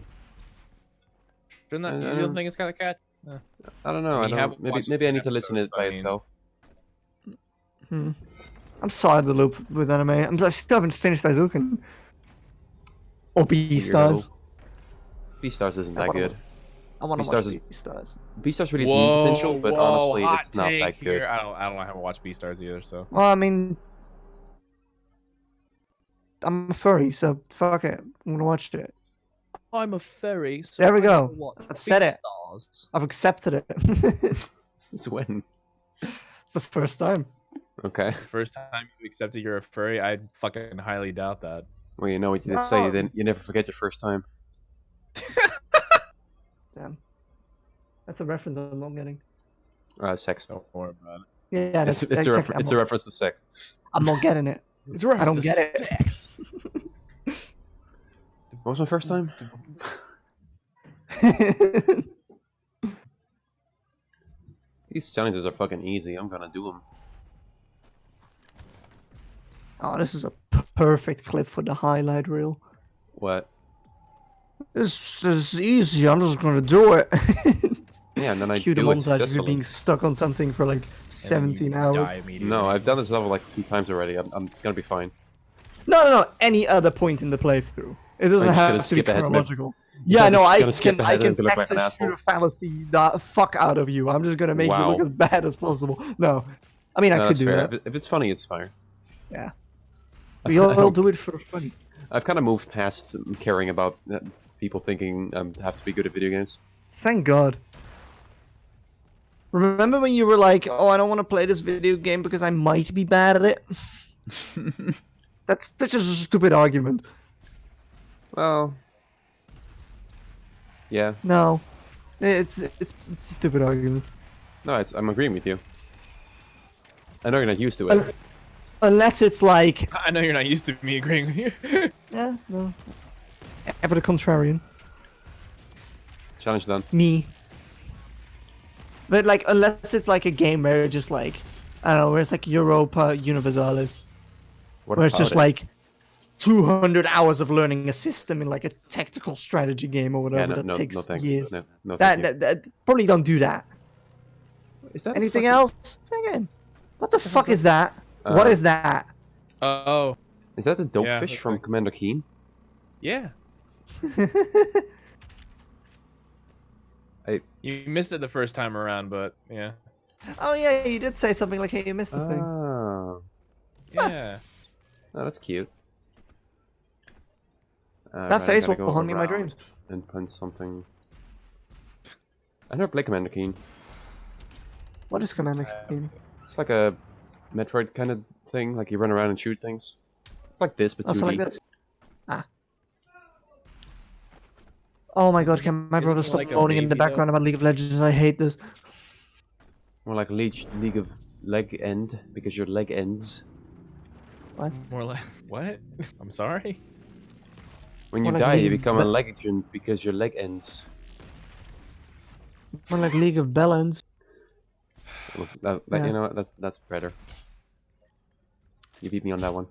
Shouldn't that, I you don't don't- think it's got a catch? I don't know. I I mean, you don't. haven't Maybe watched maybe I the need to listen to it episodes, by I mean- itself. I'm so out of the loop with anime. I still haven't finished Aizuken. Or B-Stars. B-Stars isn't I that wanna- good. I want to B-Stars watch is- B-Stars. B-Stars really has meme potential, but honestly, hot it's not take that good. here. I don't have watched Beastars either, so Well, I mean, I'm a furry, so fuck it. I'm gonna watch it. I'm a furry. So There we I go. never watch I've said it. Beastars. I've accepted it. Since when? It's the first time. Okay. first time you accepted you're a furry, I fucking highly doubt that. Well, you know what you did say. No. Then you never forget your first time. Damn. That's a reference I'm not getting. Sex. Don't worry about it. Yeah, that's It's exactly. a reference to sex. I'm not getting it. It's I don't get it. Sex. What was my first time? These challenges are fucking easy. I'm gonna do them. Oh, this is a perfect clip for the highlight reel. What? This is easy. I'm just gonna do it. Yeah, and then I Cue the do it montage of you successfully. being stuck on something for like 17 hours. No, I've done this level like 2 times already. I'm gonna be fine. No. Any other point in the playthrough. It doesn't I'm just gonna have to be skip ahead, man. chronological. Yeah, Yeah, I'm no, just I gonna skip can ahead and look like an Texas asshole. shooter fallacy the fuck out of you. I'm just gonna make you Wow. look as bad as possible. No, I mean I No, could that's do fair. that. If it's funny, it's fine. Yeah, we all do it for fun. I've kind of moved past caring about people thinking I have to be good at video games. Thank God. Remember when you were like, "Oh, I don't want to play this video game because I might be bad at it." That's such a stupid argument. Well, yeah. No, it's a stupid argument. No, I'm agreeing with you. I know you're not used to it. Unless it's like, I know you're not used to me agreeing with you. yeah, no. Ever the contrarian. Challenge done. Me. But like, unless it's like a game where it's just like, I don't know, where it's like Europa Universalis, What where it's about just it? like 200 hours of learning a system in like a tactical strategy game or Yeah, whatever no, that no, takes no thanks. years. No, thank you. That probably don't do that. Is that Anything fucking- else? Again, what the fuck is that? What is that? Oh, Is that the dope Yeah, fish that's from right. Commander Keen? yeah. You missed it the first time around, but yeah. Oh yeah, you did say something like, "Hey, you missed the thing." Oh, Yeah. that's cute. That face will haunt me in my dreams. And punch something. I never played Commander Keen. What is Commander Keen? It's like a Metroid kind of thing. Like you run around and shoot things. It's like this, but 2D. Also like this. Ah. Oh my God! Can my Isn't brother it stop like a moaning in the baby, though? background about League of Legends? I hate this. More like League of Leg End because your leg ends. What? More like what? I'm sorry. When you More like die, you League become a Be- legend because your leg ends. More like League of Balance. You Yeah. know what? That's better. You beat me on that one.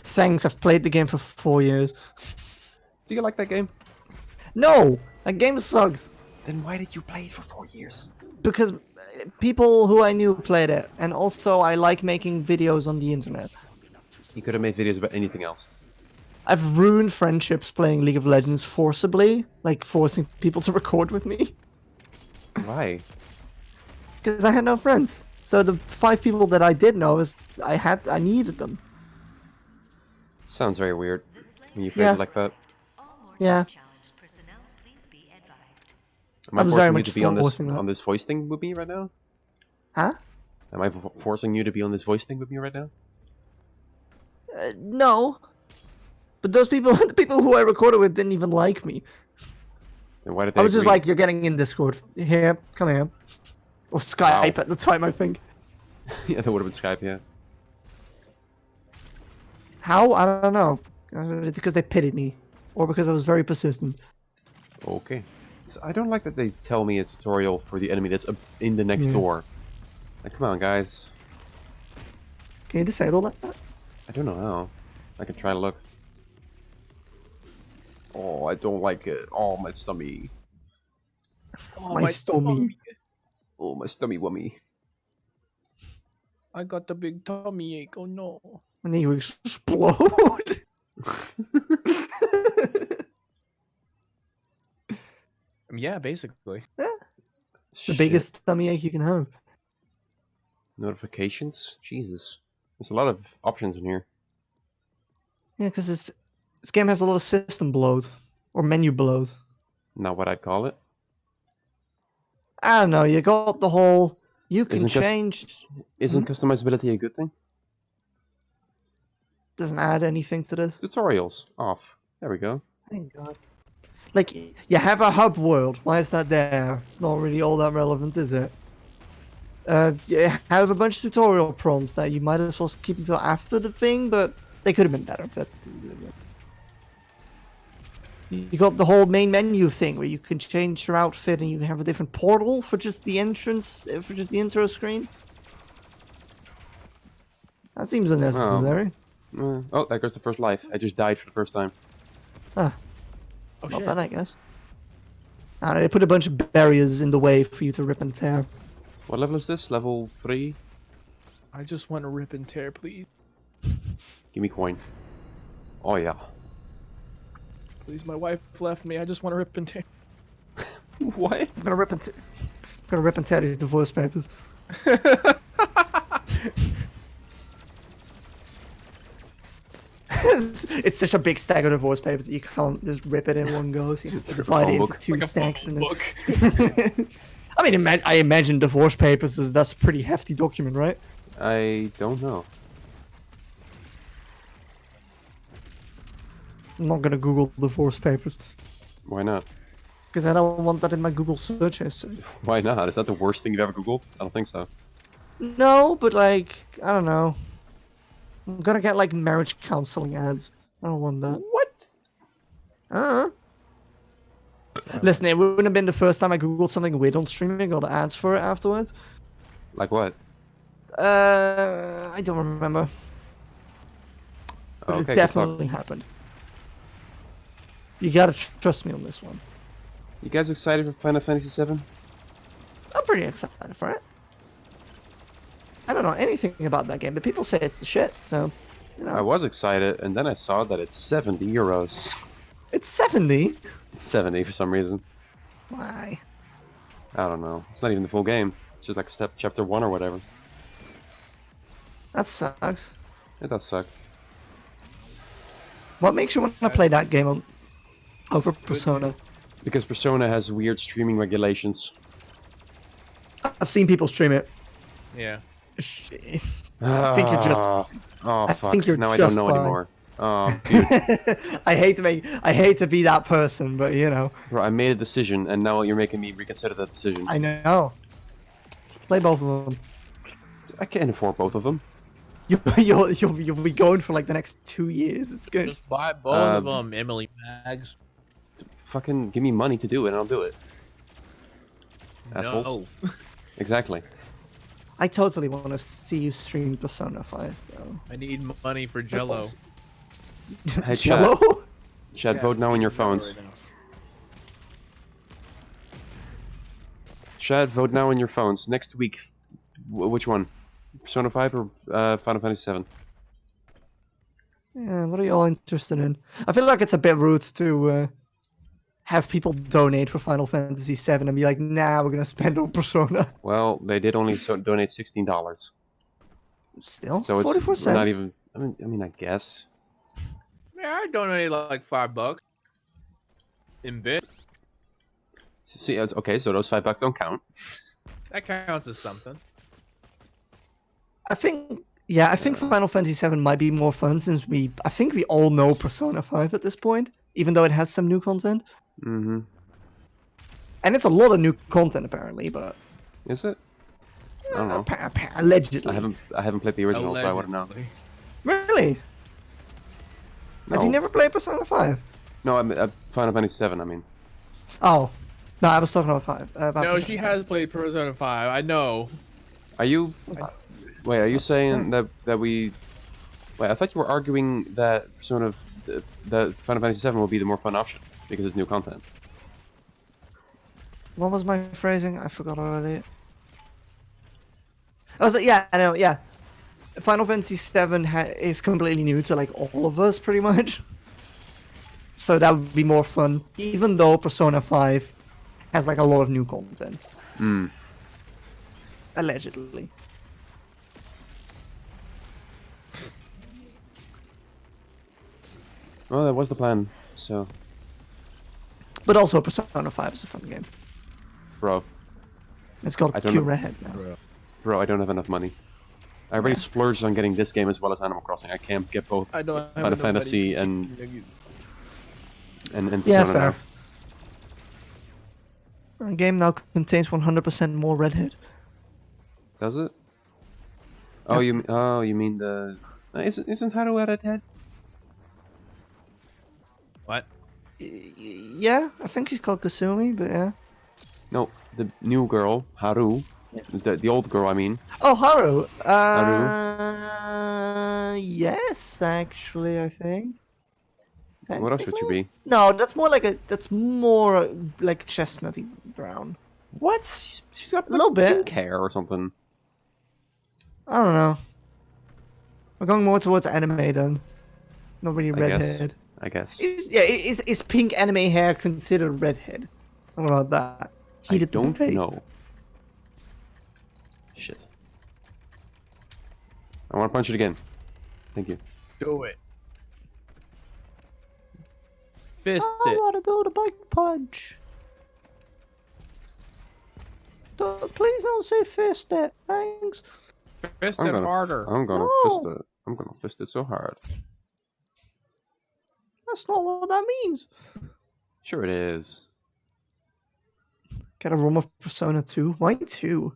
Thanks. I've played the game for 4 years. Do you like that game? No, that game sucks. Then why did you play it for 4 years? Because people who I knew played it, and also I like making videos on the internet. You could have made videos about anything else. I've ruined friendships playing League of Legends forcibly, like forcing people to record with me, Why? because I had no friends. So the 5 people that I did know I needed them. Sounds very weird when you phrase Yeah. it like that. Yeah. Am I I was very forcing you much to be on forcing that. this voice thing with me right now? Huh? Am I forcing you to be on this voice thing with me right now? No. But those people, the people who I recorded with, didn't even like me. And why did they I was just agree? like, "You're getting in Discord. Here, come here." Or Skype at the time, I think. Yeah, that would have been Skype, yeah. How? I don't know. It's because they pitied me, or because I was very persistent. Okay. So I don't like that they tell me a tutorial for the enemy that's in the next Yeah. door. Like, come on, guys. Can you disable that? I don't know how. I can try to look. Oh, I don't like it. Oh, my stomach. My stomach. Oh, my stomach wummy. I got a big tummy ache. Oh no. And then you explode. Yeah, basically. It's the biggest tummy ache you can have. Notifications? Jesus. There's a lot of options in here. Yeah, because this game has a lot of system bloat or menu bloat. Not what I'd call it. I don't know. You got the whole. You can Isn't cus- change. Isn't customizability a good thing? Doesn't add anything to this. Tutorials. Off. There we go. Thank God. Like, you have a hub world. Why is that there? It's not really all that relevant, is it? You have a bunch of tutorial prompts that you might as well keep until after the thing, but they could have been better. You got the whole main menu thing where you can change your outfit and you have a different portal for just the entrance, for just the intro screen. That seems unnecessary. Oh, there goes the first life. I just died for the first time. Huh. Oh Not shit. bad, I guess. I don't know, they put a bunch of barriers in the way for you to rip and tear. What level is this? Level 3? I just want to rip and tear, please. Give me coin. Oh yeah. Please, my wife left me. I just want to rip and tear. What? I'm gonna rip and tear these divorce papers. It's such a big stack of divorce papers that you can't just rip it in one go. So you have to divide it phone into book. two Like a stacks. phone And book. then... I mean, I imagine divorce papers that's a pretty hefty document, right? I don't know. I'm not gonna Google divorce papers Why not? because I don't want that in my Google search history. Why not? Is that the worst thing you've ever Googled? I don't think so. No, but like, I don't know. I'm gonna get like marriage counseling ads. I don't want that. What? Uh-huh. Listen, it wouldn't have been the first time I googled something weird on streaming or the ads for it afterwards. Like what? I don't remember. But Okay, it's good definitely happened. You gotta trust me on this one. You guys excited for Final Fantasy VII? I'm pretty excited for it. I don't know anything about that game, but people say it's the shit, so, you know. I was excited, and then I saw that it's 70 euros. It's 70? It's 70 for some reason. Why? I don't know. It's not even the full game. It's just like chapter 1 or whatever. That sucks. It does suck. What makes you want to play that game over Persona? Because Persona has weird streaming regulations. I've seen people stream it. Yeah. Jeez. I think you're just... Oh, I fuck. think you're now I don't just know fine. anymore. Oh, dude. I hate to be that person, but you know. Bro, I made a decision, and now you're making me reconsider that decision. I know. Play both of them. I can't afford both of them. You'll be going for like the next 2 years. It's good. Just buy both of them, Emily Mags. Fucking give me money to do it, and I'll do it. Assholes. No. Exactly. I totally want to see you stream Persona 5 though. I need money for Jello. Hey, Jello? Chad, vote now on your phones. Chad, vote now on your phones. Next week, which one? Persona 5 or Final Fantasy 7? Yeah, what are you all interested in? I feel like it's a bit rude to have people donate for Final Fantasy 7 and be like, nah, we're gonna spend on Persona. Well, they did only donate $16. Still, So 44 it's cents. not even. I mean, I guess. Yeah, I donated like $5 in bit. See, okay, so those $5 don't count. That counts as something. I think Final Fantasy 7 might be more fun since I think we all know Persona 5 at this point, even though it has some new content. Mm-hmm. And it's a lot of new content apparently, but Is it? I don't know. allegedly. I haven't played the original, so I wouldn't know. Allegedly. Really? No. Have you never played Persona 5? No, I mean, Final Fantasy 7. I mean, Oh. No, I was talking about 5. About No, Persona she 5. has played Persona 5. I know. are you? Wait, are you saying that we? Wait, I thought you were arguing that Persona, that Final Fantasy 7 will be the more fun option because it's new content. What was my phrasing? I forgot already. I was like, yeah, I know, yeah. Final Fantasy 7 is completely new to like all of us, pretty much. So that would be more fun, even though Persona 5 has like a lot of new content. Hmm. Allegedly. Well, that was the plan. So, But also Persona 5 is a fun game. bro, It's got I don't Q know. Redhead now. bro, I don't have enough money. I already splurged on getting this game as well as Animal Crossing. I can't get both I don't have Final enough money Fantasy for and chicken nuggets. Yeah, Persona fair. now. Our game now contains 100% more Redhead. Does it? Oh, you mean the? Isn't Haru at head? What? Yeah, I think she's called Kasumi, but yeah. No, the new girl, Haru. The old girl, I mean. Oh, Haru. Haru. Yes, actually, I think. What else would she be? No, that's more like chestnutty brown. What? She's got A little bit. pink hair or something. I don't know. We're going more towards anime then. Not really redhead. I guess. Is pink anime hair considered redhead? How about that? I Heated don't debate. know. Shit. I want to punch it again. Thank you. Do it. Fist I it. want to do the bike punch. Please don't say fist it. Thanks. Fist it harder. I'm gonna No. fist it. I'm gonna fist it so hard. That's not what that means. Sure it is. Get a run of Persona 2? Why 2?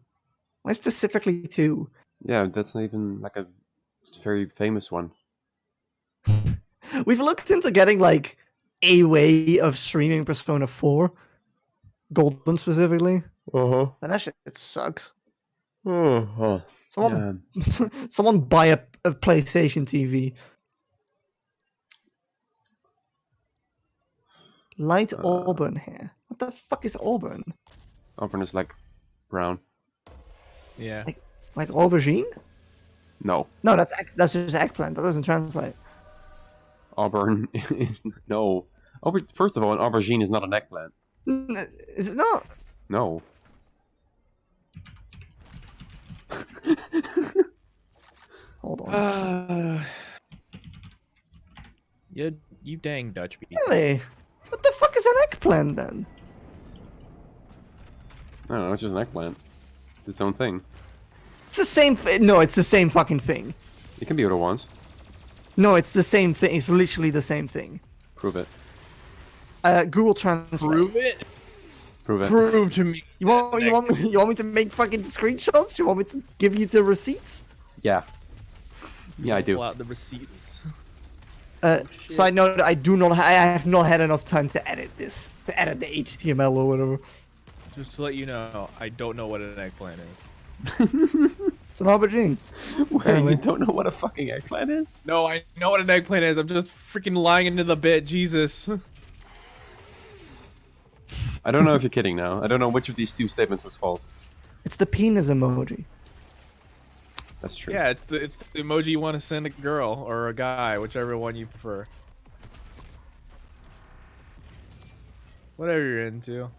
Why specifically 2? Yeah, that's not even like a very famous one. We've looked into getting like a way of streaming Persona 4. Golden specifically. Uh-huh. And that shit sucks. Uh-huh. Someone, someone buy a PlayStation TV. Light auburn hair. What the fuck is auburn? Auburn is like brown. Yeah. Like aubergine? No. No, that's just eggplant. That doesn't translate. Auburn is no. First of all, an aubergine is not an eggplant. Is it not? No. Hold on. You dang Dutch people. Really? What the fuck is an eggplant then? I don't know. It's just an eggplant. It's its own thing. It's the same. No, it's the same fucking thing. It can be what it wants. No, it's the same thing. It's literally the same thing. Prove it. Google Translate. Prove it. Prove it. Prove to me. You want me to make fucking screenshots? You want me to give you the receipts? Yeah. Yeah, I do. Pull out the receipts. Side note: I have not had enough time to edit this, to edit the HTML or whatever. Just to let you know, I don't know what an eggplant is. It's an aubergine. Wait, you don't know what a fucking eggplant is? No, I know what an eggplant is. I'm just freaking lying into the bit. Jesus. I don't know if you're kidding now. I don't know which of these two statements was false. It's the penis emoji. That's true. Yeah, it's the emoji you want to send a girl or a guy, whichever one you prefer. Whatever you're into.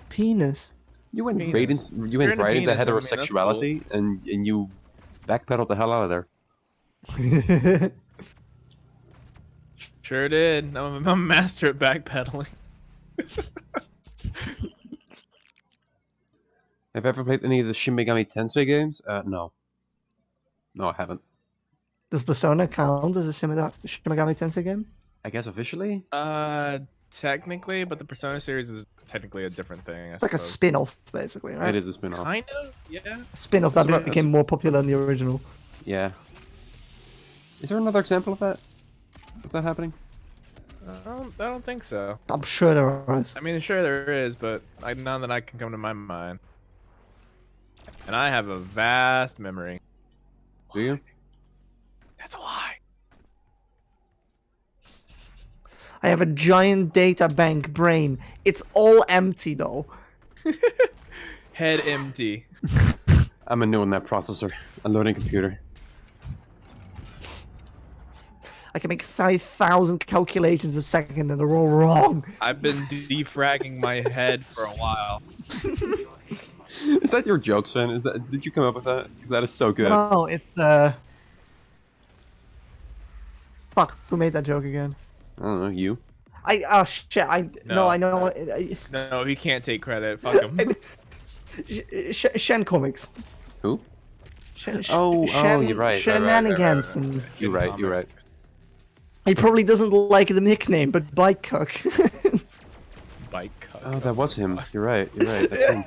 Penis. You went Penis. right in, you went into right into penis, I mean, that's heterosexuality and you backpedaled the hell out of there. Sure did. I'm a master at backpedaling. Have you ever played any of the Shin Megami Tensei games? No. No, I haven't. Does Persona count as a Shin Megami Tensei game? I guess officially? Technically, but the Persona series is technically a different thing. It's like a spin-off, basically, right? It is a spin-off. Kind of, yeah. A spin-off that That's became more popular than the original. Yeah. Is there another example of that? Is that happening? I don't think so. I'm sure there is. I mean, sure there is, but none that I can come to my mind. And I have a vast memory. Do you? That's a lie. I have a giant data bank brain. It's all empty though. Head empty. I'm a neural net processor. A loading computer. I can make 5,000 calculations a second and they're all wrong. I've been defragging my head for a while. Is that your joke, Sven? Did you come up with that? Because that is so good. No, it's Fuck, who made that joke again? I don't know, you. Oh shit, no, I know. No, he can't take credit. Fuck him. Shen Comics. Who? Shen, Oh, you're right. Shenanigans. And You're right, you're right. he probably doesn't like the nickname, but Bike Cock. Bike cut. Oh, that was him. You're right, that's him.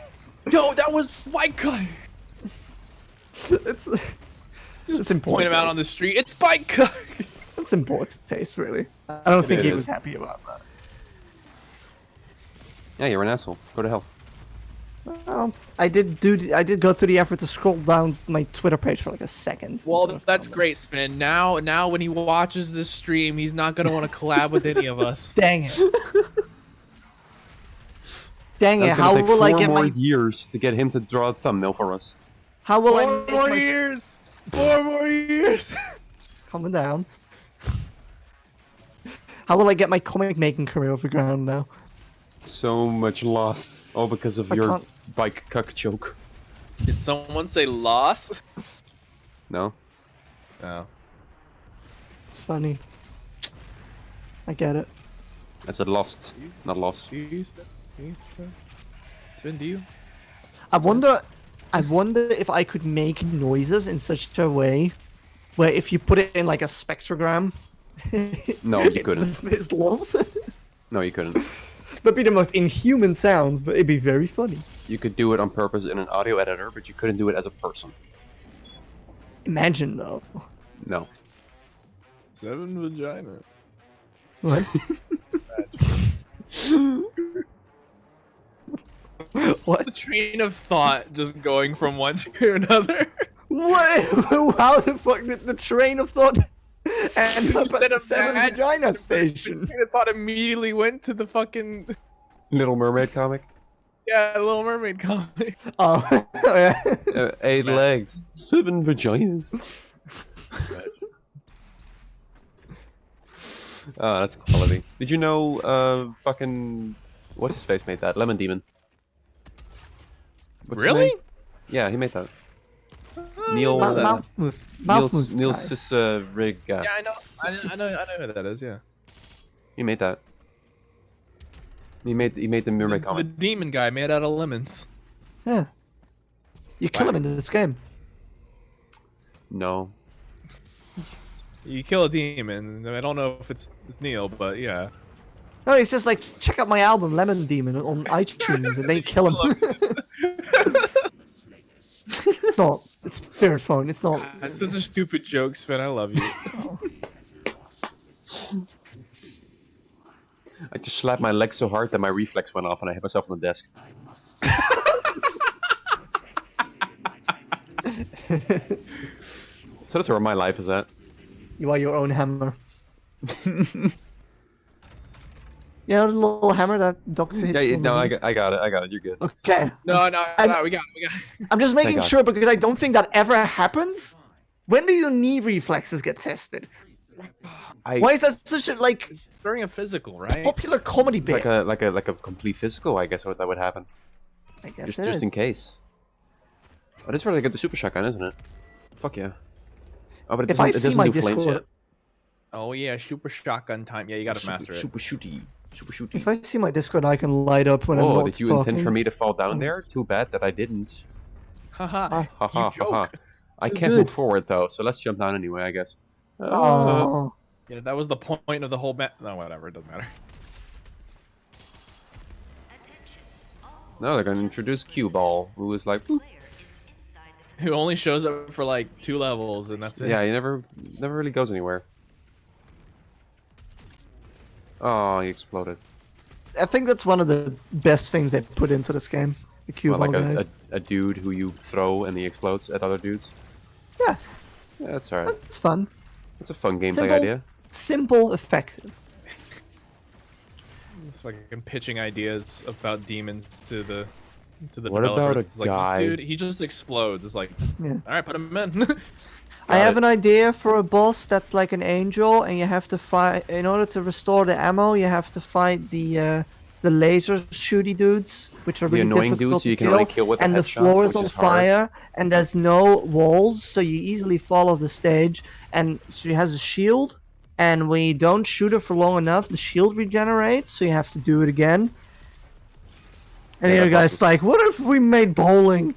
Yo, that was Bike cut. it's important. Point him out on the street. It's Bike cut. It's important taste, really. I don't think It he is. was happy about that. Yeah, you're an asshole. Go to hell. I did go through the effort to scroll down my Twitter page for like a second. Well, instead of that's filming. great, Sven. Now when he watches this stream, he's not gonna want to collab with any of us. Dang it. Dang it, That's how gonna take will I 4 get more my... years to get him to draw a thumbnail for us. How will I 4 make more my... years. 4 more years. Calm down. How will I get my comic making career off the ground now? So much lost. All because of I your can't- bike cuck joke. Did someone say lost? No? No. It's funny. I get it. I said lost, not lost. Sven, do you? I wonder if I could make noises in such a way where if you put it in like a spectrogram, No, you couldn't. It's lost. No, you couldn't. That'd be the most inhuman sounds, but it'd be very funny. You could do it on purpose in an audio editor, but you couldn't do it as a person. Imagine though. No. 7 vagina. What? The What? train of thought just going from one to another. What? How the fuck did the train of thought end up at said the Seven imagine- Vagina station? train of thought immediately went to the fucking Little Mermaid comic? Little Mermaid comic. Oh, yeah. 8 legs, 7 vaginas. Oh, that's quality. Did you know, fucking... What's his face made that? Lemon Demon. What's his Really? name? Yeah, he made that. Neil... know that. Neil Sisriga. Yeah, I know who that is. Yeah. He made that. He made the Mermaid The comic. demon guy made out of lemons. Yeah. You kill him in this game. No. You kill a demon. I don't know if it's Neil, but yeah. No, it's just like, check out my album, Lemon Demon, on iTunes, and then kill him. It's not. It's Spirit Phone. It's not. That's such a stupid joke, Sven. I love you. I just slapped my leg so hard that my reflex went off and I hit myself on the desk. So that's where my life is at. You are your own hammer. You know the little hammer that Doctor hits Yeah, you on the no, head? I got it, you're good. Okay. No, we got it. I'm just making God. sure because I don't think that ever happens. When do your knee reflexes get tested? Why is that such a like During a physical, right? popular comedy bit? like a complete physical, I guess that would happen. I guess Just in case. Oh, this is where they get the super shotgun, isn't it? Fuck yeah. Oh, but it If I doesn't, it see doesn't my do flames Discord, yet. Oh yeah, super shotgun time. Yeah, you gotta master it. Super shooty. Super shooty. if I see my Discord icon light up when I'm Oh, not did you talking. intend for me to fall down there? Too bad that I didn't. Haha. Ha ha You ha ha. joke. I Too can't good. move forward though, so let's jump down anyway, I guess. Oh. Yeah, that was the point of the whole No, whatever. It doesn't matter. No, they're gonna introduce Cue Ball, who is like, "Boop." Who only shows up for like 2 levels and that's it. Yeah, he never really goes anywhere. Oh, he exploded. I think that's one of the best things they put into this game. The cube Well, like guys. a dude who you throw and he explodes at other dudes. Yeah, Yeah, that's alright. that's fun. That's a fun gameplay Simple. idea. Simple, effective. It's fucking pitching ideas about demons to the What about developers. a It's like, guy- dude, he just explodes. It's like, Yeah. all right, put him in. I Got have it. an idea for a boss that's like an angel, and you have to fight. In order to restore the ammo, you have to fight the laser shooty dudes, which are The really annoying difficult dudes to you can only kill. kill with a And the headshot, floor is which on is hard. fire, and there's no walls, so you easily fall off the stage. And she has a shield, and when you don't shoot her for long enough, the shield regenerates, so you have to do it again. And Yeah, the other that boss guy's is- like, "What if we made bowling?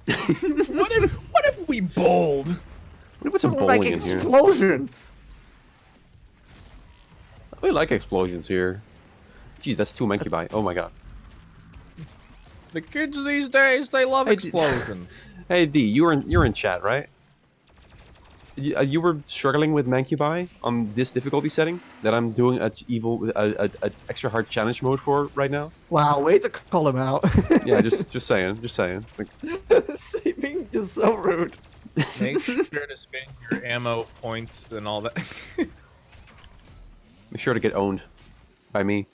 What if we bowled? What if it's a Like bowling in here? explosion?" I like explosions here. Jeez, that's 2 Mancubi. Oh my god. The kids these days, they love Hey, d- explosions. Hey D, you're in chat, right? You were struggling with Mancubi on this difficulty setting that I'm doing a extra hard challenge mode for right now. Wow, way to call him out. Yeah, just saying. Like, Being is so rude. Make sure to spend your ammo points and all that. make sure to get owned by me.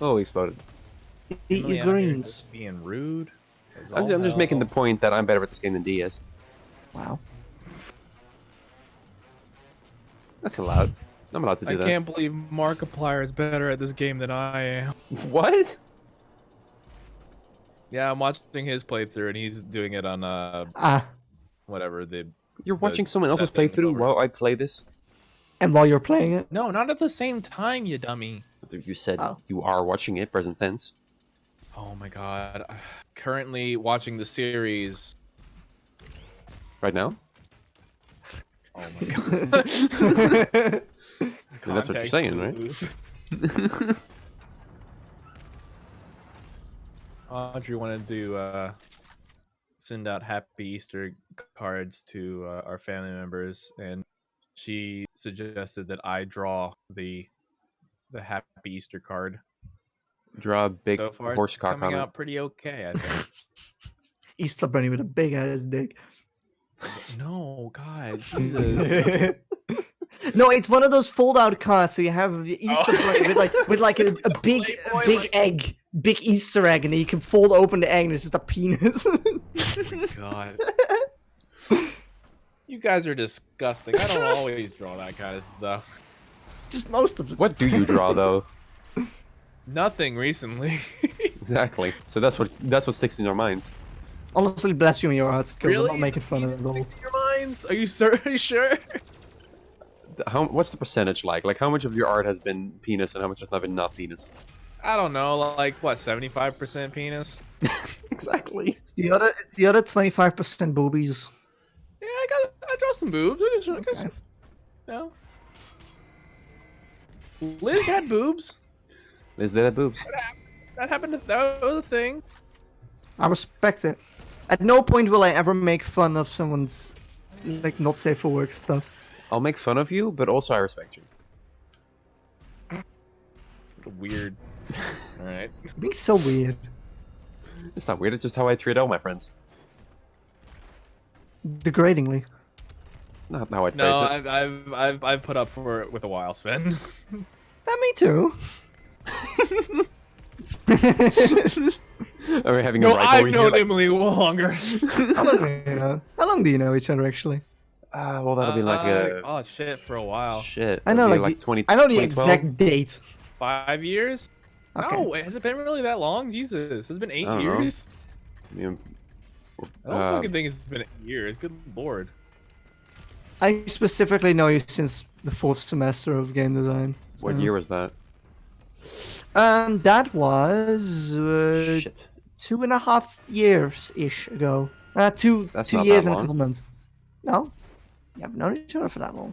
Oh, he exploded. Eat Really your out here greens. just being rude. as I'm all just making the hell. point that I'm better at this game than D is. Wow. That's allowed. I'm allowed to do I that. can't believe Markiplier is better at this game than I am. What? Yeah, I'm watching his playthrough and he's doing it on whatever the. You're watching someone else's settings playthrough over. while I play this? And while you're playing it, No, not at the same time, you dummy. You said Oh. you are watching it, present tense. Oh my god. Currently watching the series. Right now? Oh my god. Yeah, that's what you're saying, right? right? Audrey wanted to send out happy Easter cards to our family members, and she suggested that I draw the happy Easter card. Draw a big So far, horse it's cock coming on it. out pretty okay, I think. Easter Bunny with a big ass dick. No, God, Jesus. No, it's one of those fold-out cards. So you have the Easter Bunny with like a big Playboy, big like- egg, big Easter egg, and then you can fold open the egg, and it's just a penis. God. You guys are disgusting. I don't always draw that kind of stuff. Just most of it. What do you draw though? Nothing recently. Exactly. So that's what sticks in your minds. Honestly, bless you in your hearts, because I'm Really? not making fun of it at all. Your minds? Are you sure? What's the percentage like? Like how much of your art has been penis and how much has not been not penis? I don't know. Like what? 75% penis? Exactly. It's the other 25% boobies. Yeah, I draw some boobs. Okay. No. Liz had boobs. Is that boobs? That happened. That was a thing. I respect it. At no point will I ever make fun of someone's like not safe for work stuff. I'll make fun of you, but also I respect you. Weird. All right. Being so weird. It's not weird. It's just how I treat all my friends. Degradingly. Not how I phrase No, it. I've put up for it with a while, Sven. Me too. Are we having No, a rivalry I've here? known Like, Emily longer. How long do you know? How long do you know each other actually? well, that'll be like a oh shit, for a while. shit. I know, that'll be like, 20. I know the 2012? exact date. 5 years? Okay. No, has it been really that long? Jesus, it's been 8 I don't know. years. I mean, I don't fucking think it's been 8 years. Good lord. I specifically know you since the 4th semester of game design. what so- year was that? That was Shit. 2.5 years ish ago. Two That's 2 not years that and a long. couple months. No, we haven't known each other for that long.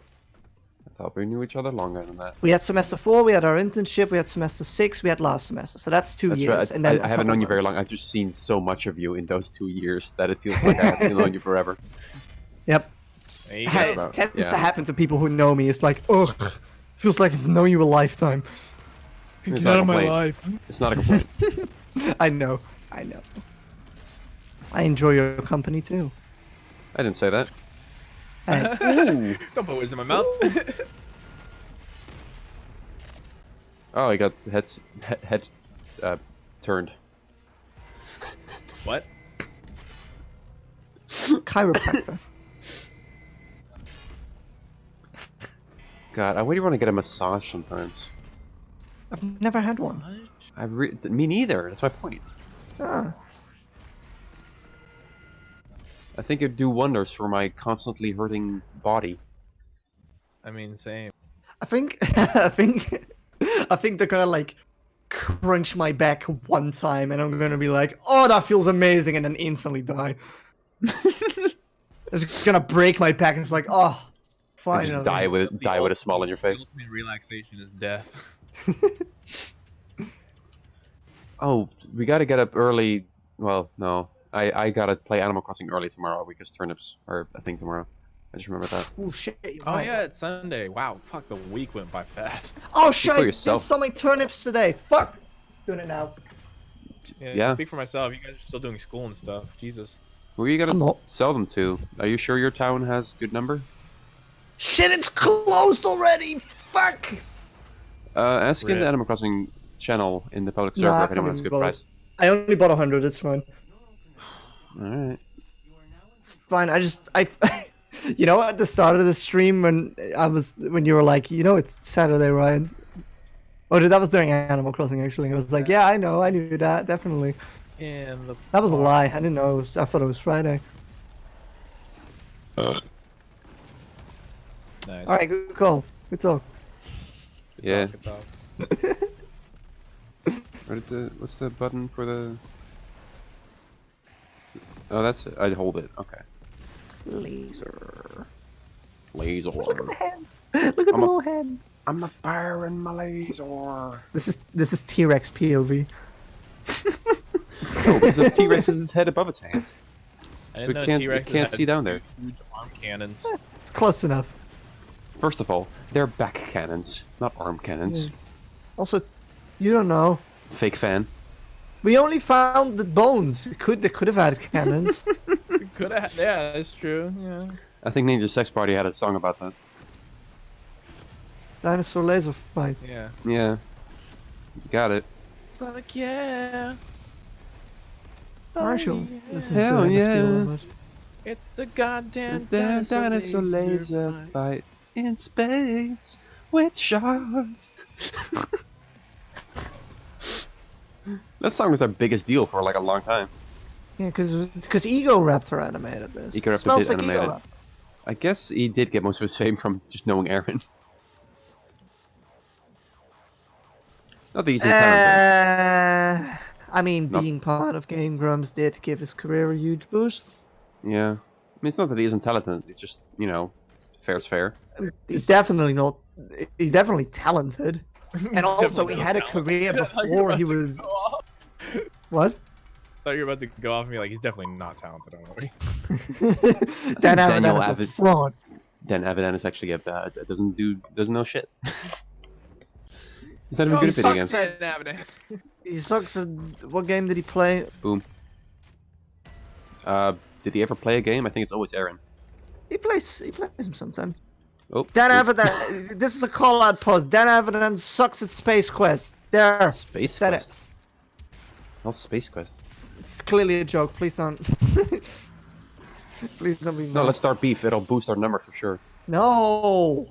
I thought we knew each other longer than that. We had semester 4, we had our internship, we had semester 6, we had last semester. So that's 2 That's years. right. And then I haven't known you very long. I've just seen so much of you in those 2 years that it feels like I've known you forever. Yep. There you Yeah, go. It tends yeah. to happen to people who know me. It's like, ugh, feels like I've known you a lifetime. It's Get not out a of my complaint. life. It's not a complaint. I know. I enjoy your company too. I didn't say that. Hey, Ooh. Don't put words in my mouth. Oh, he got head turned. What? chiropractor. God, I really want to get a massage sometimes. I've never had one. Me neither. That's my point. Ah. I think it'd do wonders for my constantly hurting body. I mean, same. I think I think they're gonna like crunch my back one time and I'm gonna be like, oh, that feels amazing, and then instantly die. It's gonna break my back. It's like, oh, And finally. just die with a smile on your face. The ultimate relaxation is death. Oh, we gotta get up early. Well, no. I gotta play Animal Crossing early tomorrow because turnips are a thing tomorrow. I just remember that. Oh shit. you're Oh right. yeah, it's Sunday. Wow, fuck, the week went by fast. Oh shit. for I did yourself. so many turnips today. Fuck. Doing it now. Yeah. Speak for myself. You guys are still doing school and stuff. Jesus. Who are you I'm gonna not. sell them to? Are you sure your town has good number? Shit, it's closed already. Fuck. Ask in Rip. the Animal Crossing channel in the public Nah, server I if anyone has a can't good even price. I only bought 100. It's fine. Alright. It's fine. I you know, at the start of the stream when you were like, you know, it's Saturday, right? Oh, that was during Animal Crossing actually. I was like, yeah, I know, I knew that, definitely. And the That was a lie. I didn't know. I thought it was Friday. Nice. All right, good call. Good talk. Yeah. Talk about- What's the button for the... Oh, that's it. I hold it. Okay. Laser. Laser. Look at the hands. Look at the I'm a- little hands. I'm a fire in my laser. This is T-Rex POV. No, because the T-Rex has its head above its hands. I So didn't know it can't, T-Rexes it can't had see down there. Huge arm cannons. It's close enough. First of all, they're back cannons, not arm cannons. Also, you don't know. Fake fan. We only found the bones. They could have had cannons. Could have. Yeah, that's true. Yeah. I think Ninja Sex Party had a song about that. Dinosaur laser fight. Yeah. Yeah. Got it. Fuck yeah. Marshall, listen Hell to yeah. MSP much. It's the goddamn The dinosaur laser fight. fight in space with sharks. That song was our biggest deal for like a long time. Yeah, because Ego Raptor animated this. Ego Raptor Smells did like animate Ego it. Raptor. I guess he did get most of his fame from just knowing Aaron. Not that he's talented. I mean, Not- being part of Game Grumps did give his career a huge boost. Yeah. I mean, it's not that he isn't talented. It's just, you know, fair's fair. He's definitely not. He's definitely talented. And also, he had a career before he was. What? I thought you were about to go off and be like, he's definitely not talented. Don't worry. Dan Daniel Avidan is a Avid- fraud. Dan Avidan is actually a bad. Doesn't know shit. He's not even good at video games. He sucks at. What game did he play? Boom. Did he ever play a game? I think it's always Aaron. He plays him sometimes. Oh. Dan oh, Avidan. This is a call out post. Dan Avidan sucks at Space Quest. There. Space Said it. Quest. Oh, Space Quest. It's clearly a joke. Please don't. Please don't be. No, mad. let's start beef. It'll boost our number for sure. No.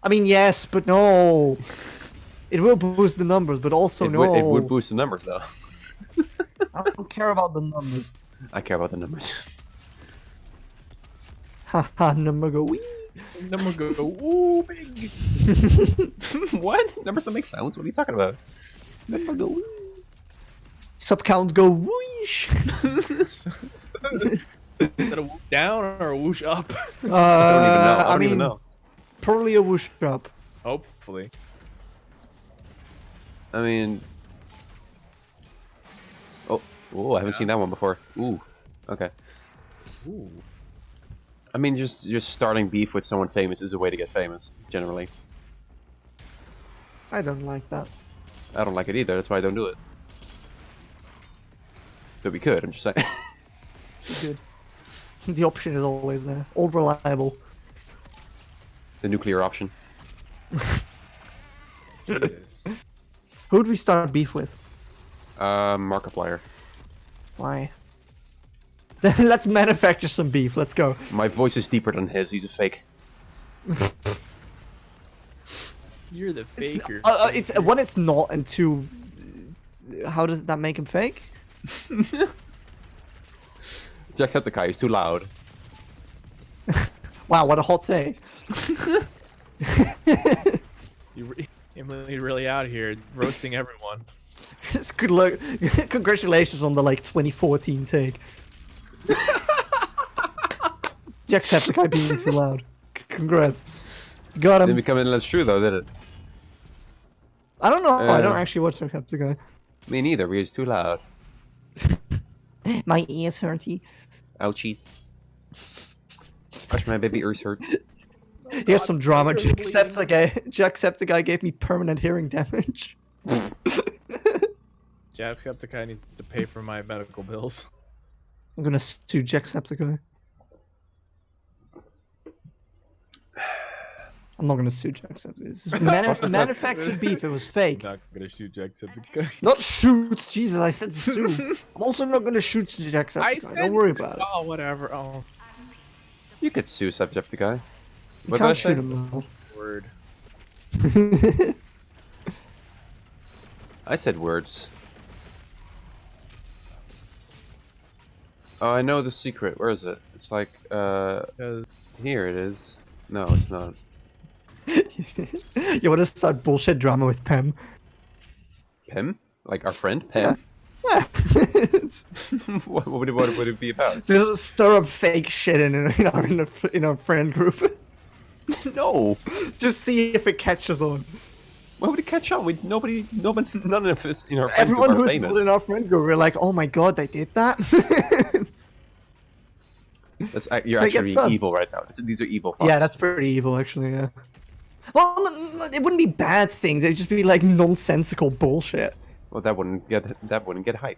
I mean, yes, but no. It will boost the numbers, but also It, no. would, it would boost the numbers though. I don't care about the numbers. I care about the numbers. Haha, number go wee. Number go, ooh, big. What? Numbers don't make sounds. What are you talking about? Number go wee. Sub count go whoosh. Is that a whoosh down or a whoosh up? I don't even know. I don't mean, even know. probably a whoosh up. Hopefully. I mean. Oh, I haven't seen that one before. Ooh. Okay. Ooh. I mean, just starting beef with someone famous is a way to get famous, generally. I don't like that. I don't like it either. That's why I don't do it. But we could. I'm just saying. Good. The option is always there. All reliable. The nuclear option. Jesus. Who'd we start beef with? Markiplier. Why? Let's manufacture some beef. Let's go. My voice is deeper than his. He's a fake. You're the It's, faker. it's one. It's not, and two. How does that make him fake? Jacksepticeye is too loud. Wow, what a hot take. You're really out here roasting everyone. It's good luck. Congratulations on the 2014 take. Jacksepticeye being too loud. Congrats. Got Didn't him. become any less true though, did it? I don't know. I don't Uh, actually watch Jacksepticeye. Me neither. Because it's too loud. My ears hurty. Ouchies. Gosh, my baby ears hurt. Here's some drama. ears are bleeding. Jacksepticeye gave me permanent hearing damage. Jacksepticeye needs to pay for my medical bills. I'm gonna sue Jacksepticeye. I'm not gonna sue Jacksepticeye. This is manufactured beef. It was fake. I'm not gonna shoot Jacksepticeye. Not shoot. Jesus, I said sue. I'm also not gonna shoot Jacksepticeye. Don't worry about it. Oh, whatever. Oh, You could sue Jacksepticeye. You What did I can't say? shoot him though. word. I said words. Oh, I know the secret. Where is it? It's like, here it is. No, it's not. You wanna start bullshit drama with Pem? Pim? Like our friend Pim? Yeah. what would it be about? Just stir up fake shit in our friend group. No! Just see if it catches on. Why would it catch on? Nobody, none of us in our friend Everyone group are who's famous. in our friend group, we're like, oh my god, they did that. You're So it gets actually subs. evil right now. These are evil thoughts. Yeah, that's pretty evil, actually. Yeah. Well, it wouldn't be bad things. It'd just be like nonsensical bullshit. Well, that wouldn't get hype.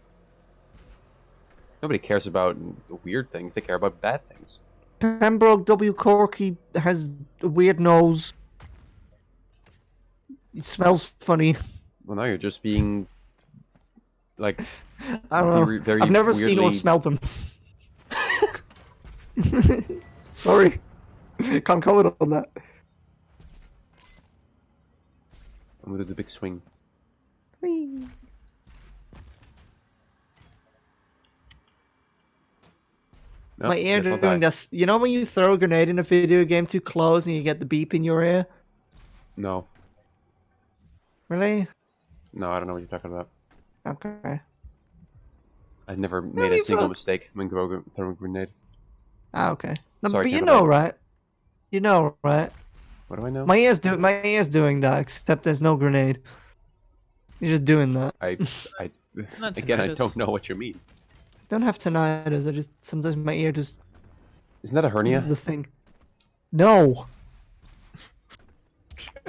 Nobody cares about weird things. They care about bad things. Pembroke W. Corky has a weird nose. It smells funny. Well, now you're just being like. I don't know. Very I've never seen or weirdly- smelled them. Sorry. Can't comment on that. I'm gonna do the big swing. Whee. No, My ear guess I'll doing die. this. You know when you throw a grenade in a video game too close and you get the beep in your ear? No, Really? no, I don't know what you're talking about. Okay. I've never made a me single fuck. mistake when throwing a grenade. Ah, okay. No, Sorry, but you can't know, relate. right? You know, right? What do I know? My ear's doing that, except there's no grenade. You're just doing that. I Not again, I tinnitus. don't know what you mean. Don't have tinnitus. I just sometimes my ear just Isn't that a hernia? This is the thing. No.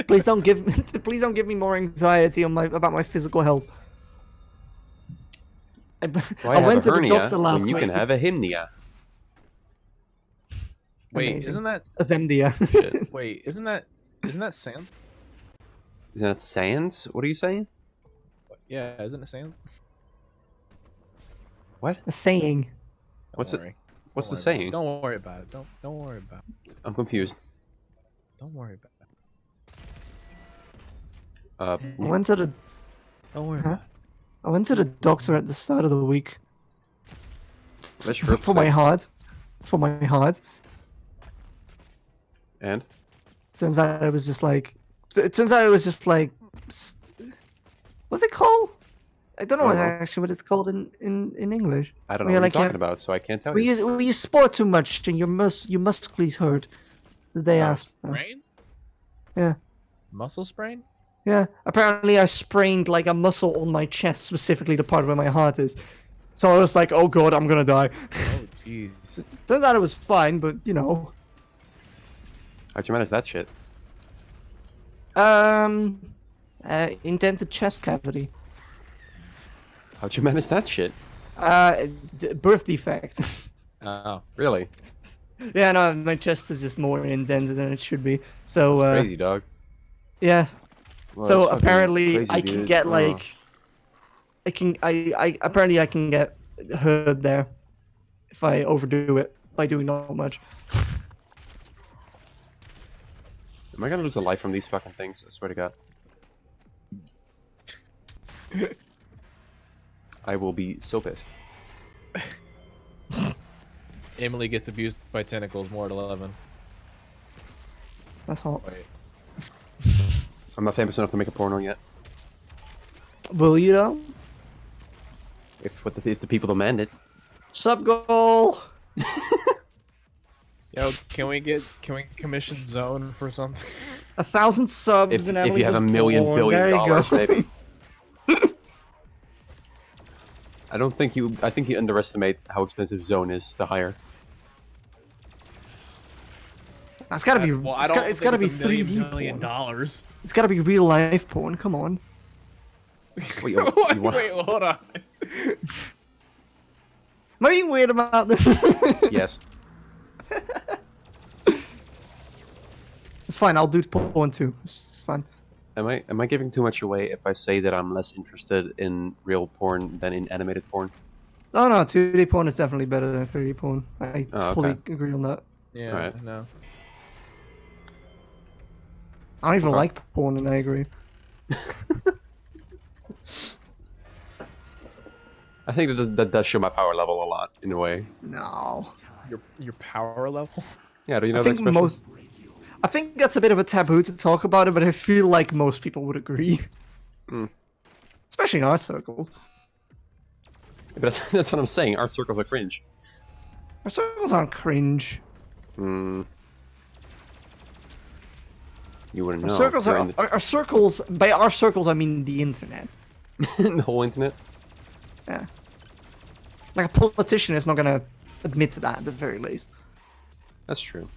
Please don't give me more anxiety on about my physical health. Why have went a to the hernia doctor last when you can week. have a hymnia? Wait, Amazing. isn't that Azemdia. shit? Wait, isn't that Sam? Isn't that sans? What are you saying? Yeah, isn't it Sam? What? A saying. What's Don't it- worry. What's the Don't worry about it. saying? Don't worry about it. Don't worry about it. I'm confused. Don't worry about it. Uh, I went to the Don't worry Huh? about it. I went to the doctor at the start of the week let's sure for my heart. For my heart. And Turns out it was just like. It turns out it was just like. What's it called? I don't know I don't know. actually what it's called in English. I don't Where know you're what you're like, talking about, so I can't tell When you. you sport too much and your muscles hurt the day after. Sprain? Yeah. Muscle sprain? Yeah. Apparently I sprained like a muscle on my chest, specifically the part where my heart is. So I was like, oh god, I'm gonna die. Oh, jeez. Turns out it was fine, but you know. How'd you manage that shit? Indented chest cavity. How'd you manage that shit? Birth defect. Oh, Really? Yeah, no, my chest is just more indented than it should be. So, That's crazy, dog. yeah. Well, So that's fucking apparently crazy, I can dude. get Oh. like, I apparently I can get hurt there. if I overdo it by doing not much. Am I gonna lose a life from these fucking things? I swear to God. I will be so pissed. Emily gets abused by tentacles more at 11. That's hot. Wait. I'm not famous enough to make a porno yet. Will you though? If the people demand it. Sub goal. Yo, can we commission Zone for something? 1,000 subs If and you Emily have was $1 million born. billion There you dollars, go. maybe. I think you underestimate how expensive Zone is to hire. It's gotta be. Well, I it's don't. It's gotta be $1 million 3D million porn. dollars. It's gotta be real life porn. Come on. Wait, you want... Wait, hold on. Am I being weird about this? Yes. It's fine. I'll do porn too. It's fine. Am I giving too much away if I say that I'm less interested in real porn than in animated porn? No, 2D porn is definitely better than 3D porn. I fully agree on that. Yeah. Alright. No. I don't even Okay. like porn, and I agree. I think that does show my power level a lot in a way. No. Your power level. Yeah, do you know I that think expression? I think that's a bit of a taboo to talk about it, but I feel like most people would agree. Hmm. Especially in our circles. But that's what I'm saying. Our circles are cringe. Our circles aren't cringe. Hmm. You wouldn't Our know. circles You're are in our circles. By our circles, I mean the internet. the whole internet. Yeah. Like a politician is not gonna admit to that at the very least. That's true.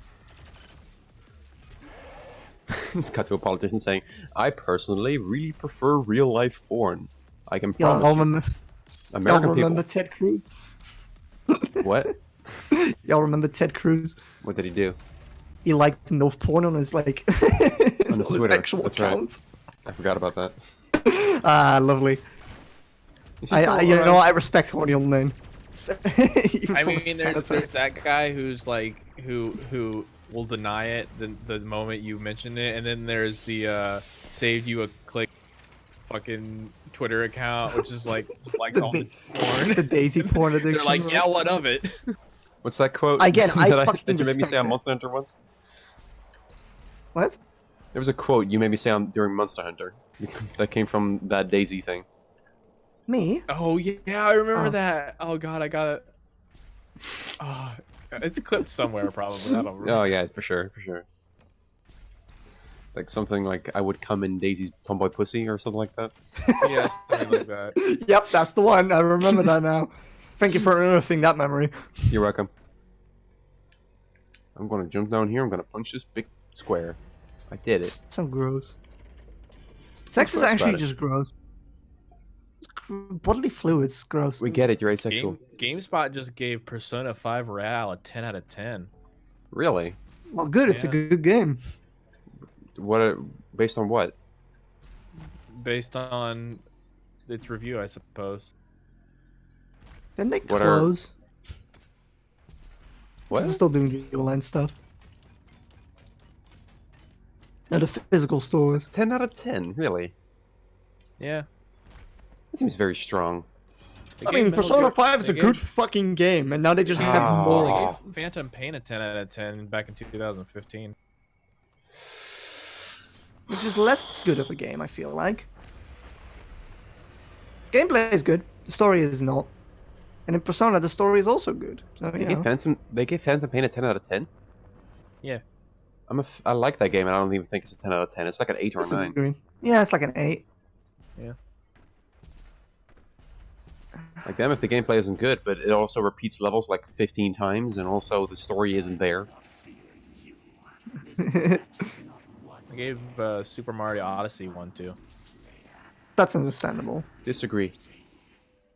It's cut to a politician saying, "I personally really prefer real life porn. I can Y'all promise you, remember? Y'all American remember people." Ted Cruz? What? Y'all remember Ted Cruz? What did he do? He liked MILF porn on his like On his his Twitter, actual that's right. account. I forgot about that. Ah, lovely. Is he still You around? know, I respect horny old men. Even I from a mean, senator. there's that guy who's like who will deny it the moment you mention it, and then there's the saved you a click fucking Twitter account, which is like likes all the porn. the Daisy porn addiction. They're like, yeah, what of it? What's that quote? Again, I fucking that you made me say on respect it. Monster Hunter once? What? There was a quote you made me say on during Monster Hunter that came from that Daisy thing. Me? Oh yeah, I remember Oh. that. Oh god, I got it. Oh, it's clipped somewhere probably. I don't remember. Oh yeah, for sure, for sure. Like something like I would come in Daisy's tomboy pussy or something like that. Yeah, something like that. Yep, that's the one. I remember that now. Thank you for unearthing that memory. You're welcome. I'm gonna jump down here. I'm gonna punch this big square. I did it. So gross. Sex is gross actually about it? just gross. Bodily fluids, gross. We get it. You're asexual. GameSpot just gave Persona 5 Royale a 10 out of 10. Really? Well, good. It's a Yeah. good game. What? Based on what? Based on its review, I suppose. Then they What are- close. What? They're still doing the online stuff. No, the physical stores. 10 out of 10. Really? Yeah. That seems very strong. They I gave mean, Metal Persona Gear- 5 is they a gave- good fucking game, and now they just have Ah. more They of it. gave Phantom Pain a 10 out of 10 back in 2015. Which is less good of a game, I feel like. Gameplay is good, the story is not. And in Persona, the story is also good. So, They you gave know. Phantom Pain a 10 out of 10. Yeah. I like that game, and I don't even think it's a 10 out of 10. It's like an 8 or a 9. Disagree. Yeah, it's like an 8. Like, damn if the gameplay isn't good, but it also repeats levels like 15 times, and also the story isn't there. I gave Super Mario Odyssey 1 too. That's understandable. Disagree.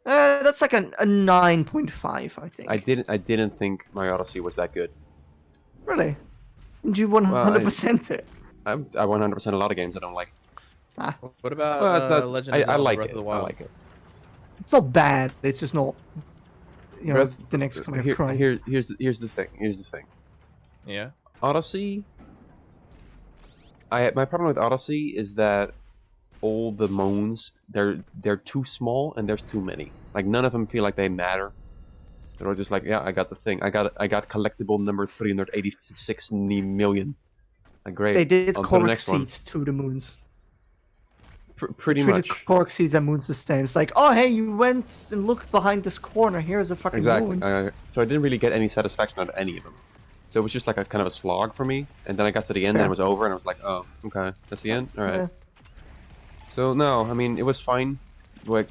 That's like a 9.5, I think. I didn't think Mario Odyssey was that good. Really? Did you 100% it? I 100% a lot of games I don't like. What about Well, Legend of I Zelda like Breath it. of the I Wild? like it. It's not bad, it's just not... you know, Breath- the next coming here, of Christ. here's the thing. Here's the thing. Yeah. Odyssey. My problem with Odyssey is that all the moons they're too small and there's too many. Like none of them feel like they matter. They're all just like, yeah, I got the thing. I got collectible number 386 million. Like, great. They did on to the cork next one. seeds to the moons. Pretty Treated much. cork seeds and moons the same. It's like, oh hey, you went and looked behind this corner. Here's a fucking Exactly. moon. So I didn't really get any satisfaction out of any of them. So it was just like a kind of a slog for me. And then I got to the end Fair. and it was over and I was like, oh, okay, that's the end. All right. Yeah. So no, I mean it was fine. Like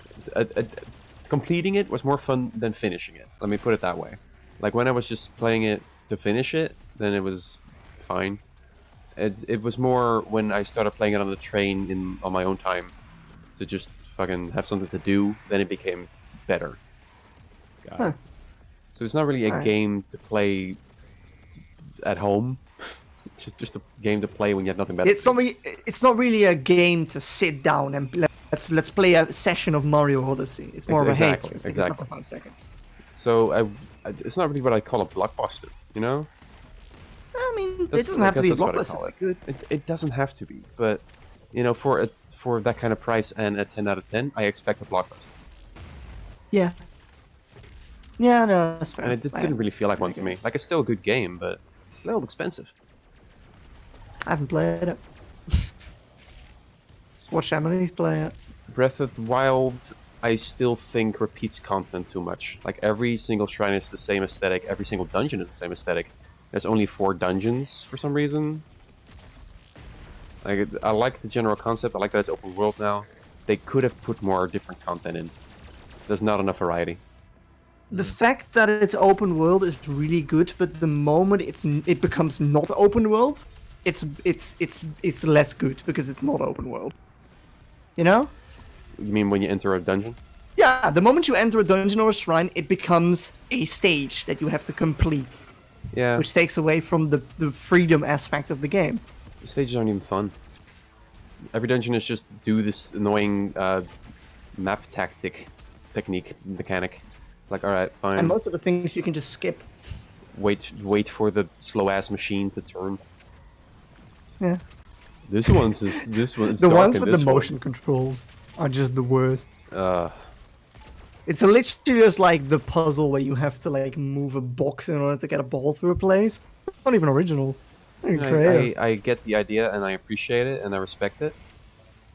completing it was more fun than finishing it. Let me put it that way. Like when I was just playing it to finish it, then it was fine. It was more when I started playing it on the train on my own time to just fucking have something to do. Then it became better. Got Huh. it. So it's not really a Alright. game to play at home. It's just a game to play when you have nothing better. It's not really a game to sit down and let's play a session of Mario Odyssey. It's more Exactly, of a hey, let's pick this up exactly. for 5 seconds. So it's not really what I call a blockbuster, you know? I mean, it That's- doesn't I have to be a guess that's what I blockbuster. call It's good. It doesn't have to be, but you know, for that kind of price and a 10 out of 10, I expect a blockbuster. Yeah. Yeah, no, that's fair. And it didn't really feel like one to me. Like it's still a good game, but it's a little expensive. I haven't played it. Just watch Emily's play it. Breath of the Wild, I still think repeats content too much. Like every single shrine is the same aesthetic, every single dungeon is the same aesthetic. There's only 4 dungeons for some reason. Like I like the general concept. I like that it's open world now. They could have put more different content in. There's not enough variety. The fact that it's open world is really good, but the moment it becomes not open world, it's less good because it's not open world. You know? You mean when you enter a dungeon? Yeah, the moment you enter a dungeon or a shrine, it becomes a stage that you have to complete, Yeah. which takes away from the freedom aspect of the game. The stages aren't even fun. Every dungeon is just do this annoying map technique mechanic. It's like, all right, fine. And most of the things you can just skip. Wait for the slow ass machine to turn. Yeah. This one's The dark ones in with this the motion controls are just the worst. one. It's literally just like the puzzle where you have to like move a box in order to get a ball to a place. It's not even original. Not even creative. I get the idea and I appreciate it and I respect it,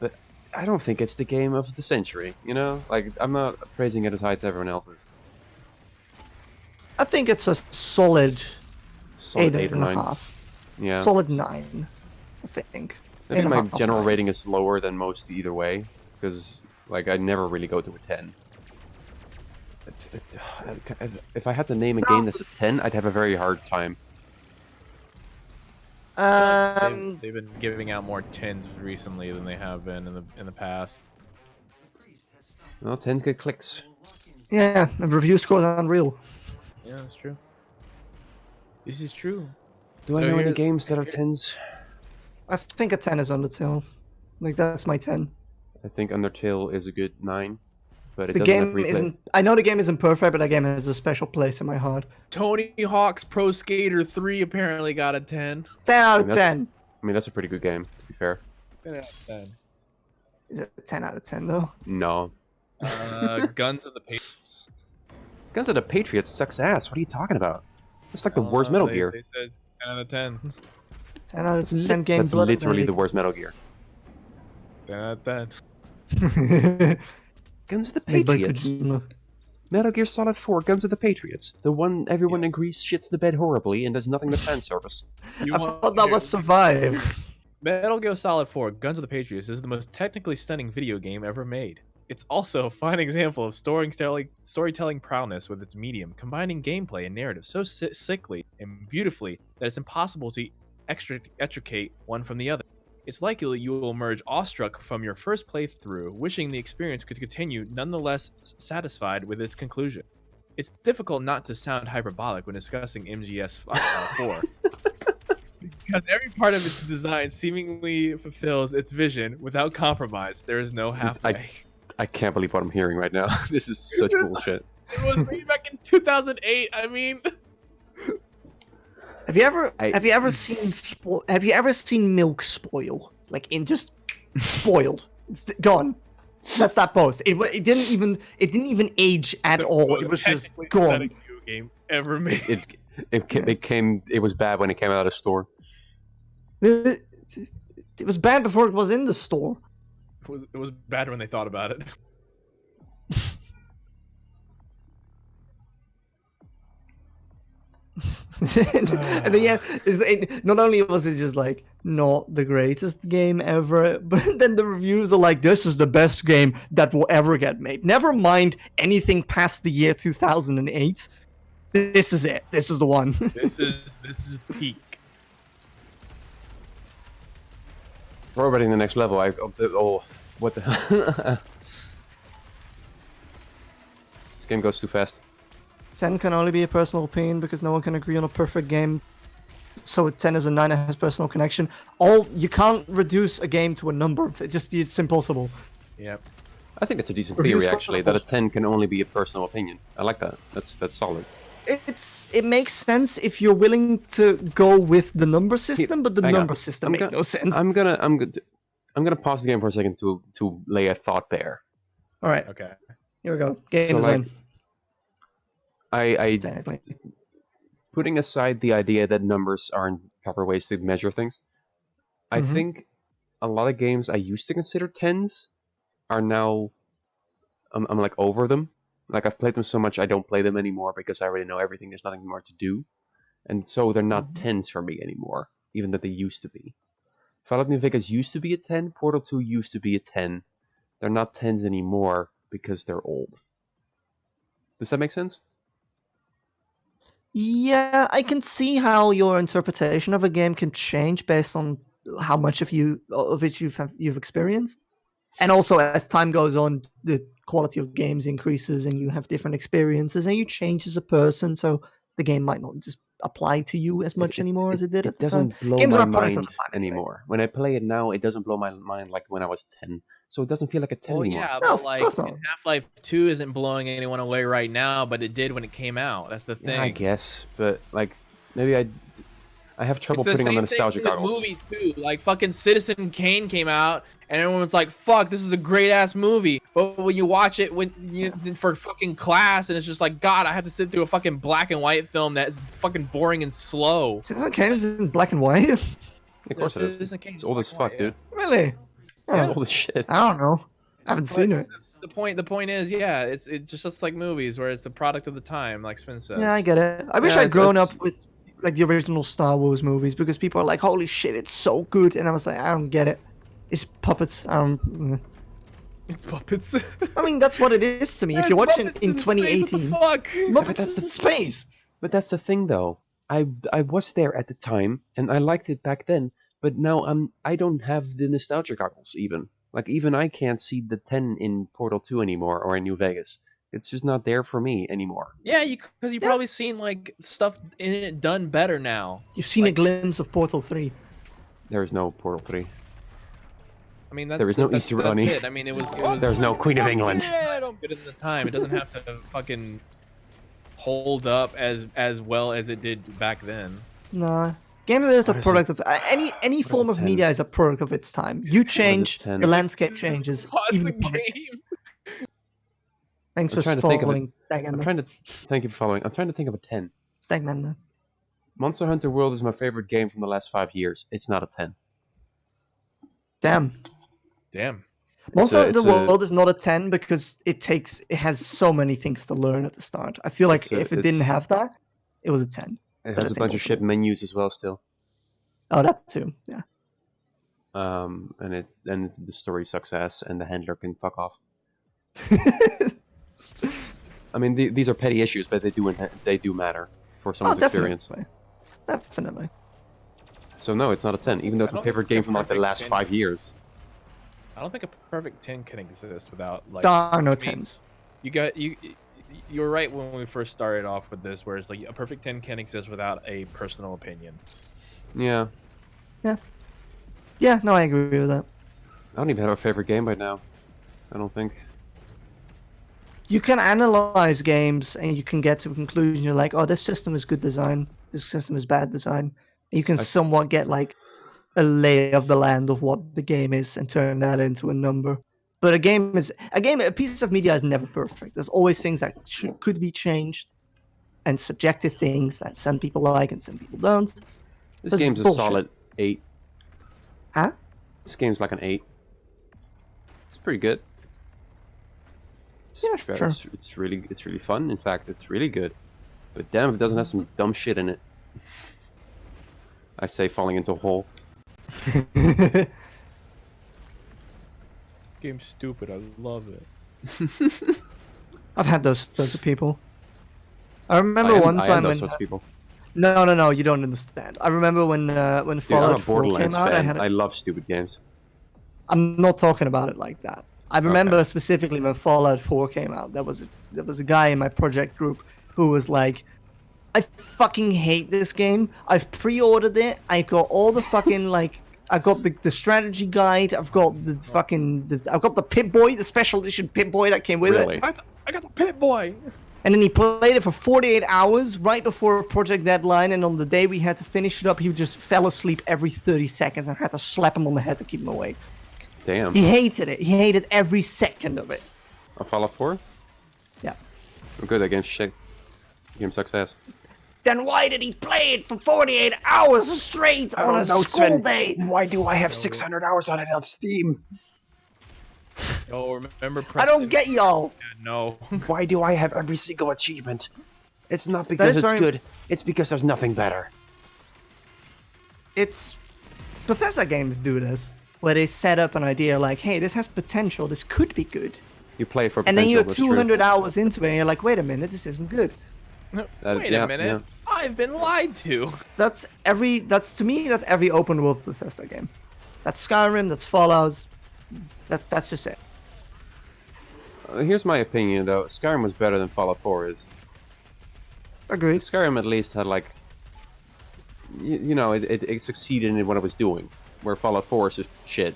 but I don't think it's the game of the century. You know, like I'm not praising it as high as everyone else's. I think it's a solid Solid 8 or and a 9. half. Yeah. Solid 9, I think. I think 8.5 my out of general 9. rating is lower than most either way, because like I never really go to a 10. If I had to name a game that's a 10, I'd have a very hard time. They've been giving out more 10s recently than they have been in the past. Well, 10s get clicks. Yeah, and review scores are unreal. Yeah, that's true. This is true. Do I So know any here's- games that are 10s? I think a 10 is Undertale. Like, that's my 10. I think Undertale is a good 9, but it The doesn't have game replay. isn't. I know the game isn't perfect, but that game has a special place in my heart. Tony Hawk's Pro Skater 3 apparently got a 10. 10 out of that's- 10. I mean, that's a pretty good game, to be fair. 10 out of 10. Is it a 10 out of 10 though? No. Guns of the Patriots. Guns of the Patriots sucks ass. What are you talking about? It's like the worst Metal Gear. They said 10 out of 10. 10 out of 10 game That's blood. literally the worst Metal Gear. 10 out of 10. the Guns of the Patriots. Metal Gear Solid 4, Guns of the Patriots. The one everyone Yes. agrees shits the bed horribly and does nothing but fan service. You I want- thought that was Survive. Metal Gear Solid 4 Guns of the Patriots is the most technically stunning video game ever made. It's also a fine example of storytelling prowess with its medium, combining gameplay and narrative so sickly and beautifully that it's impossible to extricate one from the other. It's likely you will emerge awestruck from your first playthrough, wishing the experience could continue, nonetheless satisfied with its conclusion. It's difficult not to sound hyperbolic when discussing MGS 4. Because every part of its design seemingly fulfills its vision without compromise. There is no halfway. I can't believe what I'm hearing right now. This is such bullshit. It was made back in 2008. I mean, Have you ever I- have you ever seen have you ever seen milk spoil? Like in just spoiled. It's gone. That's that post. It didn't even age at all. It was just technically gone. pathetic video game ever made. It was bad when it came out of the store. It was bad before it was in the store. It was bad when they thought about it. And then yeah, not only was it just like not the greatest game ever, but then the reviews are like, this is the best game that will ever get made. Never mind anything past the year 2008. This is it. This is the one. This is peak. We're already in the next level. What the hell? This game goes too fast. 10 can only be a personal opinion because no one can agree on a perfect game. So 10 is a 9 that has personal connection. You can't reduce a game to a number. It's impossible. Yep. I think it's a decent Reviews theory actually, that a possible. 10 can only be a personal opinion. I like that. That's solid. It makes sense if you're willing to go with the number system, but the hang on. number system I'm makes gonna- no sense. I'm gonna pause the game for a second to lay a thought bare. All right, Okay. here we go. Game So, like, design. I Technically. putting aside the idea that numbers aren't proper ways to measure things, I Mhm. think a lot of games I used to consider 10s are now I'm like over them. Like I've played them so much I don't play them anymore because I already know everything. There's nothing more to do, and so they're not 10s for me anymore, even though they used to be. Fallout New Vegas used to be a 10. Portal 2 used to be a 10. They're not 10s anymore because they're old. Does that make sense? Yeah, I can see how your interpretation of a game can change based on how much of it you've experienced, and also as time goes on, the quality of games increases, and you have different experiences, and you change as a person. So the game might not just apply to you as much anymore as it did at It the time. doesn't blow Games my are a product of mind the time anyway. anymore. When I play it now, it doesn't blow my mind like when I was 10. So it doesn't feel like a 10 Well, anymore. yeah, No, but of like course not. Half-Life 2 isn't blowing anyone away right now, but it did when it came out. That's the thing. Yeah, I guess, but like maybe I have trouble It's the putting on same the nostalgia thing with goggles. movies too. Like fucking Citizen Kane came out, and everyone was like, "Fuck, this is a great ass movie." But when you watch it for fucking class, and it's just like, God, I have to sit through a fucking black and white film that is fucking boring and slow. Citizen Kane is in black and white. Of course it is. Citizen Kane's It's old as black fuck, and white, dude. Really? It's Oh, old as shit. I don't know. I haven't seen it. The point is, yeah, it's just like movies where it's the product of the time, like Sven says. Yeah, I get it. I wish Yeah, I'd grown it's- up with like the original Star Wars movies because people are like, "Holy shit, it's so good," and I was like, "I don't get it. It's puppets." It's puppets. I mean, that's what it is to me. If you're watching in 2018, fuck. Muppets that's in space. But that's the thing, though. I was there at the time, and I liked it back then. But now I don't have the nostalgia goggles even. Like even I can't see the 10 in Portal 2 anymore or in New Vegas. It's just not there for me anymore. Yeah, because you've probably seen like stuff in it done better now. You've seen a Like- glimpse of Portal 3. There is no Portal 3. I mean, There is no that's, Easter that's Bunny. it. I mean, it was There's no Queen of England. good at the time. It doesn't have to fucking hold up as well as it did back then. Nah. Games is a What is product of any is form a of 10? media is a product of its time. You change, 10? the landscape changes. Pause even the the product. game. Thanks I'm for trying to think of it. following. I'm trying to thank you for following. I'm trying to think of a 10. Stagman. Monster Hunter World is my favorite game from the last 5 years. It's not a 10. Damn. Damn. Monster Hunter it's a- World is not a 10 because it has so many things to learn at the start. I feel like if it didn't have that, it was a 10. It But has it's a bunch of shit impossible. menus as well still. Oh, that too. Yeah. And the story sucks ass, and the handler can fuck off. I mean, these are petty issues, but they do matter for someone's experience. Definitely. So no, it's not a 10, even though it's I my don't favorite think game from like the perfect last 10 5 years. I don't think a perfect 10 can exist without like. There are no I mean, 10s. You were right when we first started off with this, where it's like a perfect 10 can exist without a personal opinion. Yeah, Yeah, no, I agree with that. I don't even have a favorite game by now. I don't think. you can analyze games and you can get to a conclusion. You're like, oh, this system is good design. This system is bad design. And you can somewhat get like a lay of the land of what the game is and turn that into a number. But a piece of media is never perfect. There's always things that could be changed, and subjective things that some people like and some people don't. This That's game's a bullshit. solid 8. Huh? This game's like an 8. It's pretty good. Yeah, sure. It's really fun. In fact, it's really good. But damn, if it doesn't have some dumb shit in it. I say falling into a hole. Game's stupid. I love it. I've had those people. I remember one I am time those when sorts of people. no, you don't understand. I remember when Dude, I'm Fallout a 4 Borderlands came out. fan. I love stupid games. I'm not talking about it like that. I remember specifically when Fallout 4 came out. There was a guy in my project group who was like, I fucking hate this game. I've pre-ordered it. I got all the fucking like, I got the strategy guide. I've got the fucking, I've got the Pip-Boy, the special edition Pip-Boy that came with Really? it. I got the Pit Boy. And then he played it for 48 hours right before a project deadline. And on the day we had to finish it up, he just fell asleep every 30 seconds and I had to slap him on the head to keep him awake. Damn. He hated it. He hated every second of it. A Fallout 4? Yeah. Oh, good. That game's shit. Game sucks ass. Then why did he play it for 48 hours straight on a school day? Why do I have 600 hours on it on Steam? Oh, remember I Preston? don't get y'all. No. Why do I have every single achievement? It's not because is it's very- good. It's because there's nothing better. It's Bethesda games do this, where they set up an idea like, hey, this has potential. This could be good. You play for And potential. then you're that's true. 200 hours into it, and you're like, wait a minute, this isn't good. Wait yeah, a minute. yeah. I've been lied to. That's to me, that's every open world Bethesda game. That's Skyrim, that's Fallout. That's just it. Here's my opinion, though. Skyrim was better than Fallout 4 is. Agreed. Skyrim at least had, like... You know, it succeeded in what it was doing. Where Fallout 4 is just shit.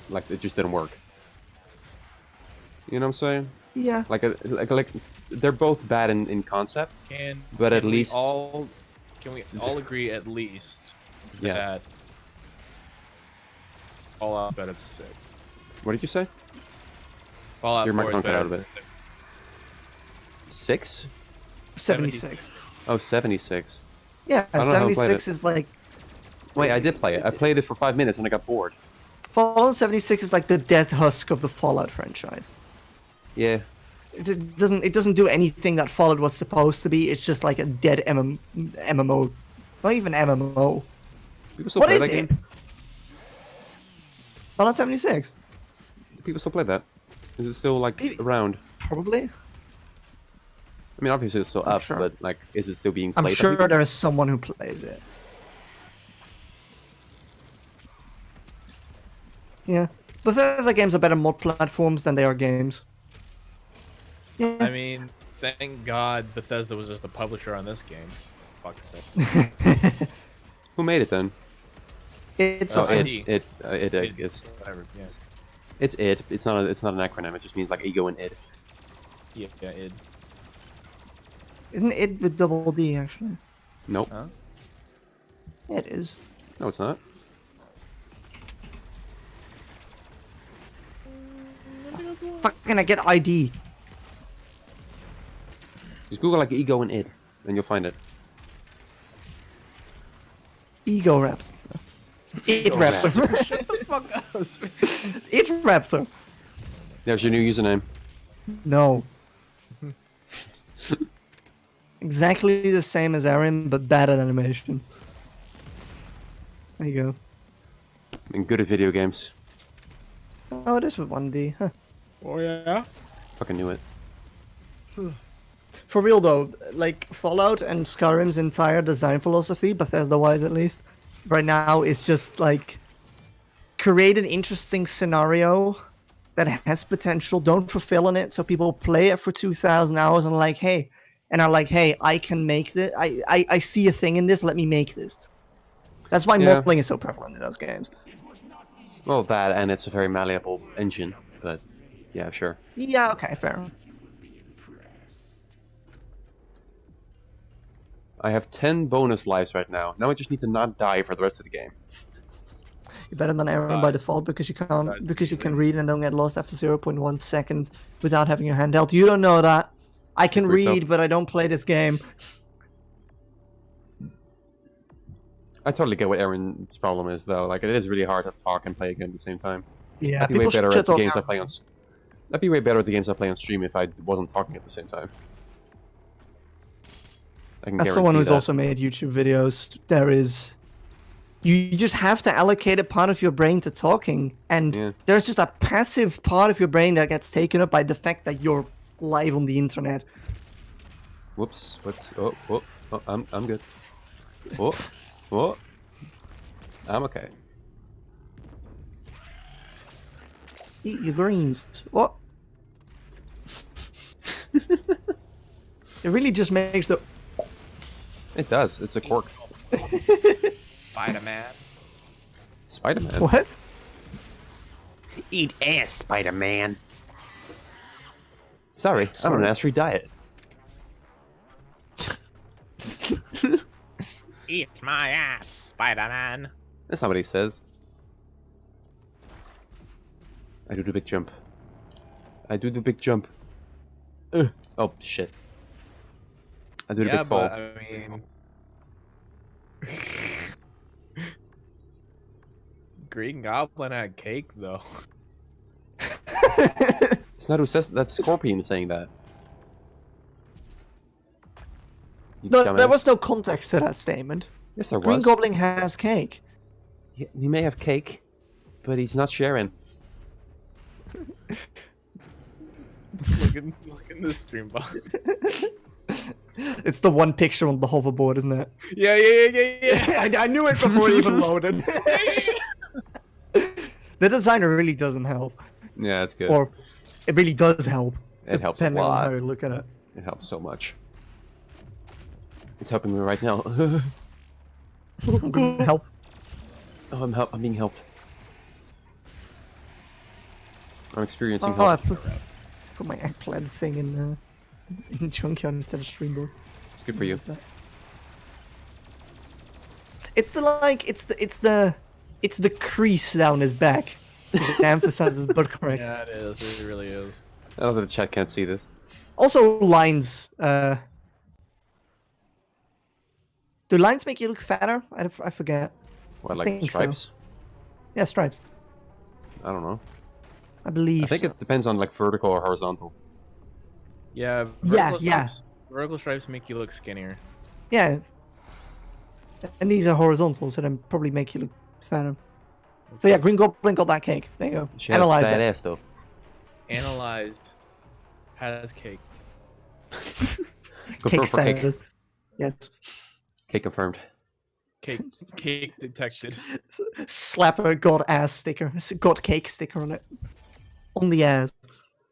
Like, it just didn't work. You know what I'm saying? Yeah. Like they're both bad in concept. But at least- Can we all agree at least Yeah. that Fallout better than 6? What did you say? Fallout Your 4 is microphone cut better out a than bit. 6. 6? 76. Oh, 76. Yeah, I don't know how I played 76 is like Wait, I did play it. I played it for 5 minutes and I got bored. Fallout 76 is like the dead husk of the Fallout franchise. Yeah. It doesn't do anything that Fallout was supposed to be. It's just like a dead MMO. Not even MMO. People still What play is that it? game? Fallout 76? People still play that? Is it still, like, Maybe. around? Probably. I mean, obviously it's still up, sure. but, like, is it still being I'm played? by sure people? there is someone who plays it. Yeah. Bethesda games are better mod platforms than they are games. Yeah. I mean, thank God Bethesda was just a publisher on this game. Fuck's sake. Who made it then? It's Oh, okay. ID. it is. Whatever. Yeah. It's id. It's not an acronym. It just means like ego and id. Yeah. Id. Isn't it with double D actually? Nope. Huh? Yeah, it is. No, it's not. Fucking I get ID. Just Google like ego and id, and you'll find it. Ego Raptor. It Raptor. Shut the fuck up. It Raptor. There's your new username. No. Exactly the same as Aaron, but bad at animation. There you go. I'm good at video games. Oh, it is with 1D. Huh. Oh yeah. Fucking knew it. For real though, like Fallout and Skyrim's entire design philosophy, Bethesda-wise at least, right now is just like create an interesting scenario that has potential, don't fulfill in it, so people play it for 2,000 hours and are like, hey, I can make this. I see a thing in this. Let me make this. That's why Yeah. modeling is so prevalent in those games. Well, that and it's a very malleable engine, but yeah, sure. Yeah, okay, fair. I have 10 bonus lives right now. Now I just need to not die for the rest of the game. You're better than Aaron by default because you can't because you can read and don't get lost after 0.1 seconds without having your hand held. You don't know that. I can For yourself. read, but I don't play this game. I totally get what Aaron's problem is, though. Like, it is really hard to talk and play a game at the same time. Yeah, That'd be way people better should at the talk games I now. play on. That'd be way better at the games I play on stream if I wasn't talking at the same time. I can As someone guarantee who's that. also made YouTube videos, there is... You just have to allocate a part of your brain to talking, and Yeah. there's just a passive part of your brain that gets taken up by the fact that you're live on the internet. Whoops. What's? Oh, I'm good. Oh. I'm okay. Eat your greens. What? It really just makes the... It does. It's a quirk. Spider-Man. Spider-Man. What? Eat ass, Spider-Man. Sorry, I'm on an ass-free diet. Eat my ass, Spider-Man. That's not what he says. I do the big jump. I do the big jump. Oh, shit. I do the Yeah, big fall. but I mean... Green Goblin had cake, though. It's not who says that's Scorpion saying that. You No, dumbass. there was no context to that statement. Yes, there Green was. Goblin has cake. He may have cake, but he's not sharing. look in the stream box. It's the one picture on the hoverboard, isn't it? Yeah. I knew it before it even loaded. The designer really doesn't help. Yeah, it's good. Or it really does help. It helps a depending on lot. how you look at it. It helps so much. It's helping me right now. Help. Oh, I'm being helped. I'm experiencing Oh, I help. put my eggplant thing in junkyard instead of streamboard. It's good for you. It's the crease down his back. It emphasizes butt crack. Yeah, it is. It really is. I know that the chat can't see this. Also, lines. Do lines make you look fatter? I forget. What, like think so. stripes? Yeah, stripes. I don't know. I believe. I think so. it depends on like vertical or horizontal. Yeah. Yeah, Vertical yeah. stripes, vertical stripes make you look skinnier. Yeah. And these are horizontal, so then probably make you look fatter. So yeah, Green Goblin got that cake. There you go. She has Analyze fat that. ass though. Analyzed. Has cake. Confirmed for cake. status. Yes. Cake confirmed. Cake detected. Slap a god ass sticker. It's a god cake sticker on it. On the ass.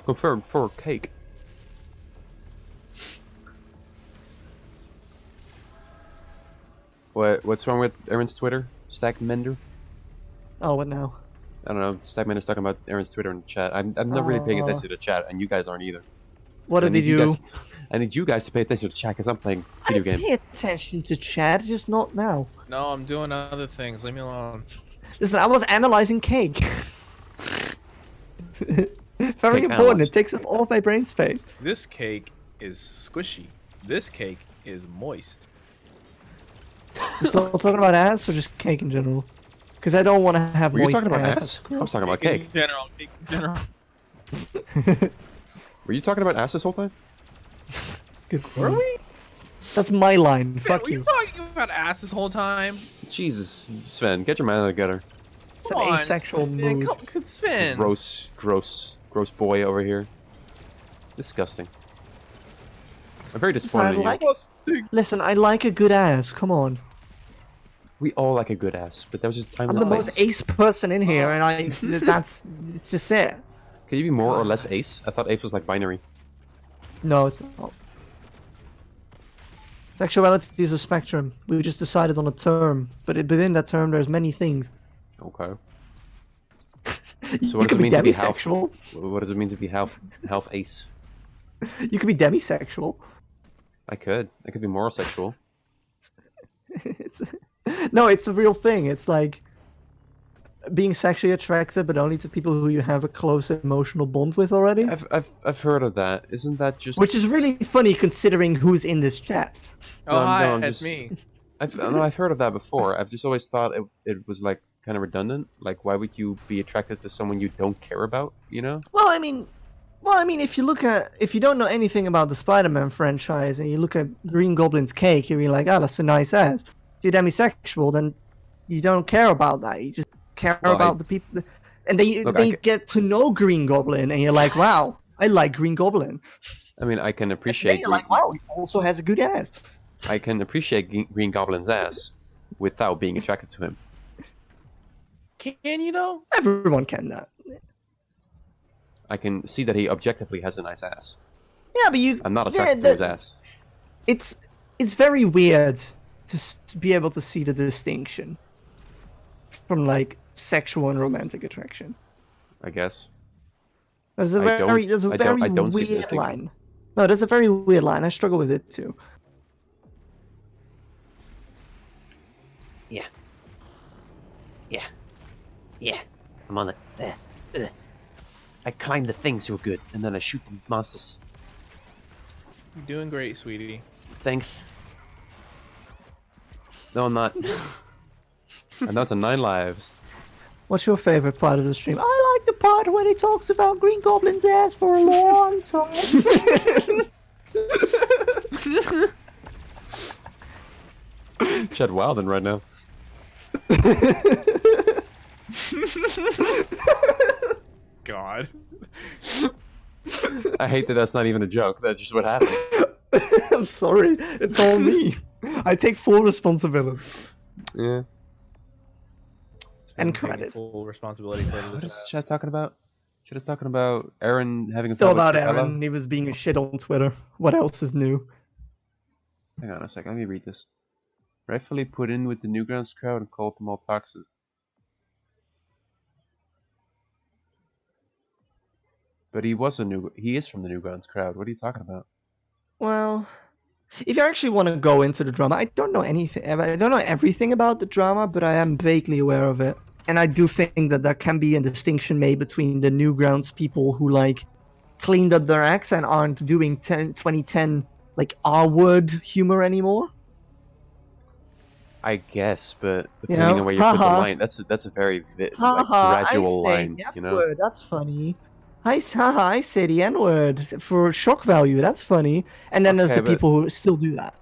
Confirmed for cake. What's wrong with Aaron's Twitter? Stack Mender? Oh, what now? I don't know. Stack Mender's talking about Aaron's Twitter in the chat. I'm not really paying attention to the chat, and you guys aren't either. What did he do? I need you guys to pay attention to the chat because I'm playing video game. Pay attention to chat, just not now. No, I'm doing other things. Leave me alone. Listen, I was analyzing cake. Very Cake important. analyzed. It takes up all of my brain space. This cake is squishy. This cake is moist. We're still talking about ass or just cake in general? Because I don't want to have Were you moist talking about ass. ass? I was talking about cake. In general, cake in general. Were you talking about ass this whole time? Good. Were we? That's my line. Fuck Were you you. talking about ass this whole time? Jesus, Sven, get your man together. It's an Come on, asexual Sven, mood. Come, Sven. Gross boy over here. Disgusting. I'm very Listen, I disappointed in you. Listen, I like a good ass. Come on. We all like a good ass, but there was just time I'm and the place. most ace person in here, and that's it's just it. Can you be more or less ace? I thought ace was like binary. No, it's not. Sexuality is a spectrum. We just decided on a term, but within that term, there's many things. Okay. You So what could does it mean to be demisexual. What does it mean to be half ace? You could be demisexual. I could be moral sexual. it's no, it's a real thing. It's like being sexually attracted, but only to people who you have a close emotional bond with already. I've heard of that. Isn't that just? Which is really funny considering who's in this chat. Oh, No, hi, no, I'm it's just- me. I've heard of that before. I've just always thought it was like kind of redundant. Like, why would you be attracted to someone you don't care about? You know? Well, I mean, if you don't know anything about the Spider-Man franchise and you look at Green Goblin's cake, you're like, oh, that's a nice ass. If you're demisexual, then you don't care about that. You just care Well, about the people, and they Look, they get to know Green Goblin, and you're like, wow, I like Green Goblin. I mean, I can And then appreciate you're like, wow, he also has a good ass. I can appreciate Green Goblin's ass without being attracted to him. Can you though? Everyone can that. I can see that he objectively has a nice ass. Yeah, but you. I'm not yeah, attracted to his ass. It's very weird to be able to see the distinction from like sexual and romantic attraction. I guess. There's a I don't- very I don't see the weird distinction. line. No, there's a very weird line. I struggle with it too. Yeah. Yeah. Yeah. I'm on it. There. I climb the things so good, and then I shoot the monsters. You're doing great, sweetie. Thanks. No, I'm not. And that's a 9 lives. What's your favorite part of the stream? I like the part where he talks about Green Goblin's ass for a long time. Chad Wilden right now. God. I hate that that's not even a joke. That's just what happened. I'm sorry. It's all me. I take full responsibility. Yeah. And Taking credit. Full responsibility for What this. is Chad talking about? Chad is talking about Aaron having a Still fight with about Capella? Aaron. He was being a shit on Twitter. What else is new? Hang on a sec. Let me read this. Rightfully put in with the Newgrounds crowd and called them all toxic. But he is from the Newgrounds crowd. What are you talking about? Well, if you actually want to go into the drama, I don't know anything. I don't know everything about the drama, but I am vaguely aware of it. And I do think that there can be a distinction made between the Newgrounds people who like cleaned up their act and aren't doing 2010 like R-word humor anymore. I guess, but You depending know, on where you put the haha. line, that's a very like, Haha, gradual I say line, the you know. F-word, that's funny. Haha, I say the N-word for shock value, that's funny. And then there's Okay, the but- people who still do that.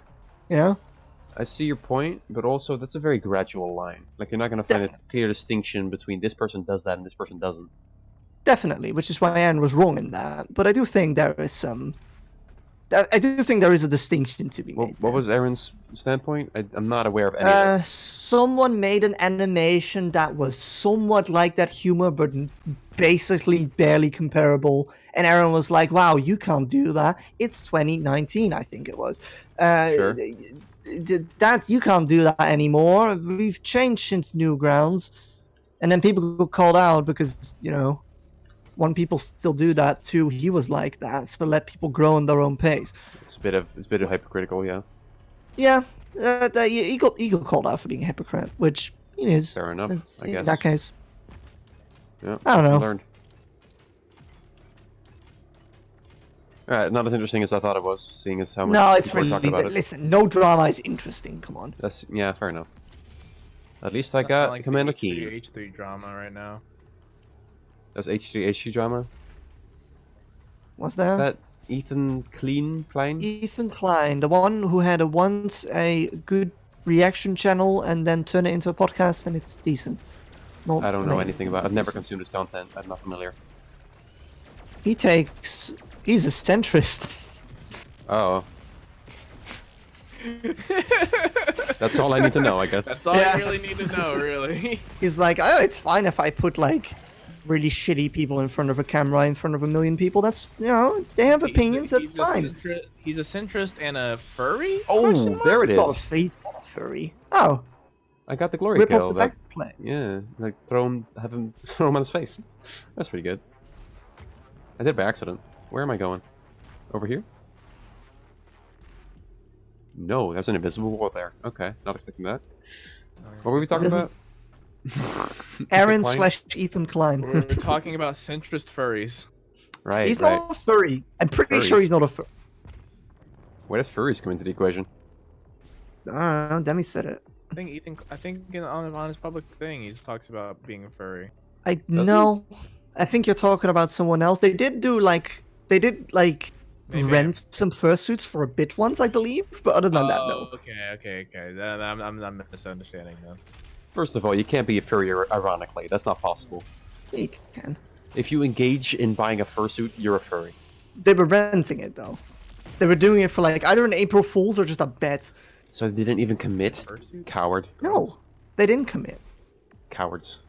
You know? I see your point, but also that's a very gradual line. Like you're not gonna find a clear distinction between this person does that and this person doesn't. Definitely, which is why Aaron was wrong in that. But I do think there is some. I do think there is a distinction to be made. What was Aaron's standpoint? I'm not aware of any of there. this. Someone made an animation that was somewhat like that humor, but basically barely comparable. And Aaron was like, "Wow, you can't do that. It's 2019, I think it was. Sure. That you can't do that anymore. We've changed since Newgrounds." And then people got called out because one, people still do that. Two, he was like that. So let people grow in their own pace. It's a bit of hypocritical, yeah. Yeah, he got called out for being a hypocrite, which he is. Fair enough, I In guess. that case. Yeah. I don't know. Learned. Alright, not as interesting as I thought it was, seeing as how much No, it's people really. are talking about it. Listen, no drama is interesting. Come on. That's yeah, fair enough. At least I Nothing got like the Commander H3 Key. H3 drama right now. That's H3 drama. What's Is that? that Ethan Klein? Ethan Klein, the one who had once a good reaction channel and then turn it into a podcast, and it's decent. Not I don't know amazing, anything about. I've never decent. consumed his content. I'm not familiar. He's a centrist. Oh. That's all I need to know, I guess. That's all Yeah. you really need to know, really. He's like, oh, it's fine if I put like really shitty people in front of a camera in front of a million people. That's they have opinions. That's fine. He's a centrist and a furry? Oh, there it It's not a is. fake furry. Oh, I got the glory rip kill. off the That, back plate. yeah, like have him throw him on his face. That's pretty good. I did it by accident. Where am I going? Over here? No, there's an invisible wall there. Okay, not expecting that. What were we talking Isn't- about? Aaron Klein? / Ethan Klein. We're talking about centrist furries. Right, He's right. not a furry. I'm pretty sure Furries. he's not a furry. Where does furries come into the equation? I don't know. Demi said it. I think on his public thing, he talks about being a furry. I know. I think you're talking about someone else. They did Maybe rent some fursuits for a bit once, I believe. But other than that, no. Okay. Then I'm misunderstanding then. First of all, you can't be a furry ironically. That's not possible. Yeah, you can. If you engage in buying a fursuit, you're a furry. They were renting it though. They were doing it for like either an April Fool's or just a bet. So they didn't even commit? Fursuit? Coward. No, they didn't commit. Cowards.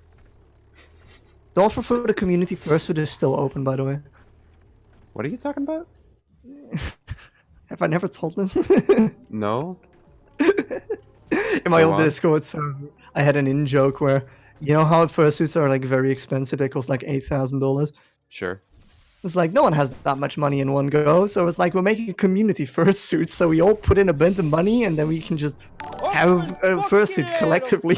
The offer for the community fursuit is still open, by the way. What are you talking about? Have I never told them? No? In my Go old on. Discord server, I had an in joke where, you know how fursuits are like very expensive? They cost like $8,000. Sure. It's like no one has that much money in one go, so it's like we're making a community fursuit, so we all put in a bunch of money and then we can just have a fursuit collectively.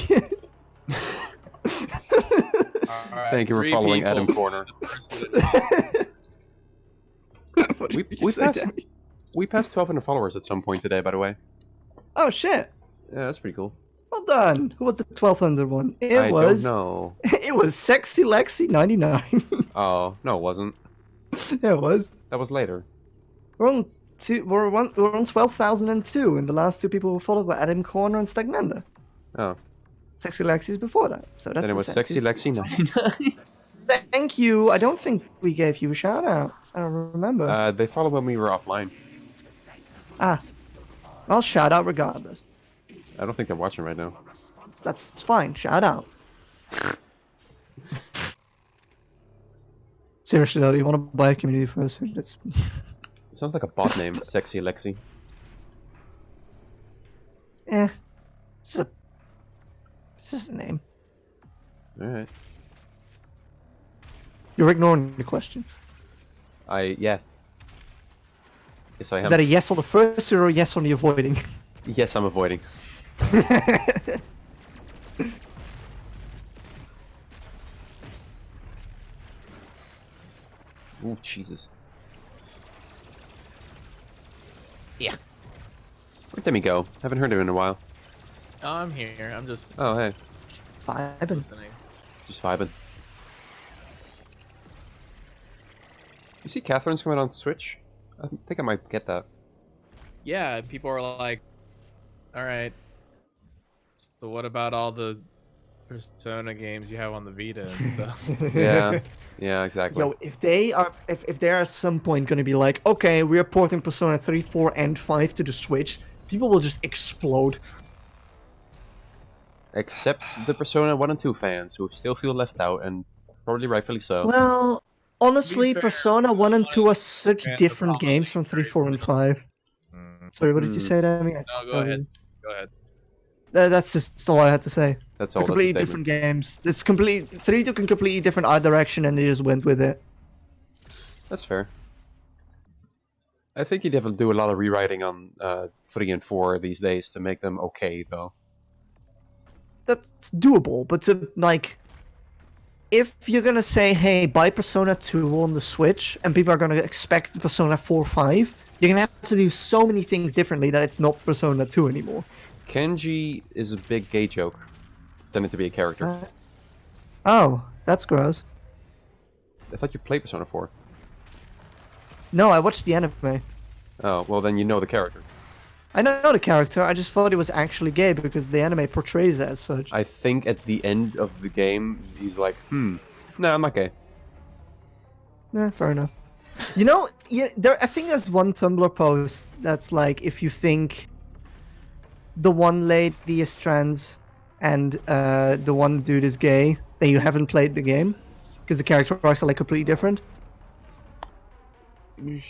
Thank you for following Adam Corner. What did you We say, passed Demi? we passed 1,200 followers at some point today, by the way. Oh shit! Yeah, that's pretty cool. Well done. Who was the 1200 one? It I was. don't know. It was Sexy Lexi 99. Oh, no, it wasn't. Yeah, it was. That was later. We're on 12,002, and the last two people who followed were Adam Corner and Stagmanda. Oh. Sexy Lexi's before that, so that's. Then it the was Sexy sexiest. Lexi 99. Thank you. I don't think we gave you a shout out. I don't remember. They followed when we were offline. I'll shout out regardless. I don't think they're watching right now. That's fine. Shout out. Seriously though, do you want to buy a community first? That's It sounds like a bot name, Sexy Lexi. it's just a name. Alright. You're ignoring the question. Yeah. Yes, I am. Is that a yes on the first or a yes on the avoiding? Yes, I'm avoiding. Ooh, Jesus. Yeah. Where'd Demi go? Haven't heard him in a while. Oh, I'm here. I'm just Oh, hey. Vibing. listening. Just vibing. You see Catherine's coming on Switch? I think I might get that. Yeah, people are like, all right. So what about all the Persona games you have on the Vita and stuff? Yeah. Yeah, exactly. Yo, if they are at some point gonna be like, okay, we're porting Persona 3, 4, and 5 to the Switch, people will just explode. Except the Persona 1 and 2 fans, who still feel left out, and probably rightfully so. Well, honestly, fair, Persona 1 and 2 are such fans different of games from 3, 4, and 5. Mm. Sorry, what did you Hmm. say, Demi? No, go ahead. Go ahead. That's just all I had to say. That's They're all. That's a completely statement. different games. It's complete. 3 took a completely different art direction, and they just went with it. That's fair. I think you'd have to do a lot of rewriting on 3 and 4 these days to make them okay, though. That's doable, but to like, if you're gonna say, "Hey, buy Persona 2 on the Switch," and people are gonna expect Persona 4, 5, you're gonna have to do so many things differently that it's not Persona 2 anymore. Kenji is a big gay joke. Intended to be a character. Oh, that's gross. I thought you played Persona 4. No, I watched the anime. Oh, well then you know the character. I know the character. I just thought it was actually gay because the anime portrays it as such. I think at the end of the game, he's like, no, I'm not gay. Fair enough. You know, I think there's one Tumblr post that's like, if you think the one lady is trans and the one dude is gay, then you haven't played the game because the character arcs are like completely different.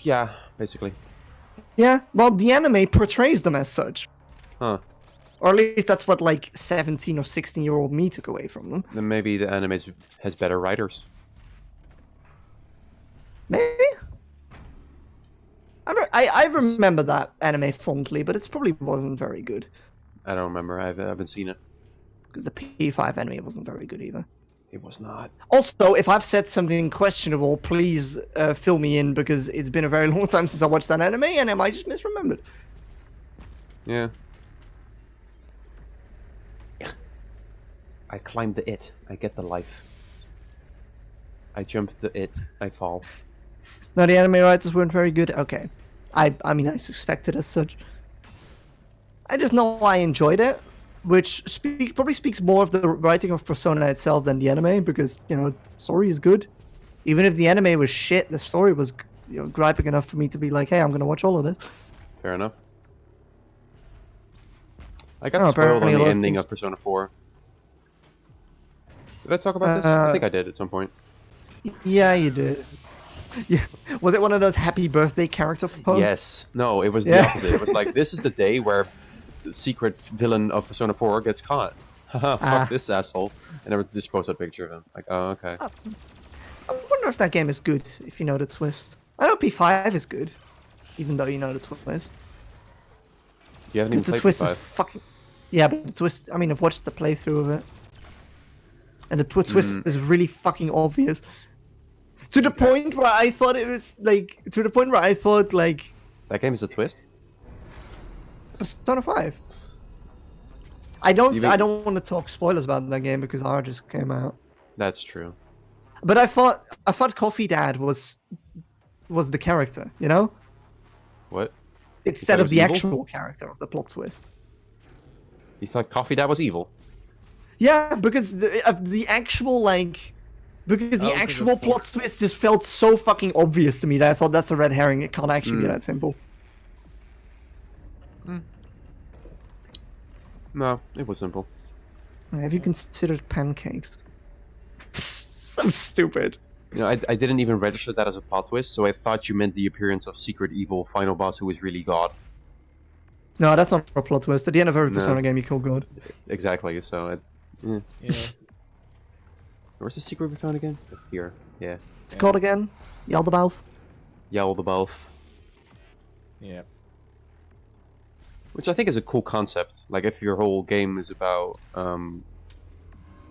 Yeah, basically. Yeah, well, the anime portrays them as such. Huh. Or at least that's what like 17 or 16-year-old me took away from them. Then maybe the anime has better writers. Maybe. I I remember that anime fondly, but it probably wasn't very good. I don't remember. I haven't seen it. Because the P5 anime wasn't very good either. It was not. Also, if I've said something questionable, please fill me in, because it's been a very long time since I watched that anime, and I might just misremembered. Yeah. I climb the it. I get the life. I jump the it. I fall. No, the anime writers weren't very good. Okay, I mean, I suspected as such. I just know I enjoyed it, which probably speaks more of the writing of Persona itself than the anime, because the story is good. Even if the anime was shit, the story was griping enough for me to be like, hey, I'm gonna watch all of this. Fair enough. I got Oh, spoiled on apparently a the lot of ending things- of Persona 4. Did I talk about this? I think I did at some point. Yeah, you did. Yeah. Was it one of those happy birthday character posts? Yes. No, it was the Yeah. opposite. It was like, this is the day where the secret villain of Persona 4 gets caught. Haha, fuck this asshole. And they just posted a picture of him. Like, oh, okay. I wonder if that game is good, if you know the twist. I know P5 is good, even though you know the twist. You haven't even Because the played twist is P5. fucking... Yeah, but the twist... I mean, I've watched the playthrough of it. And the twist is really fucking obvious. To the point where I thought it was, like... To the point where I thought, like... That game is a twist? Persona 5. I don't You mean- I don't want to talk spoilers about that game because R just came out. That's true. But I thought Coffee Dad was the character, you know? What? Instead it of was the evil? actual character of the plot twist. You thought Coffee Dad was evil? Yeah, because the actual like, because the Oh, 'cause actual of plot twist just felt so fucking obvious to me that I thought that's a red herring. It can't actually be that simple. No, it was simple. Have you considered pancakes? So stupid. You know, I didn't even register that as a plot twist, so I thought you meant the appearance of secret evil final boss who was really God. No, that's not a plot twist. At the end of every No. Persona game, you kill God. Exactly, so Yeah. where's the secret we found again? Here, yeah. It's called again. Yaldabaoth. Yowl the Both. Yeah. Which I think is a cool concept. Like, if your whole game is about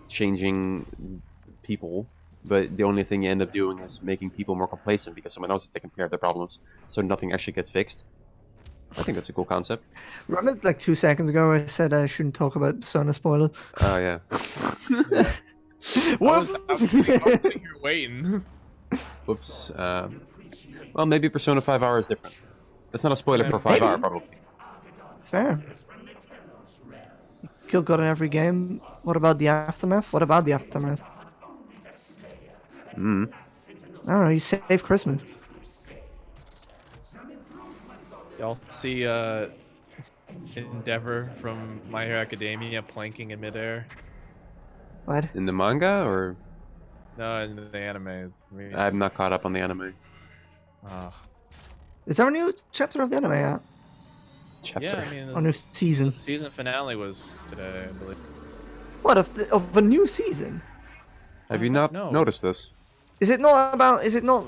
changing people, but the only thing you end up doing is making people more complacent because someone else is taking care of their problems, so nothing actually gets fixed. I think that's a cool concept. Remember, like 2 seconds ago, I said I shouldn't talk about Persona spoilers. Oh, yeah. I was sitting here waiting. Whoops. Well, maybe Persona 5R is different. That's not a spoiler for 5R, Maybe. probably. Fair. Kill God in every game. What about the aftermath? What about the aftermath? I don't know. You save Christmas. Y'all see Endeavor from My Hero Academia planking in midair? What? In the manga, or No, in the anime. I mean, I'm not caught up on the anime Is there a new chapter of the anime out? chapter. yeah, I mean, Or new season? the season finale was today, I believe. What of a new season? Have you not No. noticed this? Is it not about? Is it not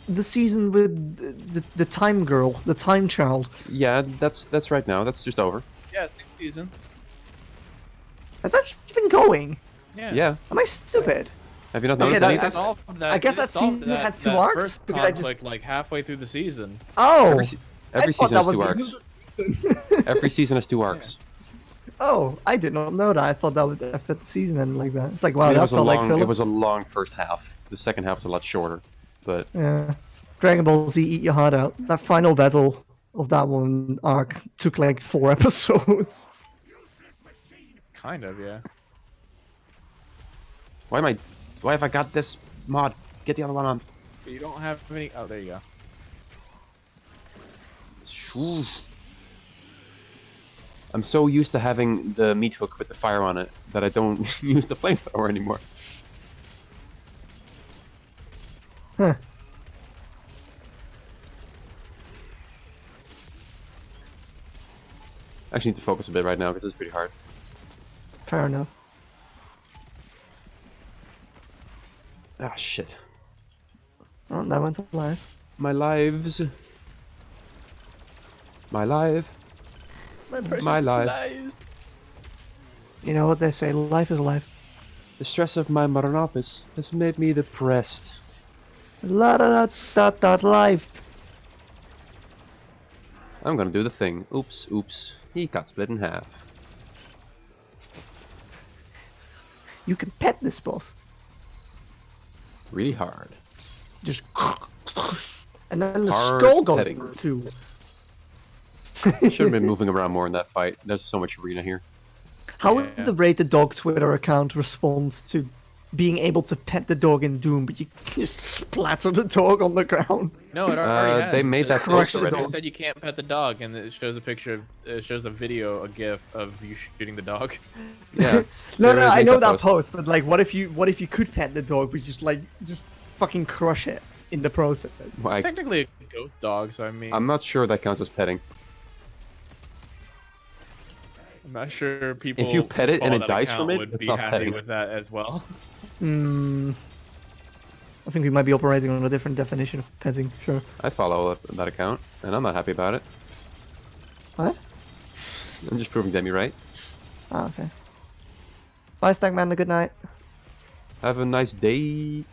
the season with the time girl, the time child? Yeah, that's right now. That's just over. Yeah, sixth season. Has that been going? Yeah. Yeah. Am I stupid? Have you not Okay, noticed that- anything? It's all from that, I guess that it's all season that- had 2 that arcs, first because I just- conflict, like halfway through the season. Oh, Every I thought season that has 2 was arcs. the new season. Every season has 2 arcs. Oh, I did not know that. I thought that was the fifth season ended like that. It's like, I wow, mean, that felt like filler. it was a long first half. The second half was a lot shorter, but Yeah. Dragon Ball Z, eat your heart out. That final battle of that one arc took like 4 episodes. Kind of, yeah. why have I got this mod? Get the other one on. But you don't have any. Oh, there you go. Shoo. I'm so used to having the meat hook with the fire on it that I don't use the flamethrower anymore. Huh. I actually need to focus a bit right now because it's pretty hard. Fair enough. Ah, shit. Oh, that went live. My lives. My life. My precious My life. lives. You know what they say, life is life. The stress of my Maranopis has made me depressed. La da da da da life. I'm gonna do the thing. Oops, oops. He got split in half. You can pet this boss. Really hard. Just and then the Hard skull goes petting. through too. Should have been moving around more in that fight. There's so much arena here. How Yeah. would the Rated Dog Twitter account respond to being able to pet the dog in Doom, but you just splatter the dog on the ground? No, it already has. They It made says- that Crush post the They already. dog. said you can't pet the dog, and it shows a picture of, it shows a video, a GIF of you shooting the dog. Yeah. No, They no, I made know that that post, but like, what if you could pet the dog, but just fucking crush it in the process? Like, Technically a ghost dog, so I mean, I'm not sure that counts as petting. I'm not sure people. you pet it who and follow it that dies account from it, would it's be not happy petting. with that as well. I think we might be operating on a different definition of petting. Sure. I follow that account, and I'm not happy about it. What? I'm just proving Demi right. Ah, okay. Bye, Stackman. Good night. Have a nice day.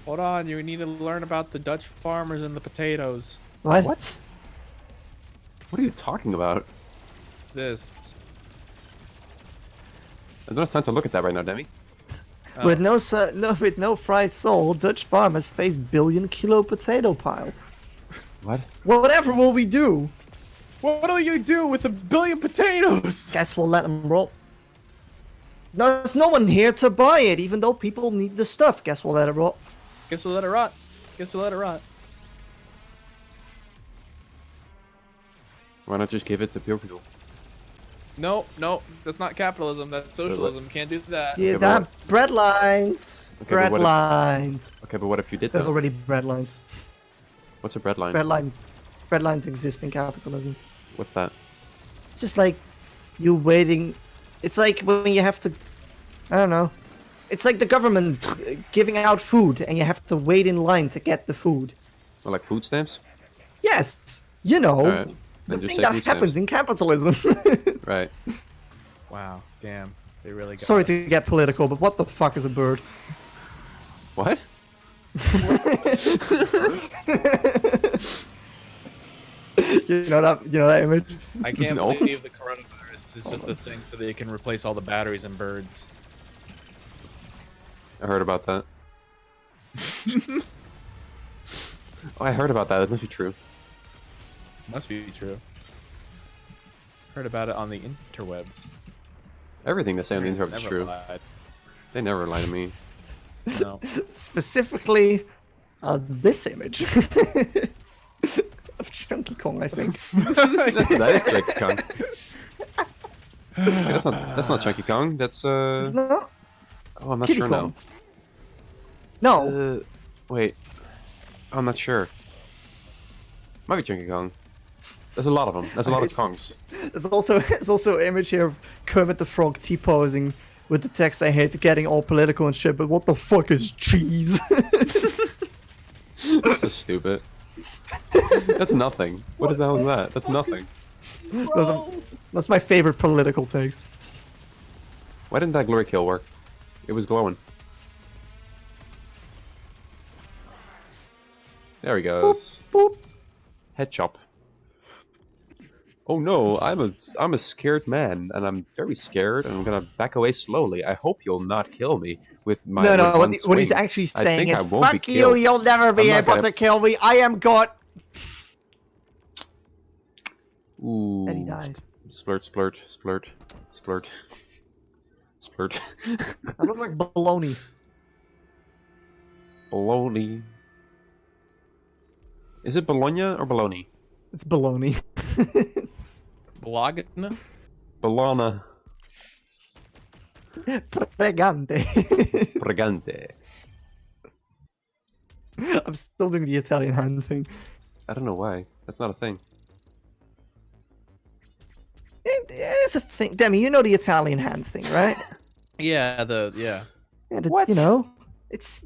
Hold on, you need to learn about the Dutch farmers and the potatoes. What? What? What are you talking about? This. I don't have time to look at that right now, Demi. Oh. With with no fried soul, Dutch farmers face billion-kilo potato pile. What? Whatever will we do? What do you do with a billion potatoes? Guess we'll let them roll. No, there's no one here to buy it, even though people need the stuff. Guess we'll let it roll. Guess we'll let it rot. Guess we'll let it rot. Why not just give it to Pyro? No, no, that's not capitalism. That's socialism. Can't do that. Yeah, but that bread lines. Okay, but Bread what if- lines. Okay, but what if you did There's though? already bread lines. What's a bread line? Bread lines. Bread lines exist in capitalism. What's that? It's just like you waiting. It's like when you have to. I don't know. It's like the government giving out food and you have to wait in line to get the food. Or like food stamps? Yes, you know. Alright. The Then just thing say that food happens stamps. in capitalism. Right. Wow, damn. They really got Sorry it. to get political, but what the fuck is a bird? What? You know that image? I can't No. believe the coronavirus is just a thing so they can replace all the batteries in birds. I heard about that. Oh, I heard about that. That must be true. Must be true. Heard about it on the interwebs. Everything they say on the internet is Never true. lied. They never lie to me. No. Specifically, this image of Chunky Kong, I think. That is Chunky Kong. Okay, that's not Chunky Kong. That's It's not Oh, I'm not Kitty sure Kong. No, now. Wait. I'm not sure. Might be Chunky Kong. There's a lot of them. There's a lot of Kongs. there's also an image here of Kermit the Frog T-posing with the text, "I hate getting all political and shit, but what the fuck is cheese?" That's so stupid. That's nothing. What the hell is that? That's nothing. That's my favorite political text. Why didn't that glory kill work? It was glowing. There he goes. Boop. Head chop. Oh no, I'm a scared man, and I'm very scared, and I'm gonna back away slowly. I hope you'll not kill me with my No, with no. one What he's swing. actually I saying think is, I won't be "Fuck you! killed. You'll never be I'm not able gonna- to kill me. I am God." Ooh. And he died. Splurt, splurt, splurt, splurt, splurt. I look like baloney. Bologna. Is it Bologna or Bologna? It's baloney. Blogna? Bologna. Pregante. Pregante. I'm still doing the Italian hand thing. I don't know why. That's not a thing. It is a thing. Demi, you know the Italian hand thing, right? Yeah, Yeah, What? You know, it's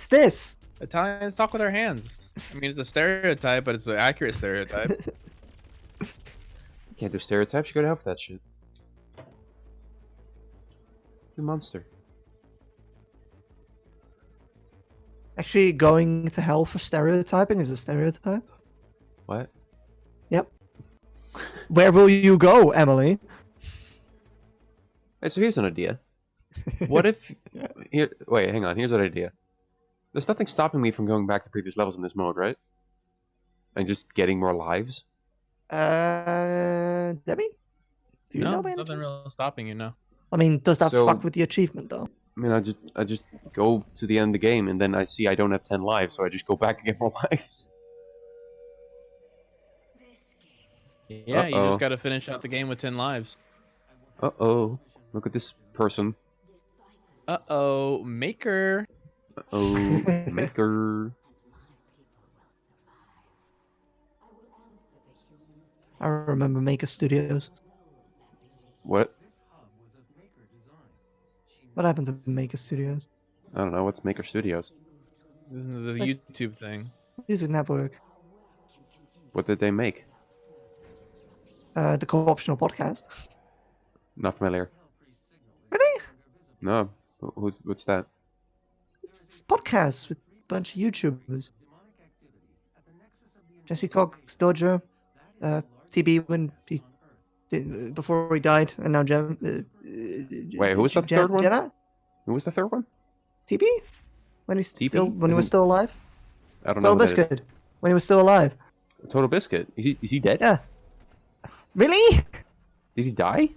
this. Italians talk with their hands. I mean, it's a stereotype, but it's an accurate stereotype. You can't do stereotypes. You go to hell for that shit. You monster. Actually, going to hell for stereotyping is a stereotype. What? Yep. Where will you go, Emily? Hey, so here's an idea. What if... Here, wait, hang on. Here's an idea. There's nothing stopping me from going back to previous levels in this mode, right? And just getting more lives? Debbie? Do you know No, by any nothing chance? real stopping you now. I mean, does that So- fuck with the achievement, though? I mean, I just go to the end of the game, and then I see I don't have 10 lives, so I just go back and get more lives. Yeah, you Uh-oh. just gotta finish out the game with 10 lives. Uh-oh. Look at this person. Uh-oh, Maker. Uh-oh. Maker. I remember Maker Studios. What? What happened to Maker Studios? I don't know. What's Maker Studios? This is It's the like- YouTube thing. Music Network. What did they make? The co-optional podcast. Not familiar. Really? No. What's that? It's podcasts with a bunch of YouTubers. Jesse Cox, Dojo, TB when he before he died, and now Jem. Wait, who was that third one? Jenna? Who was the third one? TB? When he's TB? still when he was Isn't- still alive? I don't know. Total who that is. Biscuit. When he was still alive. Total Biscuit. Is he dead? Yeah. Really? Did he die?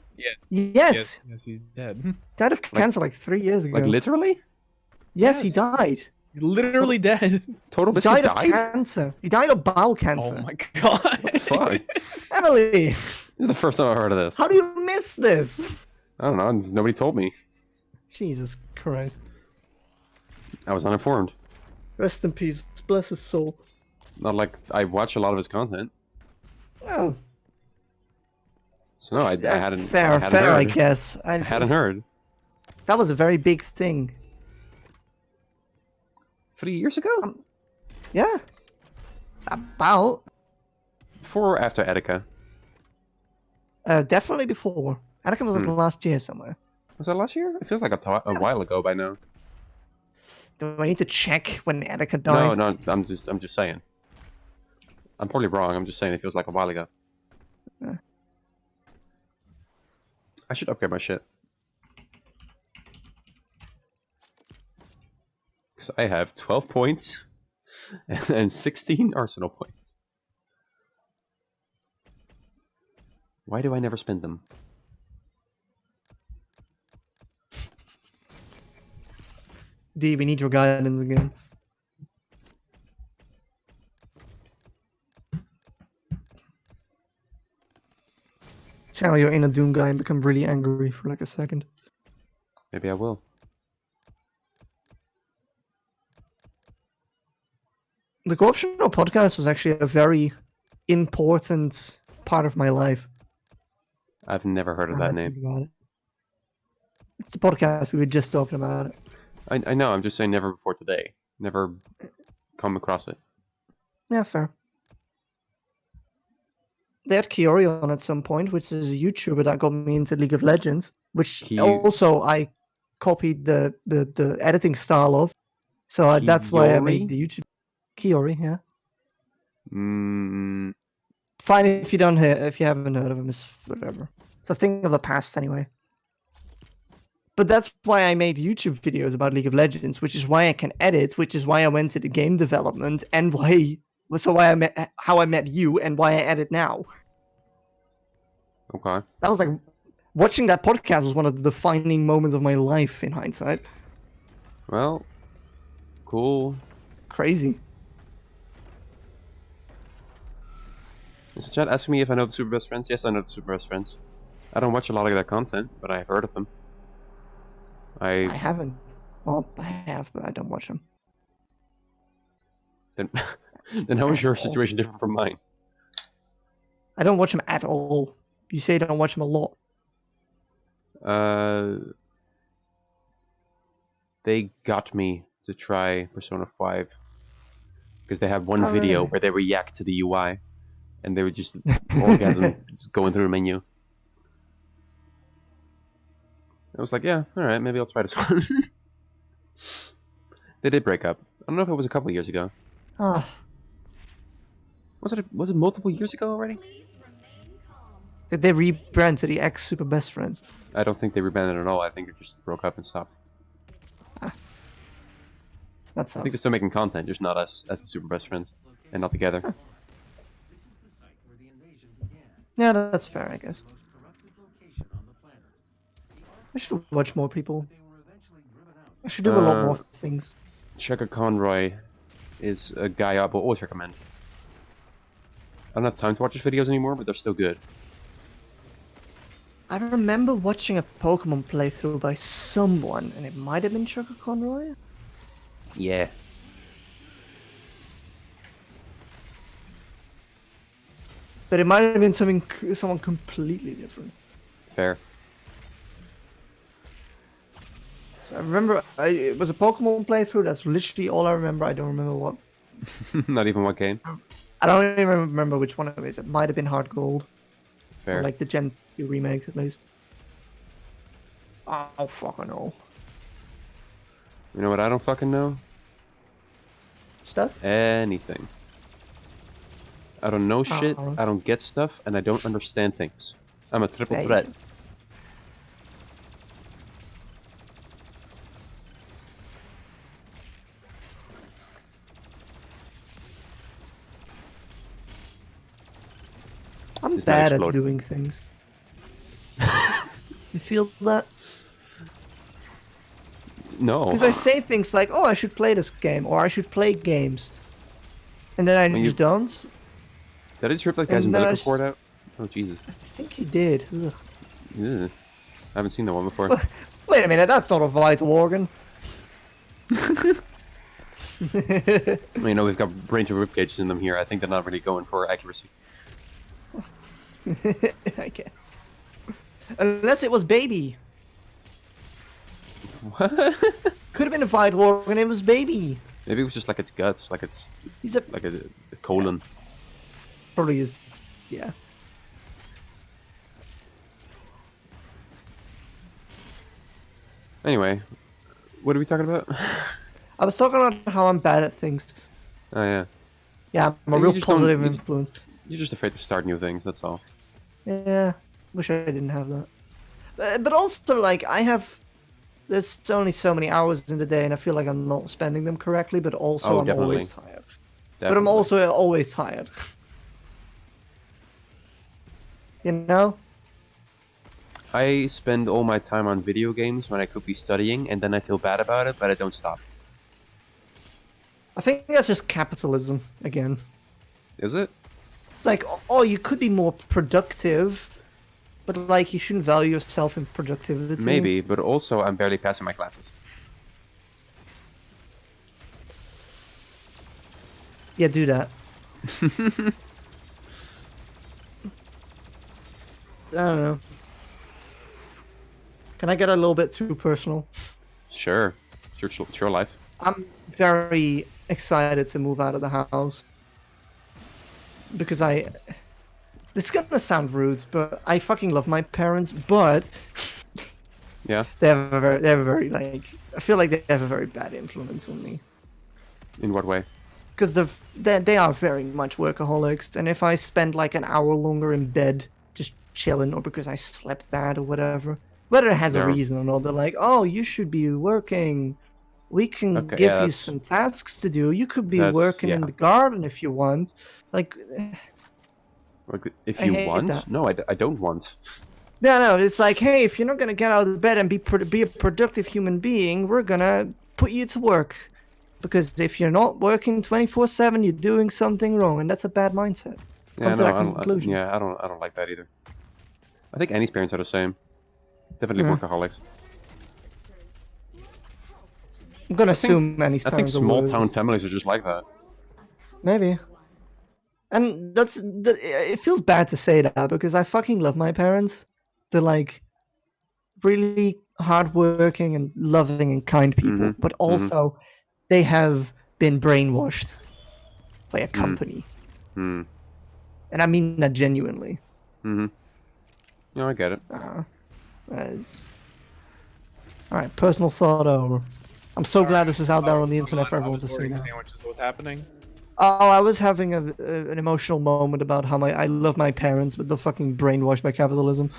Yes. Yes, he's dead. Died of cancer like 3 years ago. Like literally? yes, he Yes. died. He's literally dead. Total He Biscuit died of died? cancer. He died of bowel cancer. Oh my god. Fuck. Emily, This is the first time I've heard of this. how do you miss this? I don't know. Nobody told me. Jesus Christ. I was uninformed. Rest in peace. Bless his soul. Not like I watch a lot of his content. Oh, So no, I hadn't. fair, I hadn't fair, I heard. guess. I hadn't heard. That was a very big thing. 3 years ago? Yeah. About. Before or after Etika? Definitely before. Anakin was like last year somewhere. Was that last year? It feels like a while ago by now. Do I need to check when Anakin No, died? no, I'm just saying. I'm probably wrong. I'm just saying it feels like a while ago. Yeah. I should upgrade my shit. Because I have 12 points and 16 arsenal points. Why do I never spend them? D, we need your guidance again. Channel your inner Doom guy and become really angry for like a second. Maybe I will. The co-optional podcast was actually a very important part of my life. I've never heard of now that I name. think about it. It's the podcast we were just talking about. It. I know, I'm just saying never before today. Never come across it. Yeah, fair. They had Kiori on at some point, which is a YouTuber that got me into League of Legends, which also I copied the editing style of. So that's why I made the YouTube. Kiori, yeah. Fine if you don't hear, if you haven't heard of him, it's whatever. It's a thing of the past anyway. But that's why I made YouTube videos about League of Legends, which is why I can edit, which is why I went to the game development, and why I met how I met you, and why I edit now. Okay. That was like watching that podcast was one of the defining moments of my life in hindsight. Well, cool. Crazy. Is the chat asking me if I know the Super Best Friends? Yes, I know the Super Best Friends. I don't watch a lot of their content, but I've heard of them. I haven't. Well, I have, but I don't watch them. Then, then how is your situation different from mine? I don't watch them at all. You say I don't watch them a lot. They got me to try Persona 5 because they have one Oh, video really? where they react to the UI. and they would just orgasm going through the menu. I was like, yeah, all right, maybe I'll try this one. They did break up. I don't know if it was a couple years ago. Ah, Was it multiple years ago already? did they rebrand to the ex Super Best Friends? I don't think they rebranded at all. I think it just broke up and stopped. That I sucks. think they're still making content, just not us as the super best friends, and not together. This is the site where the invasion began. Yeah, that's fair, I guess. The most corrupted location on the planet. The I should watch more people. they were eventually driven out. I should do a lot more Uh, things. Checker Conroy is a guy I will always recommend. I don't have time to watch his videos anymore, but they're still good. I remember watching a Pokemon playthrough by someone, and it might have been Chucker Conroy. Yeah. But it might have been someone completely different. Fair. I remember it was a Pokemon playthrough. That's literally all I remember. I don't remember what. Not even what game. I don't even remember which one it is. It might have been Hard Gold, Fair. or like the Gen 2 remake at least. Oh fucking no. You know what I don't fucking know? Stuff. Anything. I don't know shit, Oh. I don't get stuff, and I don't understand things. I'm a triple Hey. threat. I'm This might bad at explode. doing things. You feel that? No. Because I say things like, "Oh, I should play this game," or "I should play games," and then I When just you- don't. Did I just rip that guy's And then I umbilical s- cord out? Oh, Jesus. I think you did. Ugh. Ugh. I haven't seen that one before. Wait a minute, that's not a vital organ. You know, we've got range of rib cages in them here. I think they're not really going for accuracy. I guess. Unless it was baby. What? Could have been a vital organ. It was baby. Maybe it was just like its guts, like it's He's a like a colon. probably is. Yeah. Anyway, what are we talking about? I was talking about how I'm bad at things. Oh yeah, Yeah, I'm a You real just don't- positive you- influence. you're just afraid to start new things. That's all. Yeah, wish I didn't have that. But also, like, there's only so many hours in the day, and I feel like I'm not spending them correctly. But also, Oh, I'm definitely. always tired. But I'm Definitely. also always tired. You know? I spend all my time on video games when I could be studying, and then I feel bad about it, but I don't stop. I think that's just capitalism again. Is it? It's like, oh, you could be more productive, but like, you shouldn't value yourself in productivity. Maybe, but also I'm barely passing my classes. Yeah, do that. I don't know. Can I get a little bit too personal? Sure. It's your life. I'm very excited to move out of the house. Because this is gonna sound rude, but I fucking love my parents, but Yeah. they have a very like, I feel like they have a very bad influence on me. In what way? Because they are very much workaholics, and if I spend like an hour longer in bed just chilling, or because I slept bad or whatever, whether it has a Yeah. reason or not, they're like, "Oh, you should be working. We can Okay, give yeah, you that's- some tasks to do. You could be That's- working in yeah. the garden if you want." Like, Like, if I you hate want? that. No, I don't want. no, it's like, hey, if you're not gonna get out of bed and be a productive human being, we're gonna put you to work. Because if you're not working 24/7, you're doing something wrong, and that's a bad mindset. Yeah, Come to no, that conclusion. I don't like that either. I think any parents are the same. Definitely Yeah. workaholics. I'm gonna think- assume many I think parents are small worse. town families are just like that. Maybe. And it feels bad to say that because I fucking love my parents. They're like really hardworking and loving and kind people, Mhm, but also they have been brainwashed by a company. Hmm. and I mean that genuinely. Mm-hmm. No, I get it. As... All right, personal thought over. I'm so glad this is out there on the internet for everyone to see now. Sandwiches. What's happening? Oh, I was having an emotional moment about how I love my parents, but they're fucking brainwashed by capitalism.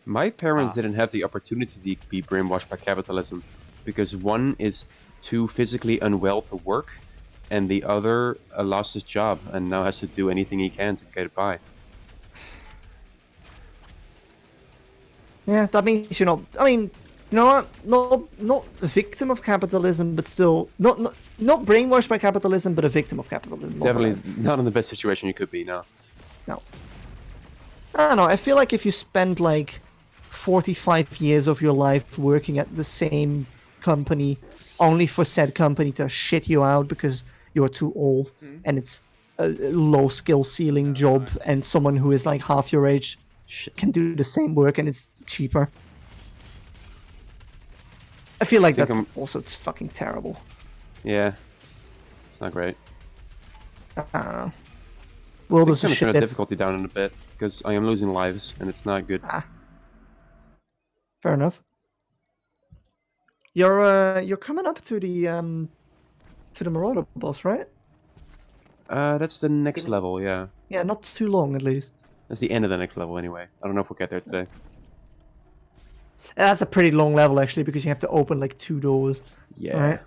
My parents didn't have the opportunity to be brainwashed by capitalism because one is too physically unwell to work, and the other lost his job and now has to do anything he can to get by. Yeah, that means you're not. I mean, you know what? Not a victim of capitalism, but still not brainwashed by capitalism, but a victim of capitalism. Definitely not in the best situation you could be now. No. I don't know. I feel like if you spend like 45 years of your life working at the same company, only for said company to shit you out because you're too old, and it's a low skill ceiling job, and someone who is like half your age can do the same work and it's cheaper. I feel like that's also fucking terrible. Yeah. It's not great. I don't know. Well, It's there's gonna turn the shit. difficulty down in a bit because I am losing lives and it's not good. Fair enough. You're coming up to the Marauder boss, right? That's the next level, yeah. Yeah, not too long at least. That's the end of the next level anyway. I don't know if we'll get there today. That's a pretty long level actually, because you have to open like 2 doors. Yeah. Right?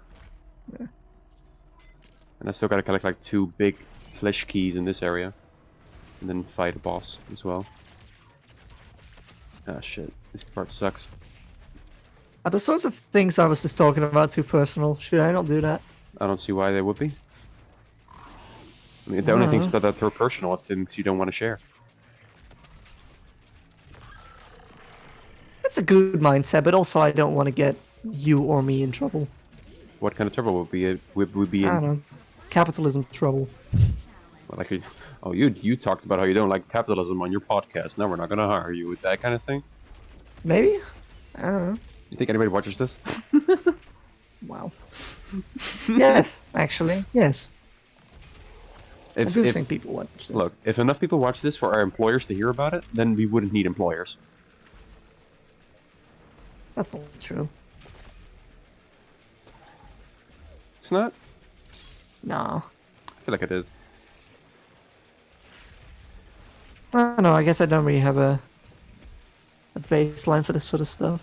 And I still gotta collect like 2 big flesh keys in this area. And then fight a boss as well. Ah shit. This part sucks. Are the sorts of things I was just talking about too personal? Should I not do that? I don't see why they would be. I mean, the only things that are personal are things you don't want to share. That's a good mindset, but also I don't want to get you or me in trouble. What kind of trouble would be in? I don't know. Capitalism trouble. Well, like, you talked about how you don't like capitalism on your podcast. Now we're not gonna hire you with that kind of thing. Maybe? I don't know. You think anybody watches this? Wow. Yes, actually, yes. I do think people watch this. Look, if enough people watch this for our employers to hear about it, then we wouldn't need employers. That's not true. It's not? No. I feel like it is. I don't know, I guess I don't really have a baseline for this sort of stuff.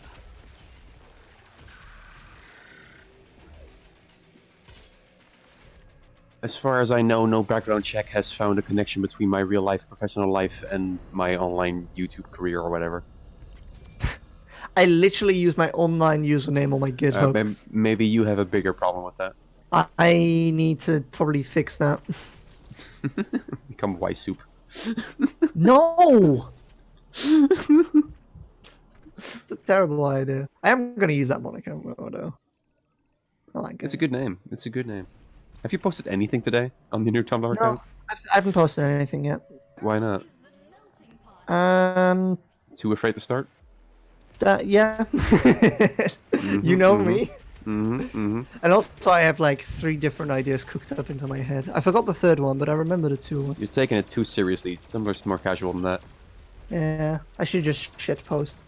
As far as I know, no background check has found a connection between my real life, professional life, and my online YouTube career or whatever. I literally use my online username on my GitHub. Maybe you have a bigger problem with that. I need to probably fix that. Become white soup. No! It's a terrible idea. I am going to use that moniker, though. I like it. It's a good name. It's a good name. Have you posted anything today on the new Tumblr account? I haven't posted anything yet. Why not? Too afraid to start? Yeah. You know me. And also I have like 3 different ideas cooked up into my head. I forgot the third one, but I remember the 2 ones. You're taking it too seriously. Tumblr's more casual than that. Yeah, I should just shitpost.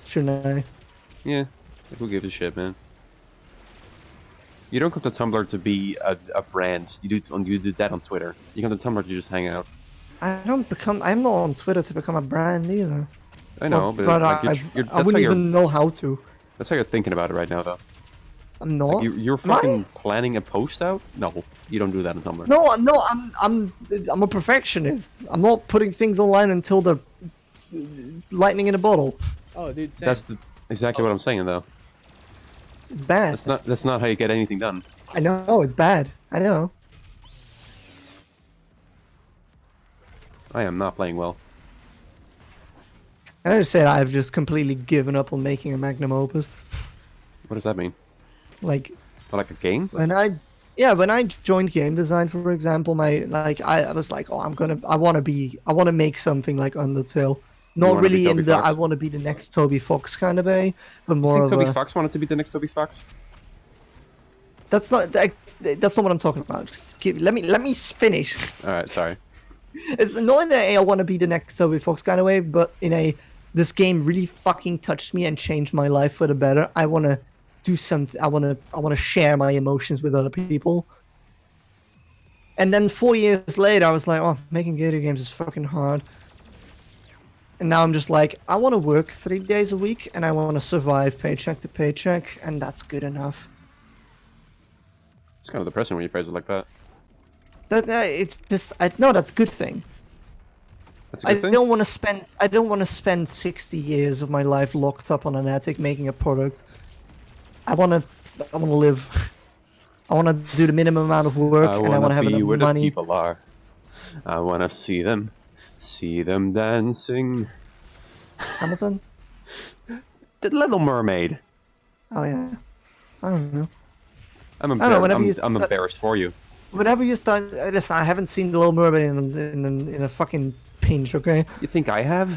Shouldn't I? Yeah, who gives a shit, man? You don't come to Tumblr to be a brand. You do that on Twitter. You come to Tumblr to just hang out. I'm not on Twitter to become a brand either. I know, but like, I wouldn't even know how to. That's how you're thinking about it right now, though. I'm not. Like you're fucking planning a post out? No, you don't do that on Tumblr. No, I'm a perfectionist. I'm not putting things online until they're lightning in a bottle. Oh, dude, same. That's exactly what I'm saying, though. It's bad. That's not how you get anything done. I know, it's bad. I know. I am not playing well. I just said I've just completely given up on making a magnum opus. What does that mean? Like Like a game? when I joined game design, for example, I was like, oh, I want to make something like Undertale. Not really in the I want to be the next Toby Fox kind of way, but more You of think Toby a... Fox wanted to be the next Toby Fox? That's not what I'm talking about. Let me finish. All right, sorry. It's not in a I want to be the next Sophie Fox kind of way, but in a this game really fucking touched me and changed my life for the better. I want to do something. I want to share my emotions with other people. And then 4 years later, I was like, oh, making video games is fucking hard. And now I'm just like, I want to work 3 days a week and I want to survive paycheck to paycheck, and that's good enough. It's kind of depressing when you phrase it like that. It's just no, that's a good thing. That's a good I thing. don't want to spend 60 years of my life locked up on an attic making a product. I want to live. I want to do the minimum amount of work, and I want to have be enough where the money. people are. I want to see them dancing. Hamilton? The Little Mermaid. Oh yeah. I don't know. I'm I don't know, whenever embarrassed. you I'm embarrassed for you. Whenever you start, listen, I haven't seen the Little Mermaid in a fucking pinch. Okay. You think I have?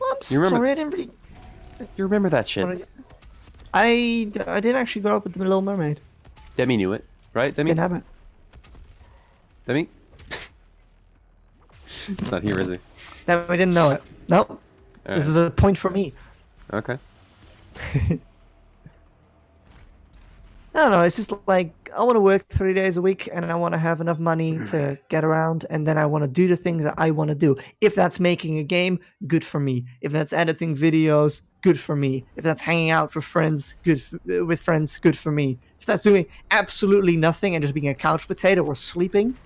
Well, I'm You remember- sorry, I didn't really. You remember that shit? I didn't actually grow up with the Little Mermaid. Demi knew it, right? Demi? Didn't have it. Demi? He's not here, is he? No, I didn't know it. No. This is a point for me. Okay. I don't know. It's just like I want to work 3 days a week, and I want to have enough money to get around, and then I want to do the things that I want to do. If that's making a game, good for me. If that's editing videos, good for me. If that's hanging out with friends, good for me. If that's doing absolutely nothing and just being a couch potato or sleeping,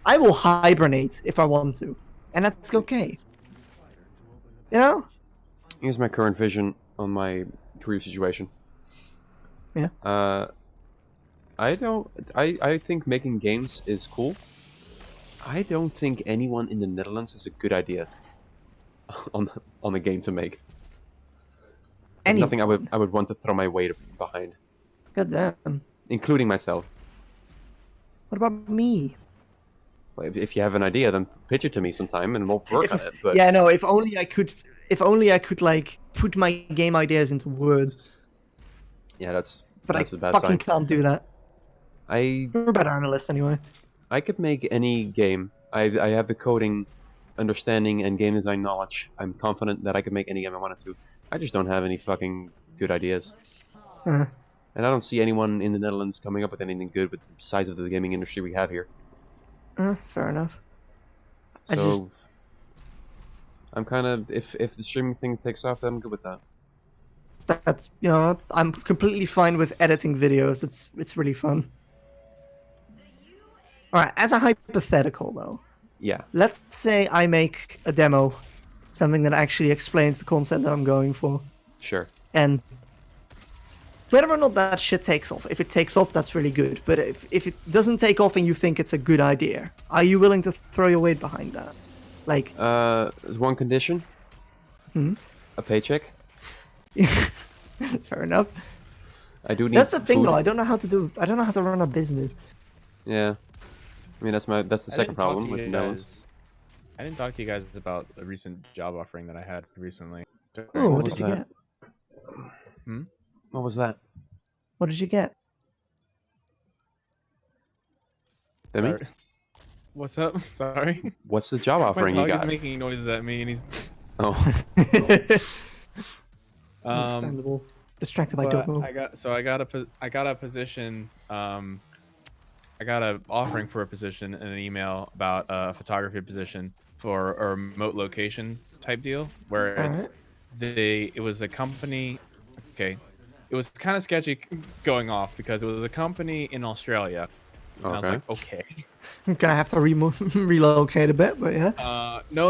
I will hibernate if I want to, and that's okay. You know? Here's my current vision on my career situation. Yeah. I think making games is cool. I don't think anyone in the Netherlands has a good idea on a game to make. There's nothing I would want to throw my weight behind, God damn. including myself. What about me? Well, if you have an idea, then pitch it to me sometime, and we'll work on it. But Yeah, no. If only I could. If only I could like put my game ideas into words. yeah, that's But a I bad fucking sign. can't do that. I You're a better analyst anyway. could make any game. I have the coding understanding and game design knowledge. I'm confident that I could make any game I wanted to. I just don't have any fucking good ideas. Uh, And I don't see anyone in the Netherlands coming up with anything good with the size of the gaming industry we have here. fair enough. I So just- I'm kind of if the streaming thing takes off, then I'm good with that. That's I'm completely fine with editing videos. It's really fun. All right, as a hypothetical though, Yeah. let's say I make a demo, something that actually explains the concept that I'm going for, Sure. and whether or not that shit takes off. If it takes off, that's really good. But if it doesn't take off and you think it's a good idea, are you willing to throw your weight behind that? Like, There's one condition. Hmm? A paycheck. fair enough. I do need. That's the thing, food. though. I don't know how to run a business. Yeah. I mean that's the I second didn't talk problem to with you the Netherlands. guys- I didn't talk to you guys about a recent job offering that I had recently. Oh, what was did you that? get? What was that? What did you get? Demi? Sorry. What's up? Sorry. What's the job My offering you dog is got? making noises at me, and he's Oh. Understandable. Distracted by but Dogo. I got a position. I got a offering for a position in an email about a photography position for a remote location type deal, where Alright. it was a company. Okay, it was kind of sketchy going off because it was a company in Australia. And I was Okay. like, okay. I'm gonna have to relocate a bit, but yeah. No.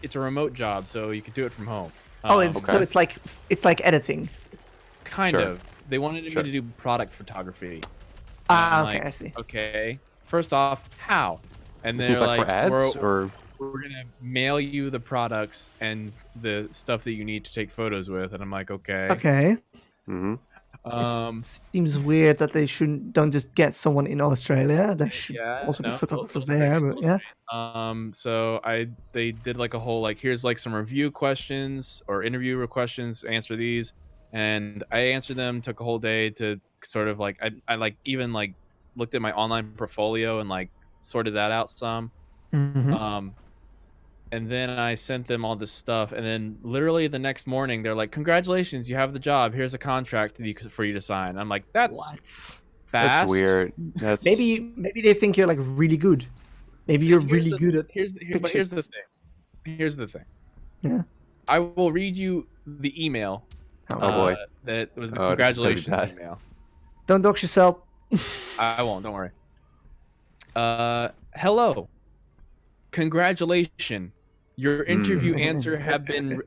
It's a remote job, so you could do it from home. Oh, so okay. it's like editing. Kind Sure. of. They wanted Sure. me to do product photography. Ah, I'm okay, like, I see. Okay. First off, how? And This they're was like like, for ads or we're gonna mail you the products and the stuff that you need to take photos with. And I'm like, okay. Okay. mm-hmm. Seems weird that they don't just get someone in Australia. There should Yeah, also be no, photographers totally there, agree, but yeah. So they did like a whole like here's like some review questions or interview questions. Answer these, and I answered them. Took a whole day to sort of like I like even like looked at my online portfolio and like sorted that out some. Mhm. And then I sent them all this stuff, and then literally the next morning they're like, "Congratulations, you have the job. Here's a contract for you to sign." I'm like, "That's What? fast." That's weird. That's Maybe they think you're like really good. Maybe you're Here's really the- good at but here's the pictures. thing. Here's the thing. Yeah. I will read you the email. Oh, boy. That was the Oh, this is gonna be congratulations bad. email. Don't dox yourself. I won't. Don't worry. Hello. Congratulations. Your interview answer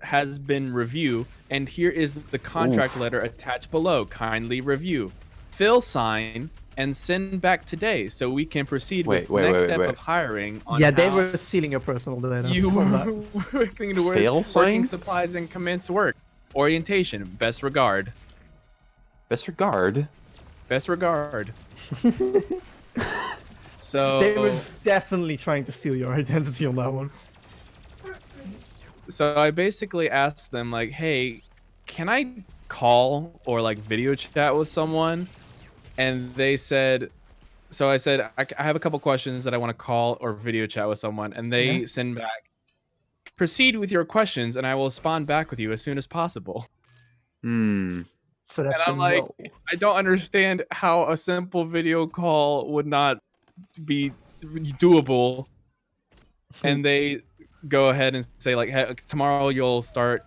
has been reviewed, and here is the contract letter attached below. Kindly review, fill, sign, and send back today, so we can proceed with the next step of hiring. On Yeah, they how were stealing your personal data. you on were that. working to Fail sign? working supplies and commence work. Orientation. Best regard. Best regard. Best regard. So They were definitely trying to steal your identity on that one. So I basically asked them like, "Hey, can I call or like video chat with someone?" And they said, so I said, I have a couple questions that I want to call or video chat with someone, and they send back, "Proceed with your questions, and I will respond back with you as soon as possible." So that's And I'm like, I don't understand how a simple video call would not be doable. And they go ahead and say like, hey, tomorrow you'll start,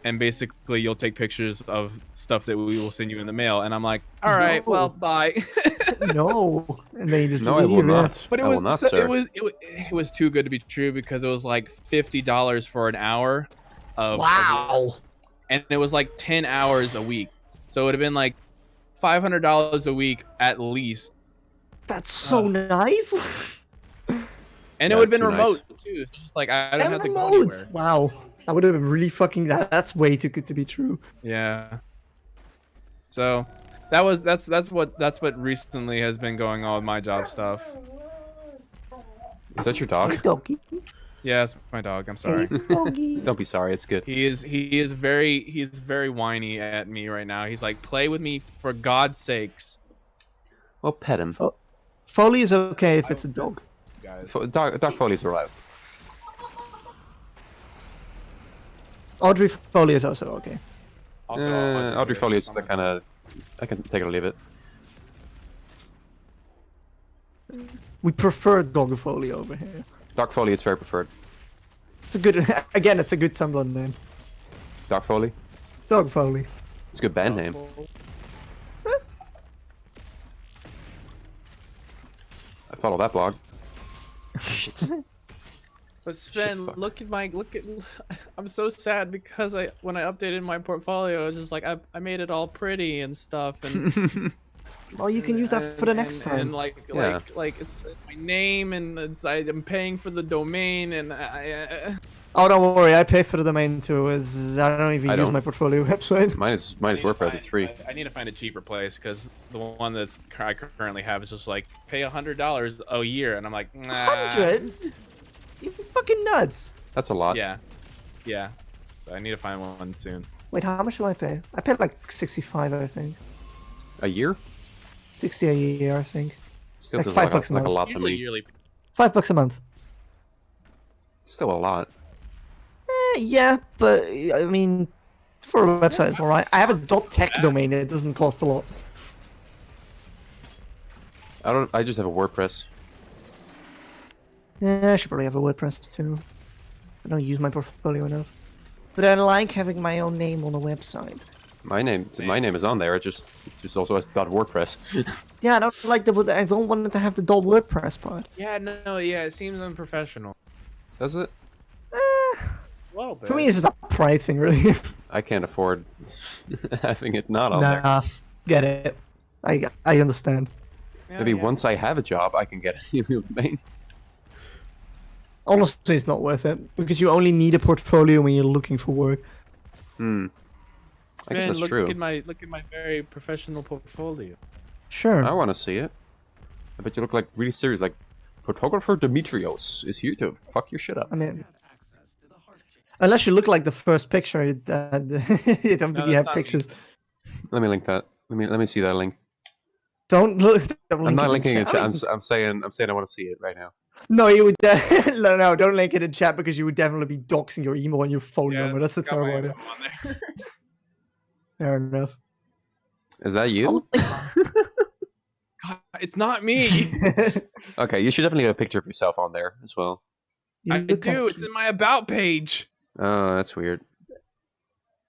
and basically you'll take pictures of stuff that we will send you in the mail. And I'm like, all right, well, bye. No, and they just No, I will leave, yeah. not. But it I was will not, so- sir. it was too good to be true, because it was like $50 for an hour of Wow. and it was like 10 hours a week, so it would have been like $500 a week at least. That's so nice. And Yeah, it would have it's been too remote nice. too. So it's like I don't And have to go remote. anywhere. Wow. That would have been really fucking. That's way too good to be true. Yeah. So that's what recently has been going on with my job stuff. Is that your Hey, dog? doggy. Yeah, it's my dog. I'm sorry. Hey, doggy. Don't be sorry. It's good. He is very whiny at me right now. He's like, "Play with me for God's sakes." Well, pet him. Foley is okay if it's a dog. Guys. Dog Foley's alright. Audrey Foley is also okay. Also, Audrey Foley is the kind of. I can take it or leave it. We prefer dog Foley over here. Dog Foley is very preferred. It's a good. Again, it's a good Tumblr name. Dog Foley. Dog Foley. It's a good band name. I follow that blog. Shit. But Sven, fuck. look at. I'm so sad because when I updated my portfolio, it's just like I made it all pretty and stuff, and Well, you can use that for the next time. And like it's my name, and I'm paying for the domain, and Oh, don't worry, I pay for the domain too. As I don't even I use don't. my portfolio website. Mine is WordPress. It's free. I need to find a cheaper place, because the one I currently have is just like pay $100 a year, and I'm like, nah. 100? You fucking nuts. That's a lot. Yeah. So I need to find one soon. Wait, how much do I pay? I paid like 65, I think. A year? 60 a year, I think. Still Like feels $5 a like a month. lot to Usually me. yearly. $5 a month. Still a lot. Yeah, but I mean, for a website, it's alright. I have a .tech domain. It doesn't cost a lot. I just have a WordPress. Yeah, I should probably have a WordPress too. I don't use my portfolio enough. But I like having my own name on a website. My name is on there. It just also has .wordpress. Yeah, I don't like I don't want it to have the .wordpress part. Yeah, no, yeah, it seems unprofessional. Does it? Well, For me, it's just a pride thing, really. I can't afford having it not on there. Nah, get it. I understand. Maybe once I have a job, I can get a email domain. Honestly, it's not worth it because you only need a portfolio when you're looking for work. I guess Man, that's look true. at my very professional portfolio. Sure. I want to see it. I bet you look like really serious. Like, photographer Demetrios is here to fuck your shit up. I mean, unless you look like the first picture, I don't think you that's have not me. pictures. Let me link that. Let me see that link. Don't look. Don't I'm link not it in linking it. chat. I mean, I'm saying I want to see it right now. no, you would. No, don't link it in chat because you would definitely be doxing your email and your phone number. That's a got my terrible idea. info on there. Fair enough. Is that I'll you? link God, it's not me. Okay, you should definitely have a picture of yourself on there as well. You I look kinda do. It's cute. in my about page. Oh, that's weird.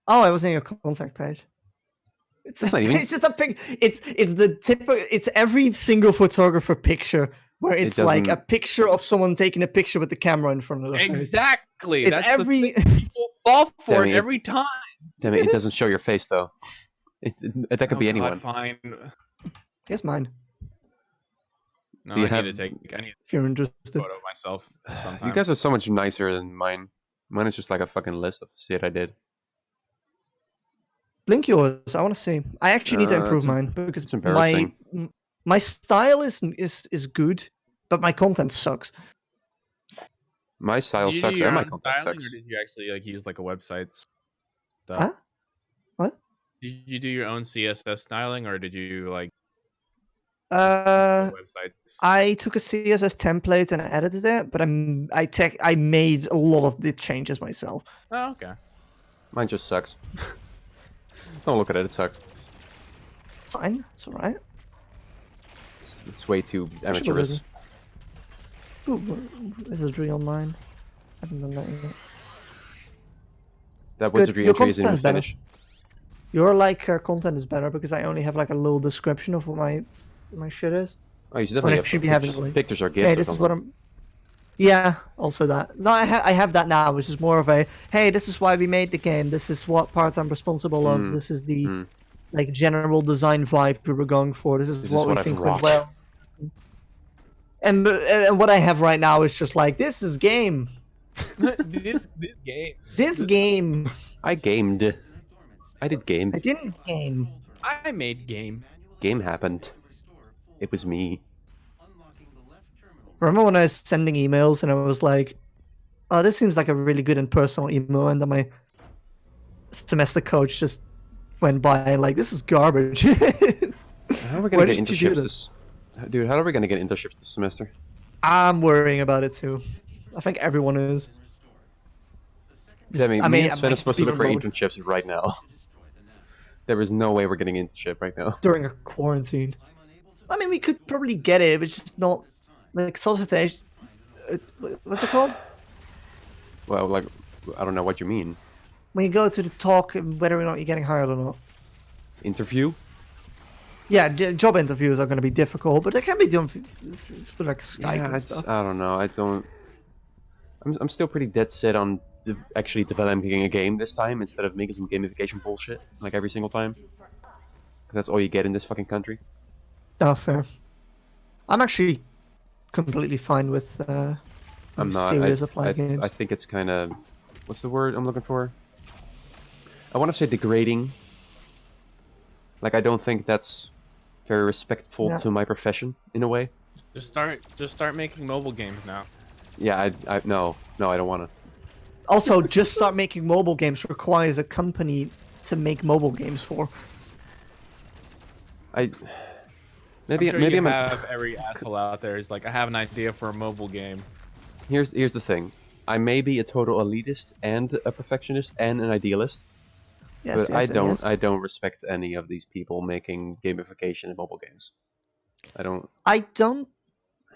Oh, I was in your contact page. It's That's not even- it's just a pic. It's the typical. It's every single photographer picture where it's like a doesn't- picture of someone taking a picture with the camera in front of their face. Exactly. It's That's every. the thing. People fall for Damn it it. every time. Damn it! It doesn't show your face though. That could be God, anyone. Fine. Here's mine. No, Do you I have- need to take. I need a If you're interested. photo of myself sometime. You guys are so much nicer than mine. Mine is just like a fucking list of shit I did. Link yours. I want to see. I actually need to improve it's mine because it's embarrassing. my style is good, but my content sucks. My style Did you do sucks your and my own content styling, sucks. Or did you actually like use like a website stuff? Huh? What? Did you do your own CSS styling, or did you like websites? I took a CSS template and I edited it, but I made a lot of the changes myself. Oh, okay. Mine just sucks. Don't look at it. It sucks. It's fine. It's all right. It's way too I should amateurish. Ooh, this is real mine. I haven't done that yet. That good. wizardry Your entry isn't even content's better. finished. Your like content is better because I only have like a little description of what my shit is. Oh, you should When definitely I have should be pictures, having, like, pictures or gifs Hey, or this is something. what I'm. Yeah, also that. No, I have that now, which is more of a hey, this is why we made the game. This is what parts I'm responsible of. Mm, This is the mm. like general design vibe we were going for. This is This what is we what I've think wrought. went well. And what I have right now is just like this is game. this game. This game. I gamed. I did game. I didn't game. I made game. Game happened. It was me. Remember when I was sending emails and I was like, "Oh, this seems like a really good and personal email," and then my semester coach just went by and like, "This is garbage." How are we Why gonna get did you do internships this? Dude, how are we gonna get internships this semester? I'm worrying about it too. I think everyone is. I mean, me and Sven I'm are supposed to look for speed mode internships right now. There is no way we're getting an internship right now. during a quarantine. I mean, we could probably get it, but it's just not like solicitation. What's it called? Well, like, I don't know what you mean. When you go to the talk, whether or not you're getting hired or not. Interview? Yeah, job interviews are going to be difficult, but they can be done through like Skype Yeah, and stuff. I don't know. I'm still pretty dead set on actually developing a game this time instead of making some gamification bullshit like every single time. 'Cause that's all you get in this fucking country. Oh, fair. I'm actually completely fine with I'm not. serious applied games. I think it's kind of, what's the word I'm looking for? I want to say degrading. Like, I don't think that's very respectful Yeah. to my profession in a way. Just start making mobile games now. Yeah, no, I don't want to. Also, just start making mobile games requires a company to make mobile games for. I'm Maybe sure maybe you I'm have every asshole out there is like, I have an idea for a mobile game. Here's the thing. I may be a total elitist and a perfectionist and an idealist, Yes, but yes, and yes. I don't respect any of these people making gamification in mobile games. I don't. I don't.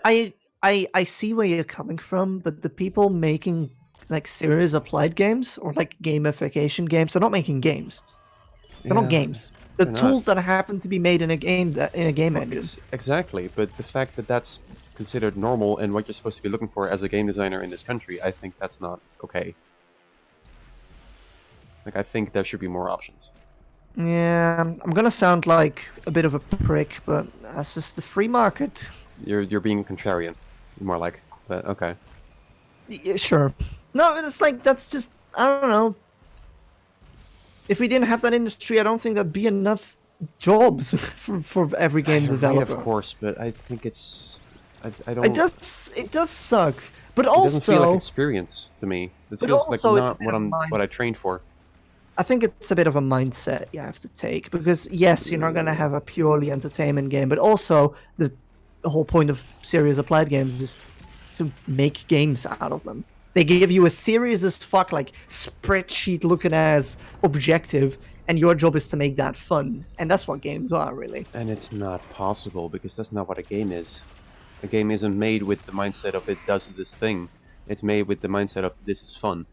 I see where you're coming from, but the people making like serious applied games or like gamification games, they're not making games. They're not Yeah, games. The they're not. tools that happen to be made in a game engine. Exactly, but the fact that that's considered normal and what you're supposed to be looking for as a game designer in this country, I think that's not okay. Like, I think there should be more options. Yeah, I'm gonna sound like a bit of a prick, but that's just the free market. You're being contrarian, more like. But okay. Yeah, sure. No, it's like that's just I don't know. If we didn't have that industry, I don't think that'd be enough jobs for every game You're right, developer. of course, but I think it's. I don't. It does suck, but It doesn't feel like also experience to me. It But feels like also it's a not bit what of mind- what I trained for. I think it's a bit of a mindset you have to take because yes, you're not gonna have a purely entertainment game, but also the whole point of serious applied games is to make games out of them. They give you a serious as fuck, like spreadsheet looking as objective, and your job is to make that fun, and that's what games are really. And it's not possible because that's not what a game is. A game isn't made with the mindset of it does this thing. It's made with the mindset of this is fun.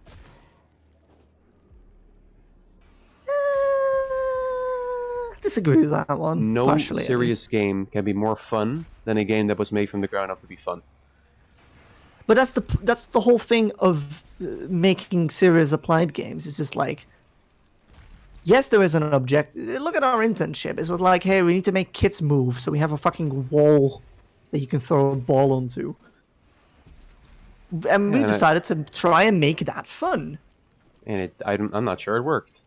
Disagree with that one. No partially, at serious least. game can be more fun than a game that was made from the ground up to be fun. But that's the whole thing of making serious applied games. It's just like, yes, there is an objective. Look at our internship. It was like, hey, we need to make kids move, so we have a fucking wall that you can throw a ball onto. And we Yeah, decided to try and make that fun. And I'm not sure it worked.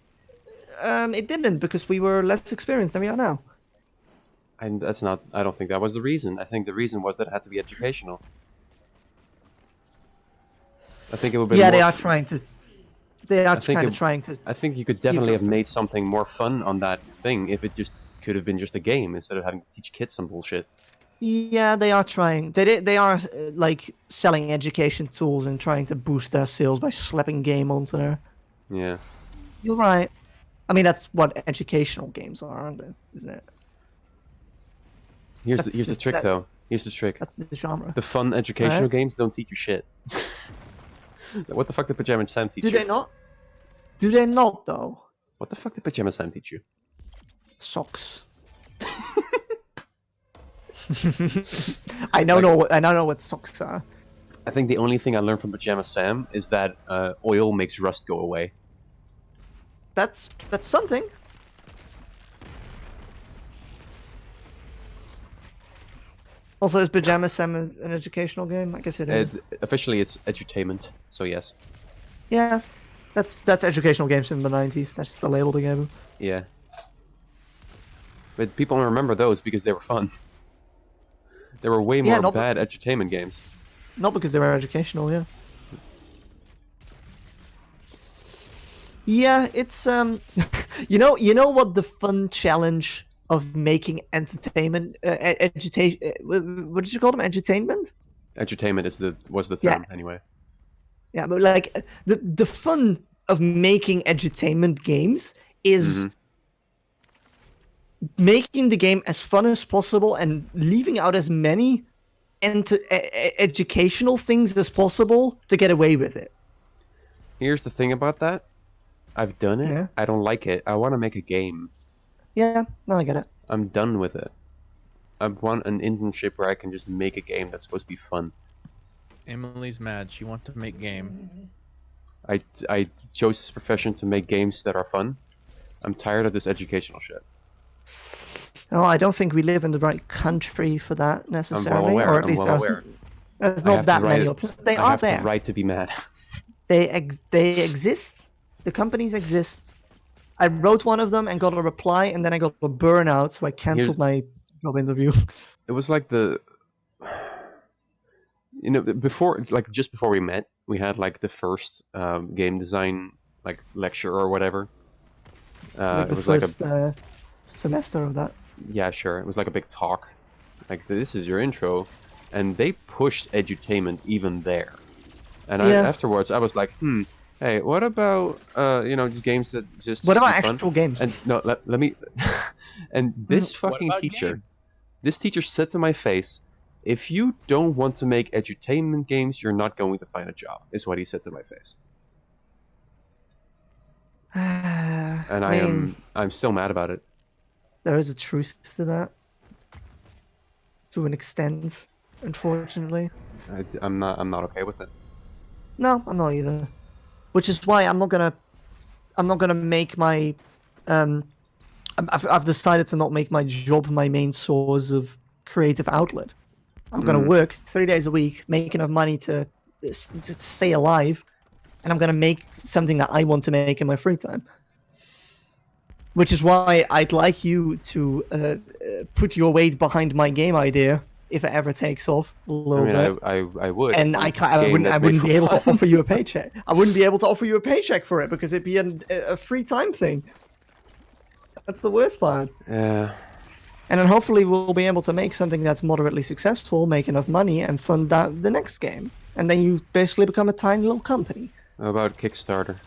It didn't because we were less experienced than we are now. And that's not. I don't think that was the reason. I think the reason was that it had to be educational. I think it would be. Yeah, more they are trying to. They are think kind of it- trying to. I think you could definitely have made purpose. something more fun on that thing if it just could have been just a game instead of having to teach kids some bullshit. Yeah, they are trying. They are like selling education tools and trying to boost their sales by slapping game onto there. Yeah. You're right. I mean, that's what educational games are, aren't they? Isn't it? Here's That's the just- trick that- though. Here's the trick. That's the genre. The fun educational Alright. games don't teach you shit. What the fuck did Pajama Sam teach Do you? they not? Do they not though? What the fuck did Pajama Sam teach you? Socks. I don't know what socks are. I think the only thing I learned from Pajama Sam is that oil makes rust go away. That's something. Also, is Pajama Sam an educational game? I guess it is. Officially, it's edutainment, so yes. Yeah, that's educational games from the 90s. That's just the label they gave them. Yeah. But people don't remember those because they were fun. There were way Yeah, more not- bad edutainment games. Not because they were educational, yeah. Yeah, it's you know what the fun challenge of making entertainment, education. What did you call them? Edutainment? Edutainment was the Yeah. term anyway. Yeah, but like the fun of making edutainment games is making the game as fun as possible and leaving out as many educational things as possible to get away with it. Here's the thing about that. I've done it. Yeah. I don't like it. I want to make a game. Yeah, no, I get it. I'm done with it. I want an internship where I can just make a game that's supposed to be fun. Emily's mad. She wants to make game. I chose this profession to make games that are fun. I'm tired of this educational shit. No, I don't think we live in the right country for that necessarily, aware, or at I'm least well aware. there's I have not the that right- many options. They I are have there. the right to be mad. They exist. The companies exist. I wrote one of them and got a reply, and then I got a burnout, so I cancelled my job interview. It was like before, like just before we met, we had like the first game design like lecture or whatever. Like It the was like first semester of that. yeah, sure. It was like a big talk. Like, this is your intro. And they pushed edutainment even there. And Yeah. afterwards, I was like, hey, what about, just games that just What about be fun? actual games? And no, let me... and this What fucking about teacher, game? this teacher said to my face, if you don't want to make edutainment games, you're not going to find a job, is what he said to my face. And I mean, I'm still mad about it. there is a truth to that. To an extent, unfortunately. I'm not okay with it. No, I'm not either. Which is why I'm not gonna make my I've decided to not make my job my main source of creative outlet. I'm gonna work 3 days a week, make enough money to stay alive, and I'm gonna make something that I want to make in my free time. Which is why I'd like you to put your weight behind my game idea if it ever takes off a I little mean, bit. I would. And It's I a game wouldn't, that's I made wouldn't for be able to fun. offer you a paycheck. I wouldn't be able to offer you a paycheck for it because it'd be a free time thing. That's the worst part. Yeah. And then hopefully we'll be able to make something that's moderately successful, make enough money, and fund out the next game. And then you basically become a tiny little company. How about Kickstarter?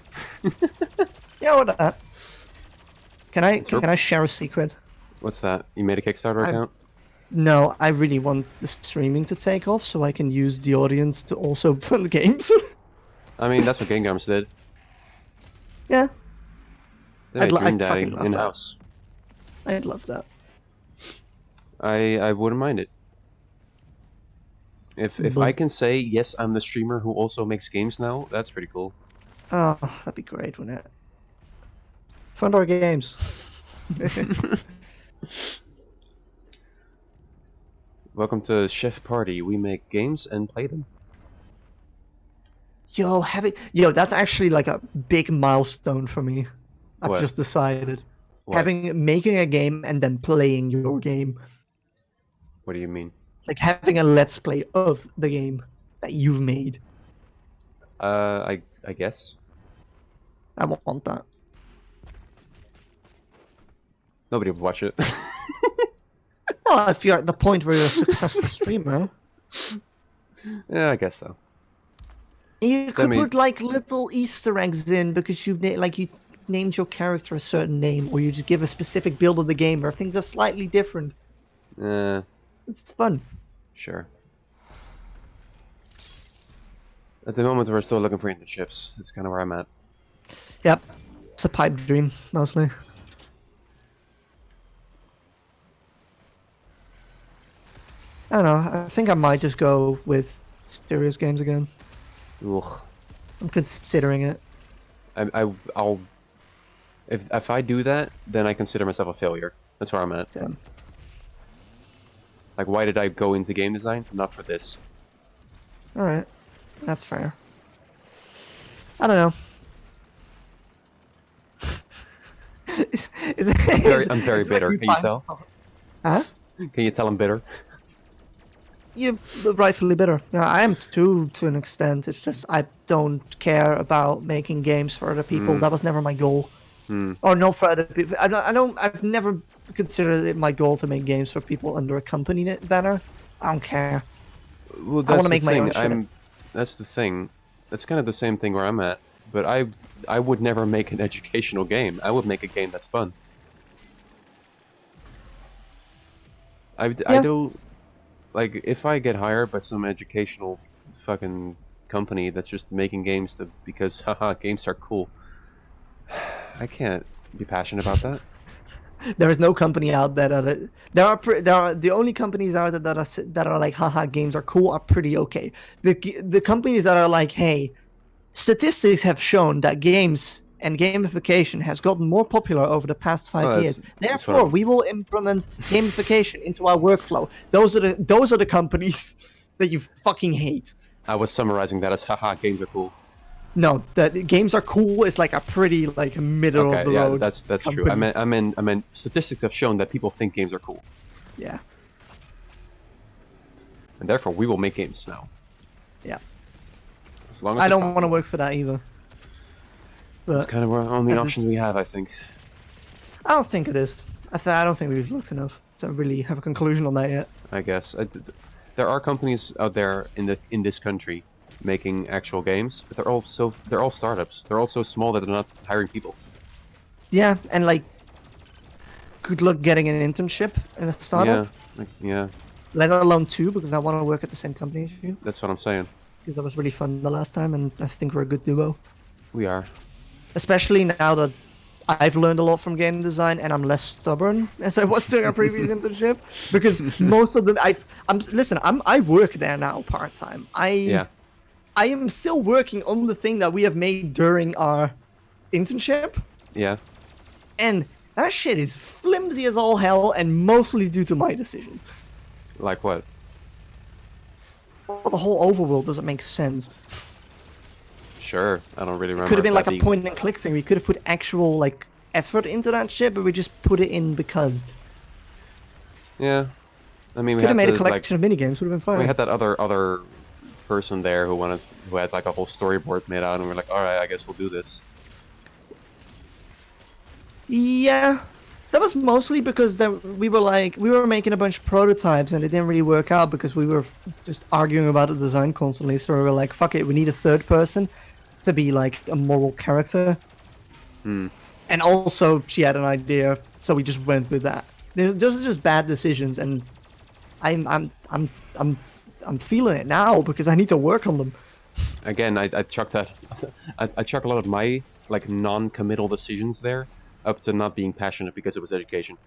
Yeah, what that? Can I share a secret? What's that? You made a Kickstarter I'm- account? No, I really want the streaming to take off so I can use the audience to also fund games. I mean, that's what Game Grumps did. Yeah, They made Dream I'd Daddy fucking love in that. house. I'd love that. I wouldn't mind it. If But- I can say yes, I'm the streamer who also makes games now, that's pretty cool. Oh, that'd be great, wouldn't it? Fund our games. Welcome to Chef Party. We make games and play them. Yo, that's actually like a big milestone for me. I've What? just decided. What? Making a game and then playing your game. What do you mean? Like having a let's play of the game that you've made. I guess. I want that. Nobody would watch it. Well, if you're at the point where you're a successful streamer, Yeah, I guess so. you could mean- put like little Easter eggs in because you named your character a certain name, or you just give a specific build of the game, or things are slightly different. It's fun. Sure. At the moment, we're still looking for internships. That's kind of where I'm at. Yep, it's a pipe dream mostly. I don't know. I think I might just go with serious games again. Ugh. I'm considering it. I'll. If I do that, then I consider myself a failure. That's where I'm at. Damn. Like, why did I go into game design? Not for this. All right, that's fair. I don't know. I'm very bitter. Can you tell? Huh? Can you tell I'm bitter? You're rightfully bitter. Yeah, I am too, to an extent. It's just I don't care about making games for other people. That was never my goal. Or not for other people. I've never considered it my goal to make games for people under a company banner. I don't care. Well, I want to make my own thing. shit. That's the thing. That's kind of the same thing where I'm at. But I would never make an educational game. I would make a game that's fun. I do, like, if I get hired by some educational fucking company that's just making games because haha games are cool, I can't be passionate about that. There is no company out there that there are the only companies out there that are like haha games are cool are pretty okay. The companies that are like, hey, statistics have shown that games and gamification has gotten more popular over the past 5 Oh, years. that's what Therefore, I'm- we will implement gamification into our workflow. Those are the companies that you fucking hate. I was summarizing that as haha games are cool. No, the games are cool is like a pretty like middle Okay, of the yeah, road. that's true. company. I meant statistics have shown that people think games are cool, Yeah, and therefore we will make games now. yeah. As long as I they're don't want to profitable. work for that either. That's But kind of the only at options this- we have, I think. I don't think it is. I don't think we've looked enough to really have a conclusion on that yet. I guess there are companies out there in this country making actual games, but they're all startups. They're all so small that they're not hiring people. Yeah, and like, good luck getting an internship in a startup, Yeah, let alone two, because I want to work at the same company as you. that's what I'm saying. Because that was really fun the last time, and I think we're a good duo. We are. Especially now that I've learned a lot from game design, and I'm less stubborn as I was during our previous internship. Because most of them, I work there now part time. Yeah. I am still working on the thing that we have made during our internship. Yeah. And that shit is flimsy as all hell, and mostly due to my decisions. Like what? Well, the whole overworld doesn't make sense. Sure. I don't really remember. Could have been that like a being- point and click thing. We could have put actual like effort into that shit, but we just put it in because. Yeah. I mean, we Could have had made a the, like, collection of minigames. Would have been fine. we had that other person there who had like a whole storyboard made out, and we're like, all right, I guess we'll do this. Yeah, that was mostly because we were making a bunch of prototypes and it didn't really work out because we were just arguing about the design constantly. So we were like, fuck it, we need a third person to be like a moral character. Hmm. And also, she had an idea, so we just went with that. Those are just bad decisions, and I'm feeling it now because I need to work on them. Again, I chuck that. I chuck a lot of my like non-committal decisions there up to not being passionate because it was education.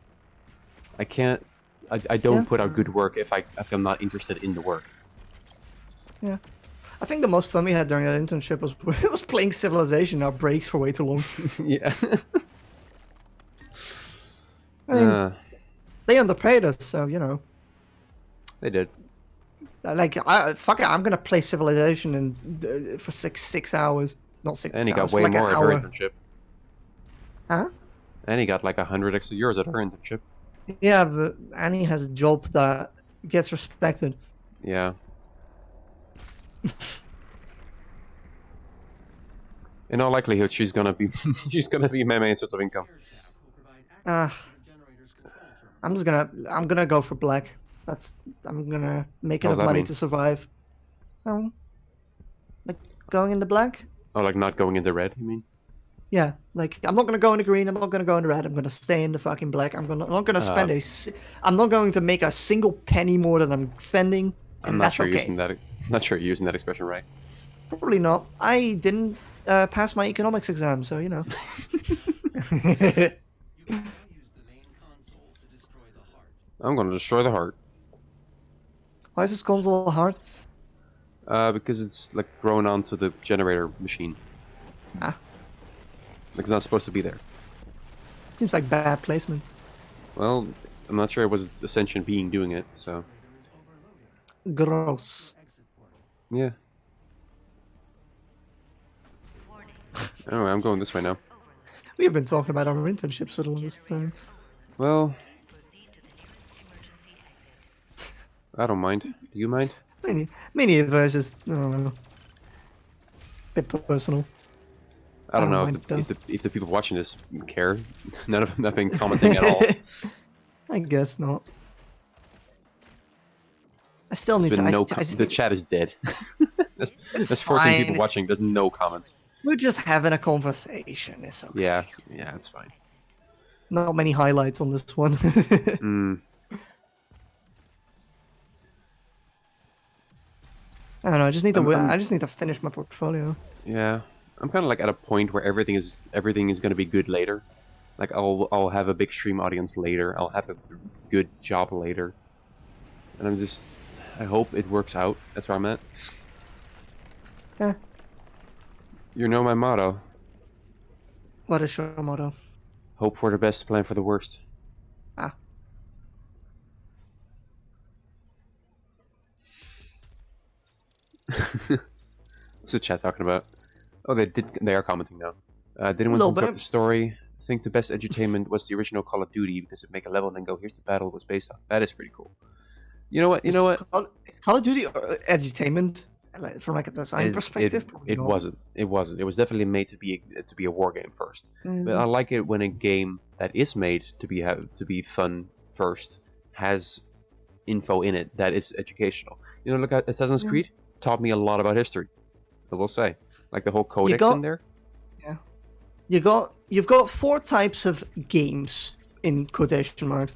I can't. I don't Yeah. put out good work if I'm not interested in the work. Yeah. I think the most fun we had during that internship was playing Civilization. Our breaks for way too long. Yeah. I mean, they underpaid us, so you know. They did. Like, fuck it, I'm gonna play Civilization for 6 hours, not 6 And he hours, got for way like more an at her hour. internship. Huh? And he got like 100 extra euros at her internship. Yeah, but Annie has a job that gets respected. Yeah. In all likelihood, she's gonna be my main source of income. Ah, I'm gonna go for black. I'm gonna make What does enough that money mean? to survive. Like going into black? Oh, like not going into red, you mean? Yeah, like I'm not gonna go into green. I'm not gonna go into red. I'm gonna stay in the fucking black. I'm not gonna spend I'm not going to make a single penny more than I'm spending. I'm And not that's sure okay. using that. Not sure you're using that expression right. Probably not. I didn't pass my economics exam, so you know. I'm gonna destroy the heart. Why is this console hard? Because it's like grown onto the generator machine. Ah, Like it's not supposed to be there. seems like bad placement. Well, I'm not sure it was a sentient being doing it, so Gross. yeah. Anyway, I'm going this way now. We've been talking about our internships for the longest time. Well, I don't mind. Do you mind? Many of those just, I don't know, bit personal. I don't know mind if though. if the people watching this care. None of them have been commenting at all. I guess not. I still There's need to. been no. I just The need- chat is dead. There's It's 14 fine, people it's- watching. There's no comments. We're just having a conversation. It's okay. Yeah, yeah, it's fine. Not many highlights on this one. Mm. I don't know. I just need to. I'm- I just need to finish my portfolio. Yeah, I'm kind of like at a point where everything is gonna be good later. Like I'll have a big stream audience later. I'll have a good job later, and I hope it works out. That's where I'm at. Yeah. You know my motto: What is your motto? hope for the best, plan for the worst. Ah. What's the chat talking about? Oh, they are commenting now. Did anyone Little interrupt bit. the story? I think the best edutainment was the original Call of Duty because it make a level and then go, here's the battle it was based on. That is pretty cool. You know what? You know what? Call of Duty or edutainment, like, from like a design perspective. Probably It not. wasn't. It wasn't. It was definitely made to be a war game first. But I like it when a game that is made to be fun first has info in it that is educational. You know, look at Assassin's Creed taught me a lot about history. I will say, like the whole codex in there. You've got 4 types of games in quotation marks.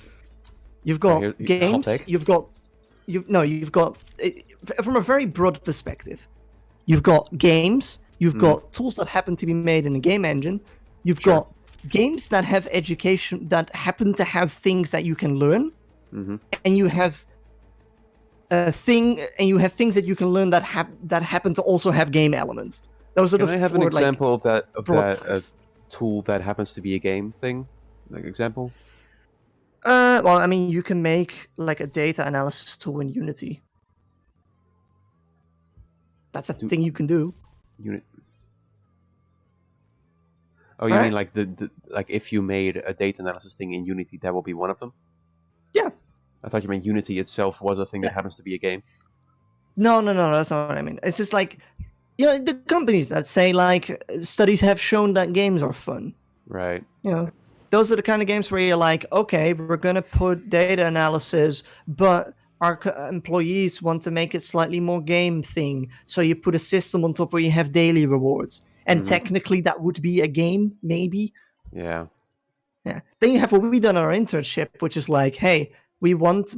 You've got Here- hot games. take. You've got from a very broad perspective. You've got games. You've got tools that happen to be made in a game engine. You've Sure. got games that have education that happen to have things that you can learn, Mm-hmm. and you have things that you can learn that happen to also have game elements. Those are Can the I have an 4, example of that broad types. tool that happens to be a game thing? Like example? Well, I mean, you can make like a data analysis tool in Unity. That's a thing you can do. Unit. Oh, you Right. mean like like if you made a data analysis thing in Unity, that will be one of them? Yeah. I thought you meant Unity itself was a thing that happens to be a game. No, that's not what I mean. It's just like, the companies that say like studies have shown that games are fun. Right. Those are the kind of games where you're like, okay, we're gonna put data analysis, but our employees want to make it slightly more game thing. So you put a system on top where you have daily rewards, and technically that would be a game, maybe. Yeah. Yeah. Then you have what we done on our internship, which is like, hey, we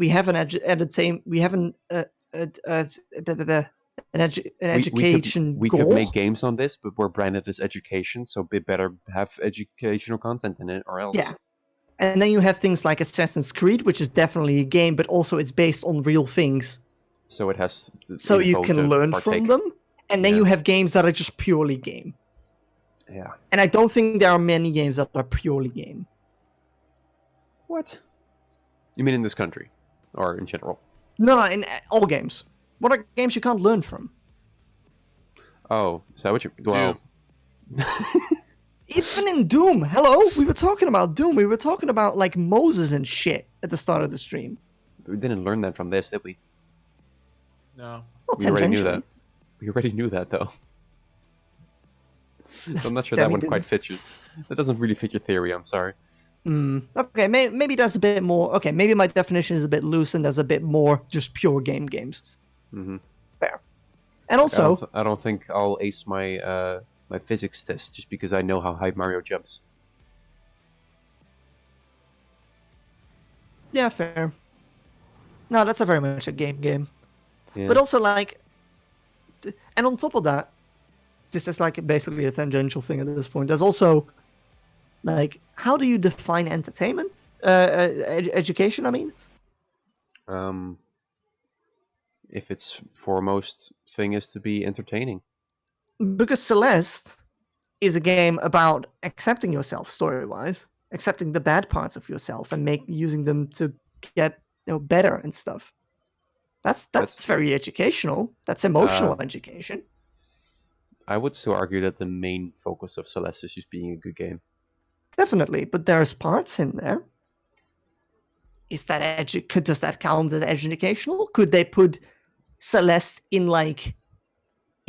have an education We goal. could make games on this, but we're branded as education, so we better have educational content in it, or else. Yeah. And then you have things like Assassin's Creed, which is definitely a game, but also it's based on real things. So it has. So you info can to learn partake. from them. And then Yeah. you have games that are just purely game. Yeah. And I don't think there are many games that are purely game. What? You mean in this country, or in general? No, in all games. What are games you can't learn from? Oh, is that what you? Well. Even in Doom, hello, we were talking about Doom. We were talking about like Moses and shit at the start of the stream. We didn't learn that from this, did we? No. Well, We already knew tangentially. that. We already knew that, though. So I'm not sure Damn, that we one didn't. quite fits you. That doesn't really fit your theory. I'm sorry. Okay, maybe there's a bit more. Okay, maybe my definition is a bit loose and there's a bit more just pure games. Mhm. Fair. And also, I don't think I'll ace my my physics test just because I know how high Mario jumps. yeah, fair. No, that's a very much a game. Yeah. But also like, and on top of that, this is like basically a tangential thing at this point. There's also like, how do you define entertainment? Education, I mean. If its foremost thing is to be entertaining. Because Celeste is a game about accepting yourself story-wise, accepting the bad parts of yourself, and using them to get better and stuff. That's very educational. That's emotional education. I would still argue that the main focus of Celeste is just being a good game. Definitely, but there's parts in there. Is that does that count as educational? Could they put Celeste in like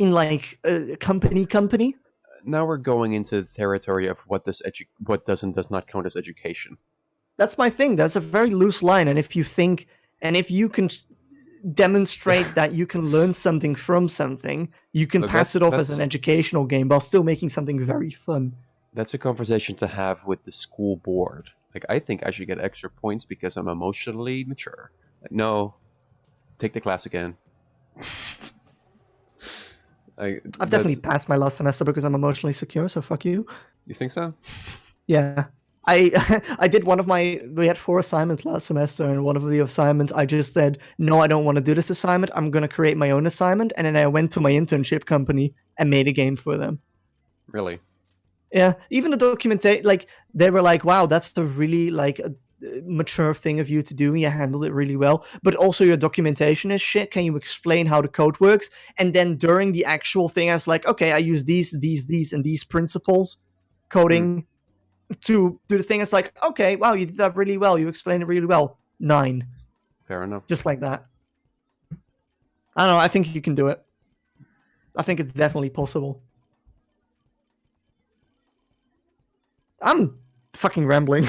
a company? Now we're going into the territory of what does not count as education. That's my thing. That's a very loose line, and if you can demonstrate that you can learn something from something, you can Look, pass it off as that's- an educational game while still making something very fun. That's a conversation to have with the school board. Like, I think I should get extra points because I'm emotionally mature. Like, no, take the class again. I've definitely passed my last semester because I'm emotionally secure, so fuck you. You think so? Yeah. I did we had 4 assignments last semester, and one of the assignments I just said, no, I don't want to do this assignment. I'm going to create my own assignment. And then I went to my internship company and made a game for them. Really? Yeah. Even the documentation, like, they were like, wow, that's a really, like, a mature thing of you to do. You handled it really well. But also your documentation is shit. Can you explain how the code works? And then during the actual thing, I was like, okay, I use these, and these principles coding to do the thing. It's like, okay, wow, you did that really well. You explained it really well. 9. Fair enough. Just like that. I don't know. I think you can do it. I think it's definitely possible. I'm fucking rambling.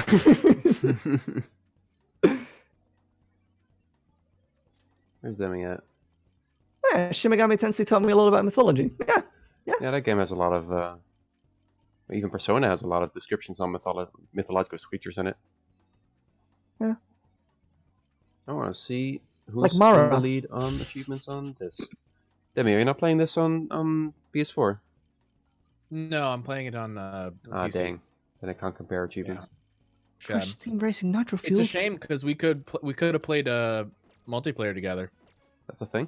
Where's Demi at? Yeah, Shin Megami Tensei taught me a lot about mythology. Yeah. Yeah, that game has a lot of... even Persona has a lot of descriptions on mythological creatures in it. Yeah. I want to see who's Like in Mara. the lead on achievements on this. Demi, are you not playing this on PS4? No, I'm playing it on Ah, PC. dang. Then I can't compare achievements. Shame. Crash Team Racing Nitro It's Fuel. a shame because we could have played multiplayer together. That's a thing?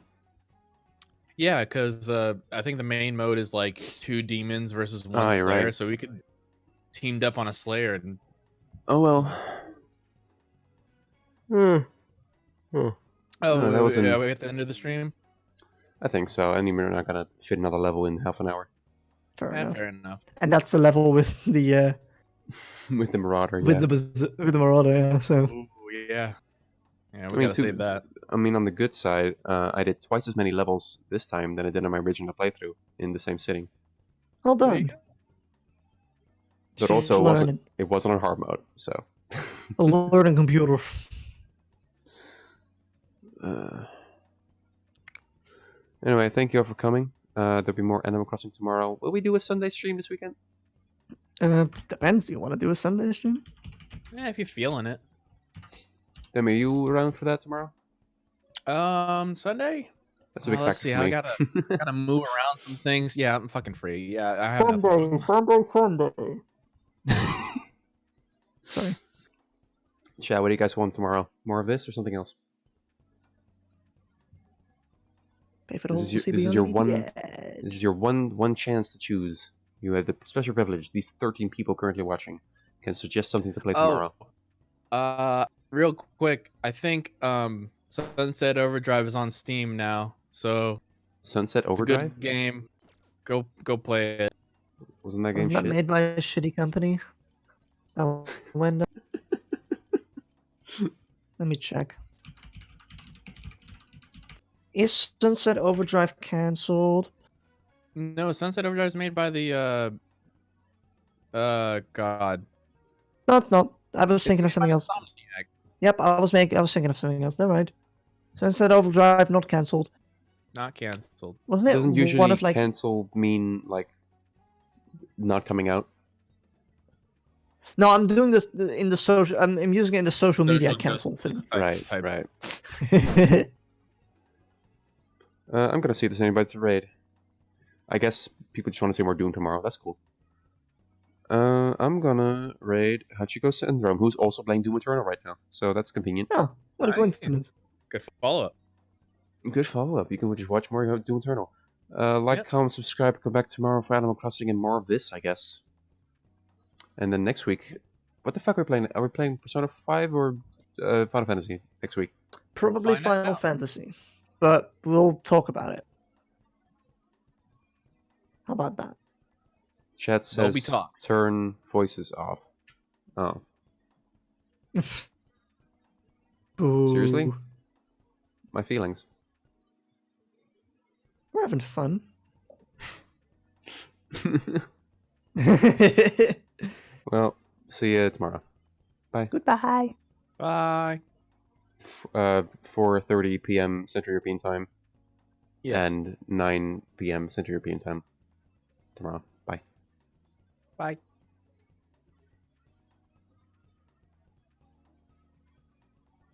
Yeah, because I think the main mode is like 2 demons versus 1 Oh, you're Slayer, right. so we could teamed up on a Slayer. And Oh, well. oh, No, that was are we at the end of the stream? I think so. And we're not going to fit another level in half an hour. Fair enough. Fair enough. And that's the level with the With the Marauder, with yeah. the Marauder. Yeah. So Ooh, yeah. Yeah, we gotta save that. I mean, on the good side, I did twice as many levels this time than I did on my original playthrough in the same sitting. Well There you done. But She's also, learning. it wasn't on hard mode, so. A learning computer. Anyway, thank you all for coming. There'll be more Animal Crossing tomorrow. Will we do a Sunday stream this weekend? Depends. Do you want to do a Sunday stream? Yeah, if you're feeling it. Demi, are you around for that tomorrow? Sunday. That's a big Let's factor see. for me. I gotta move around some things. Yeah, I'm fucking free. Yeah, I have nothing. Sunday. Sorry. Chat, what do you guys want tomorrow? More of this or something else? This is your one chance to choose. You have the special privilege. These 13 people currently watching can suggest something to play tomorrow. Real quick, I think Sunset Overdrive is on Steam now, so Sunset it's a Overdrive? good game. Go play it. Wasn't that game Wasn't that shit? made by a shitty company? Oh, when? Let me check. Is Sunset Overdrive cancelled? No, Sunset Overdrive is made by the God. No, it's not. I was thinking of something else. Insomniac. Yep, I was thinking of something else. Never mind. Sunset Overdrive not cancelled. Not canceled. Wasn't it Doesn't usually one of like? cancel mean like not coming out? No, I'm doing this in the social. I'm using it in the social media cancelled thing. Right. I'm gonna see if there's anybody to raid. I guess people just want to see more Doom tomorrow. That's cool. I'm gonna raid Hachiko Syndrome, who's also playing Doom Eternal right now. So that's convenient. Oh, what a Nice. coincidence! Good follow up. Good follow-up. You can just watch more of Doom Eternal. Like, Yep. comment, subscribe, come back tomorrow for Animal Crossing and more of this, I guess. And then next week, what the fuck are we playing? Are we playing Persona 5 or Final Fantasy next week? Probably Find Final out. Fantasy, but we'll talk about it. How about that? Chat There'll be says talks. turn voices off. Oh, Boo. seriously? My feelings. We're having fun. Well, see you tomorrow. Goodbye. Bye. 4:30 p.m. Central European Time Yes. and 9 p.m. Central European Time tomorrow. Bye. Bye.